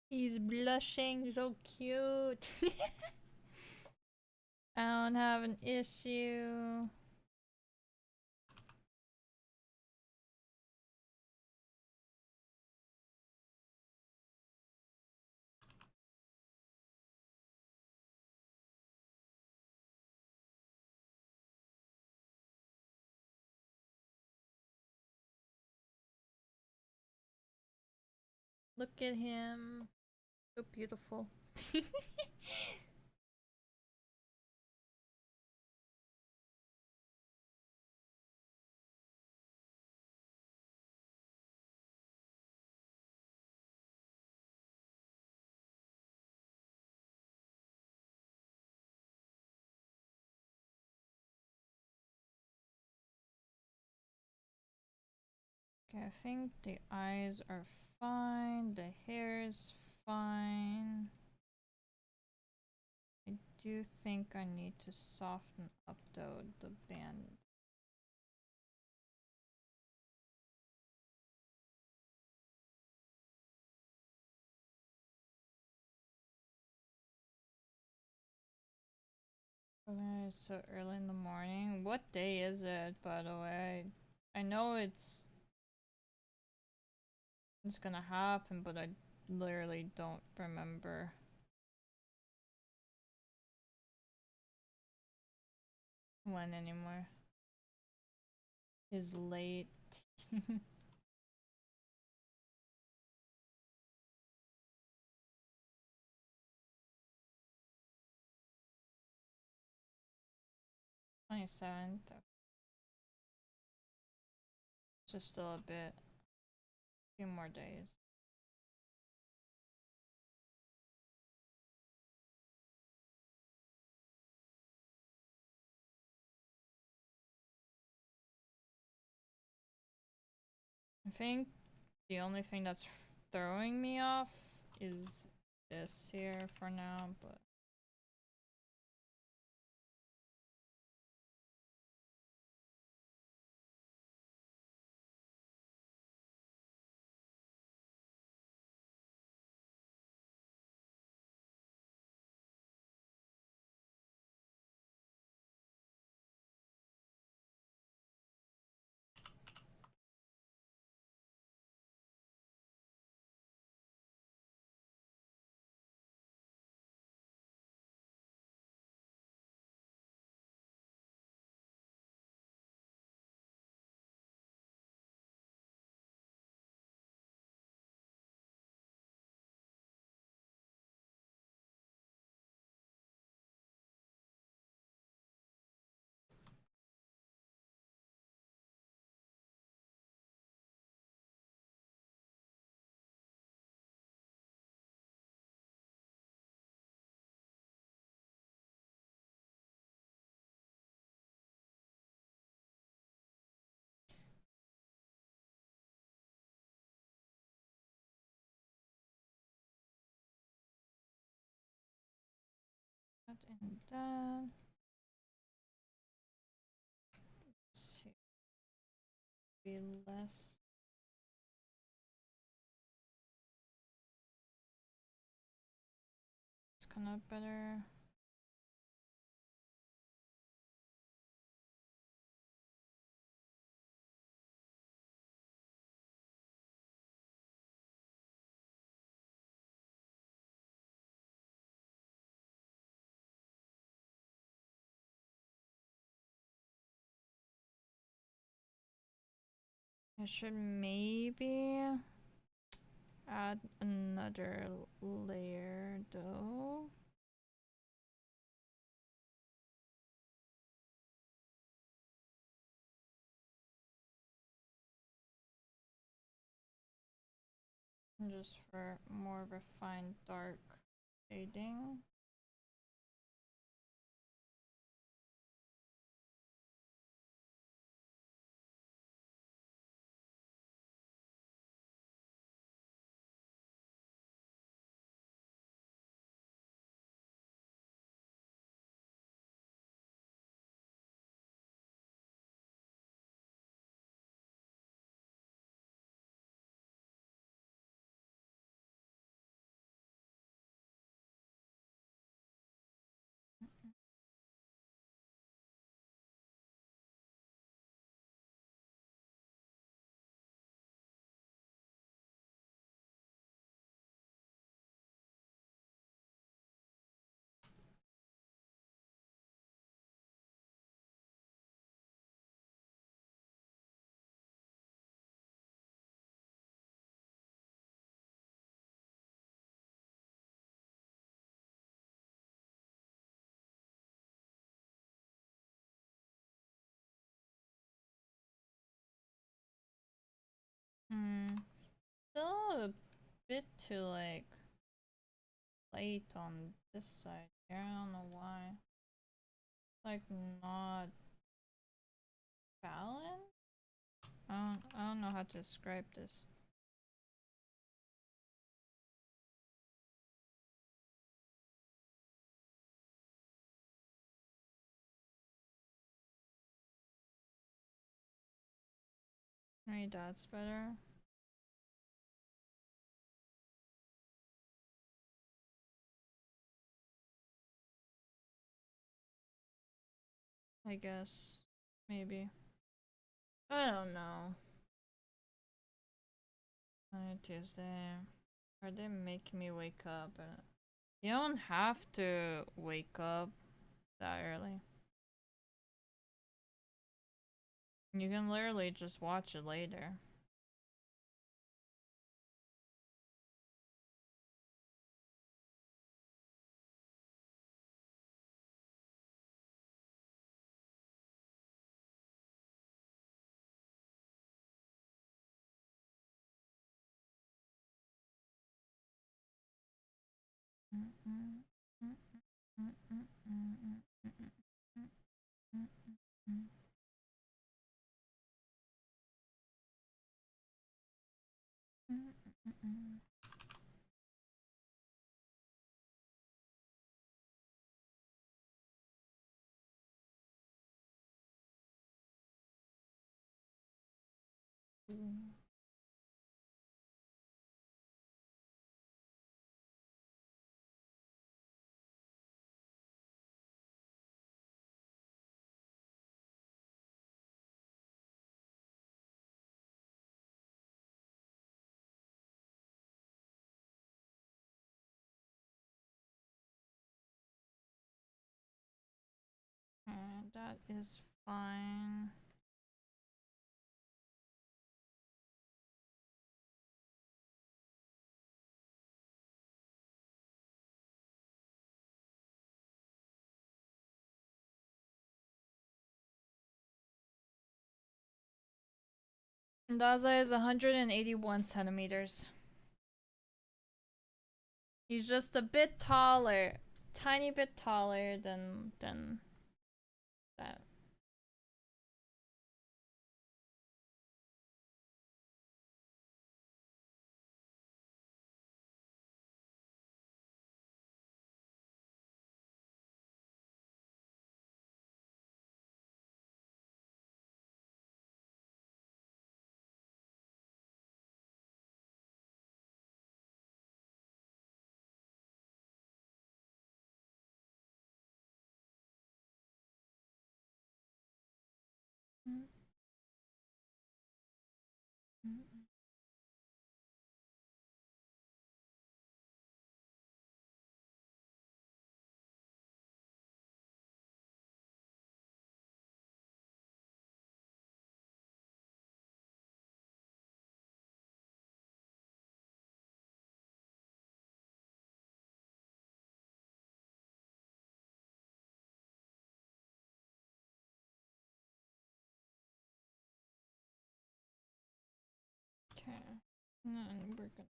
He's blushing, so cute. I don't have an issue. Look at him. So beautiful. Okay, I think the eyes are fine. The hair is fine. I do think I need to soften up though the band. Okay, it's so early in the morning. What day is it, by the way? I know it's gonna happen, but I literally don't remember when anymore. Is late. #27th. Just still a bit. A few more days. I think the only thing that's throwing me off is this here for now, but and that. Let's see. Be less. It's kind of better. I should maybe add another layer though. Just for more refined dark shading. Still a bit too like light on this side here. I don't know why. Like not balanced. I don't know how to describe this. Maybe that's better. I guess. Maybe. I don't know. Tuesday. Are they making me wake up? You don't have to wake up that early. You can literally just watch it later. That is fine. Daza is 181 centimeters. He's just a bit taller, tiny bit taller than that. And we're gonna.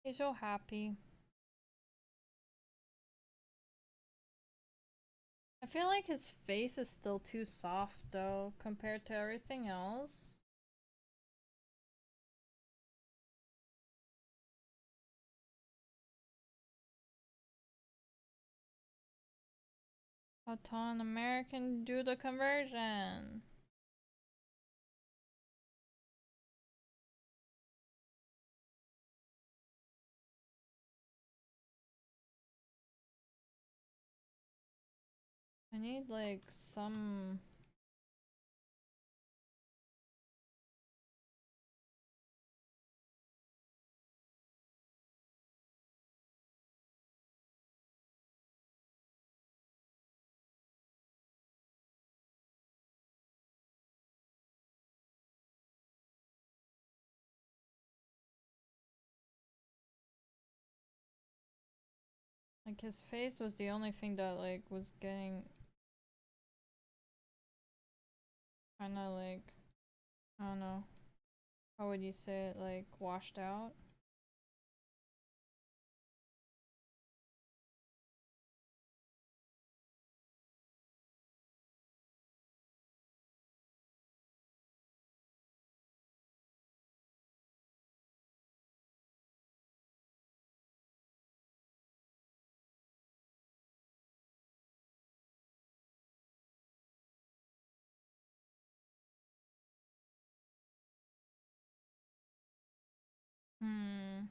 He's so happy. I feel like his face is still too soft though, compared to everything else. Auton American, do the conversion. I need like some. Like his face was the only thing that like was getting kind of like, I don't know, how would you say it, like washed out. Hmm.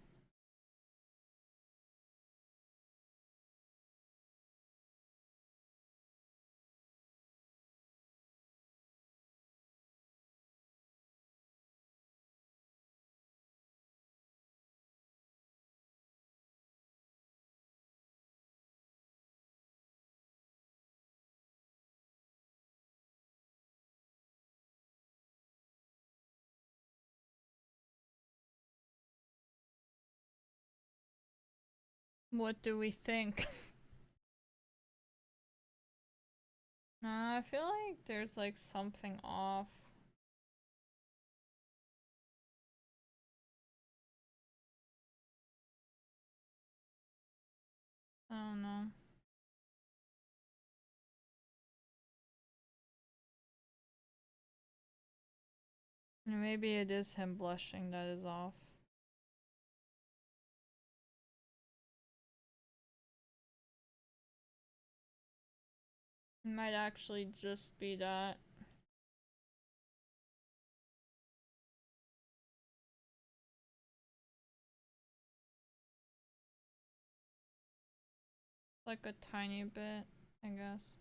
What do we think? Nah, I feel like there's like something off. I don't know. Maybe it is him blushing that is off. It might actually just be that. Like a tiny bit, I guess.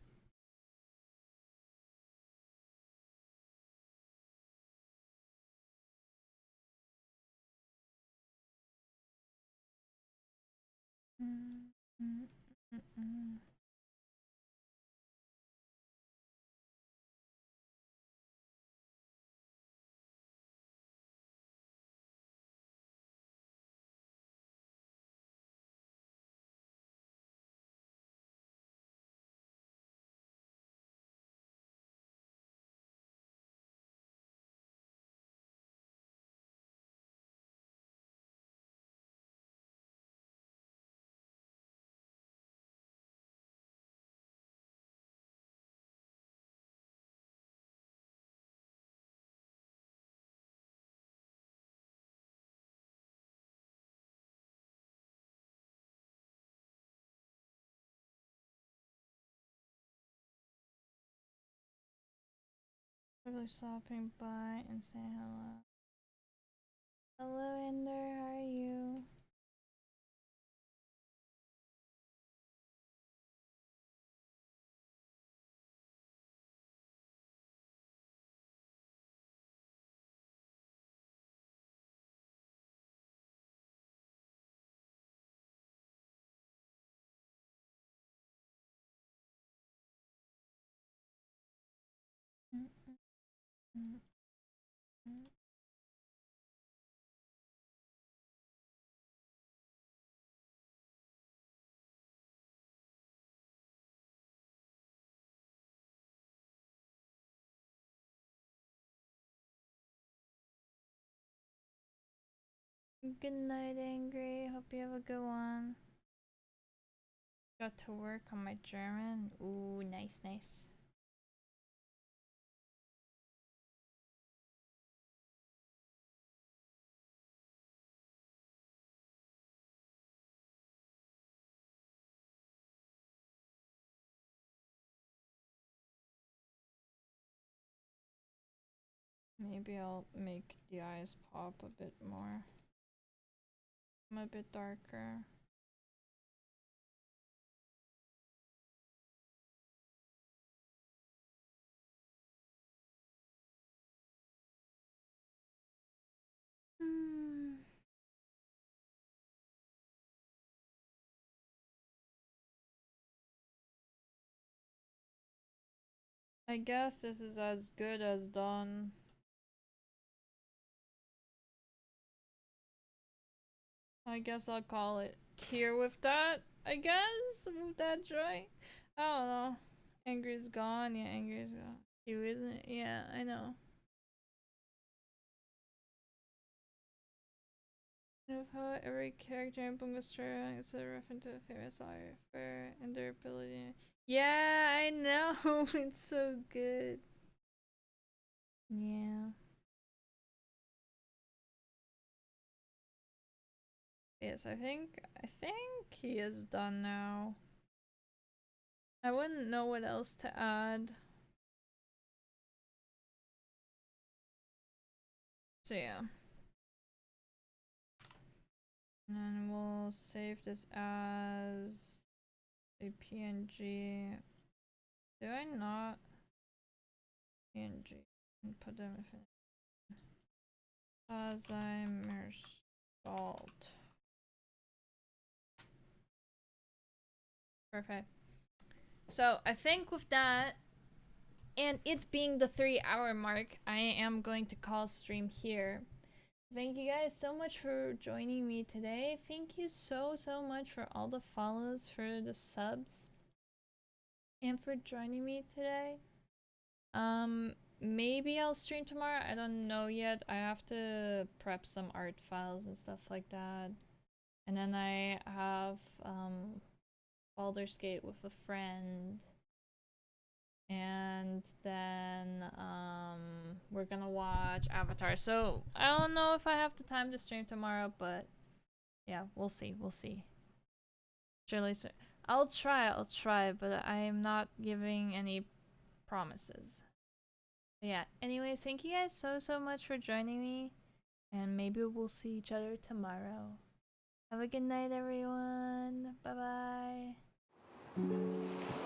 Mm, mm, mm, mm. Quickly stopping by and saying hello. Hello, Ender. How are you? Good night, Angry. Hope you have a good one. Got to work on my German. Ooh, nice, nice. Maybe I'll make the eyes pop a bit more. I'm a bit darker. I guess this is as good as done. I guess I'll call it here with that. I guess with that joy. I don't know. Angry's gone. Yeah, Angry's gone. You isn't it? Yeah, I know. Of how every character in Bungo Stray is a reference to a famous author and their ability. Yeah, I know. It's so good. Yeah. Yes, I think he is done now. I wouldn't know what else to add. So yeah. And then we'll save this as a PNG. Do I not PNG and put them in Alzheimer salt. Perfect. So I think with that, and it being the 3-hour mark, I am going to call stream here. Thank you guys so much for joining me today. Thank you so much for all the follows, for the subs, and for joining me today. Maybe I'll stream tomorrow. I don't know yet. I have to prep some art files and stuff like that. And then I have Baldur's Gate with a friend. And then we're gonna watch Avatar. So I don't know if I have the time to stream tomorrow, but yeah, we'll see. We'll see. Surely, I'll try, but I am not giving any promises. But yeah. Anyways, thank you guys so much for joining me, and maybe we'll see each other tomorrow. Have a good night, everyone. Bye bye.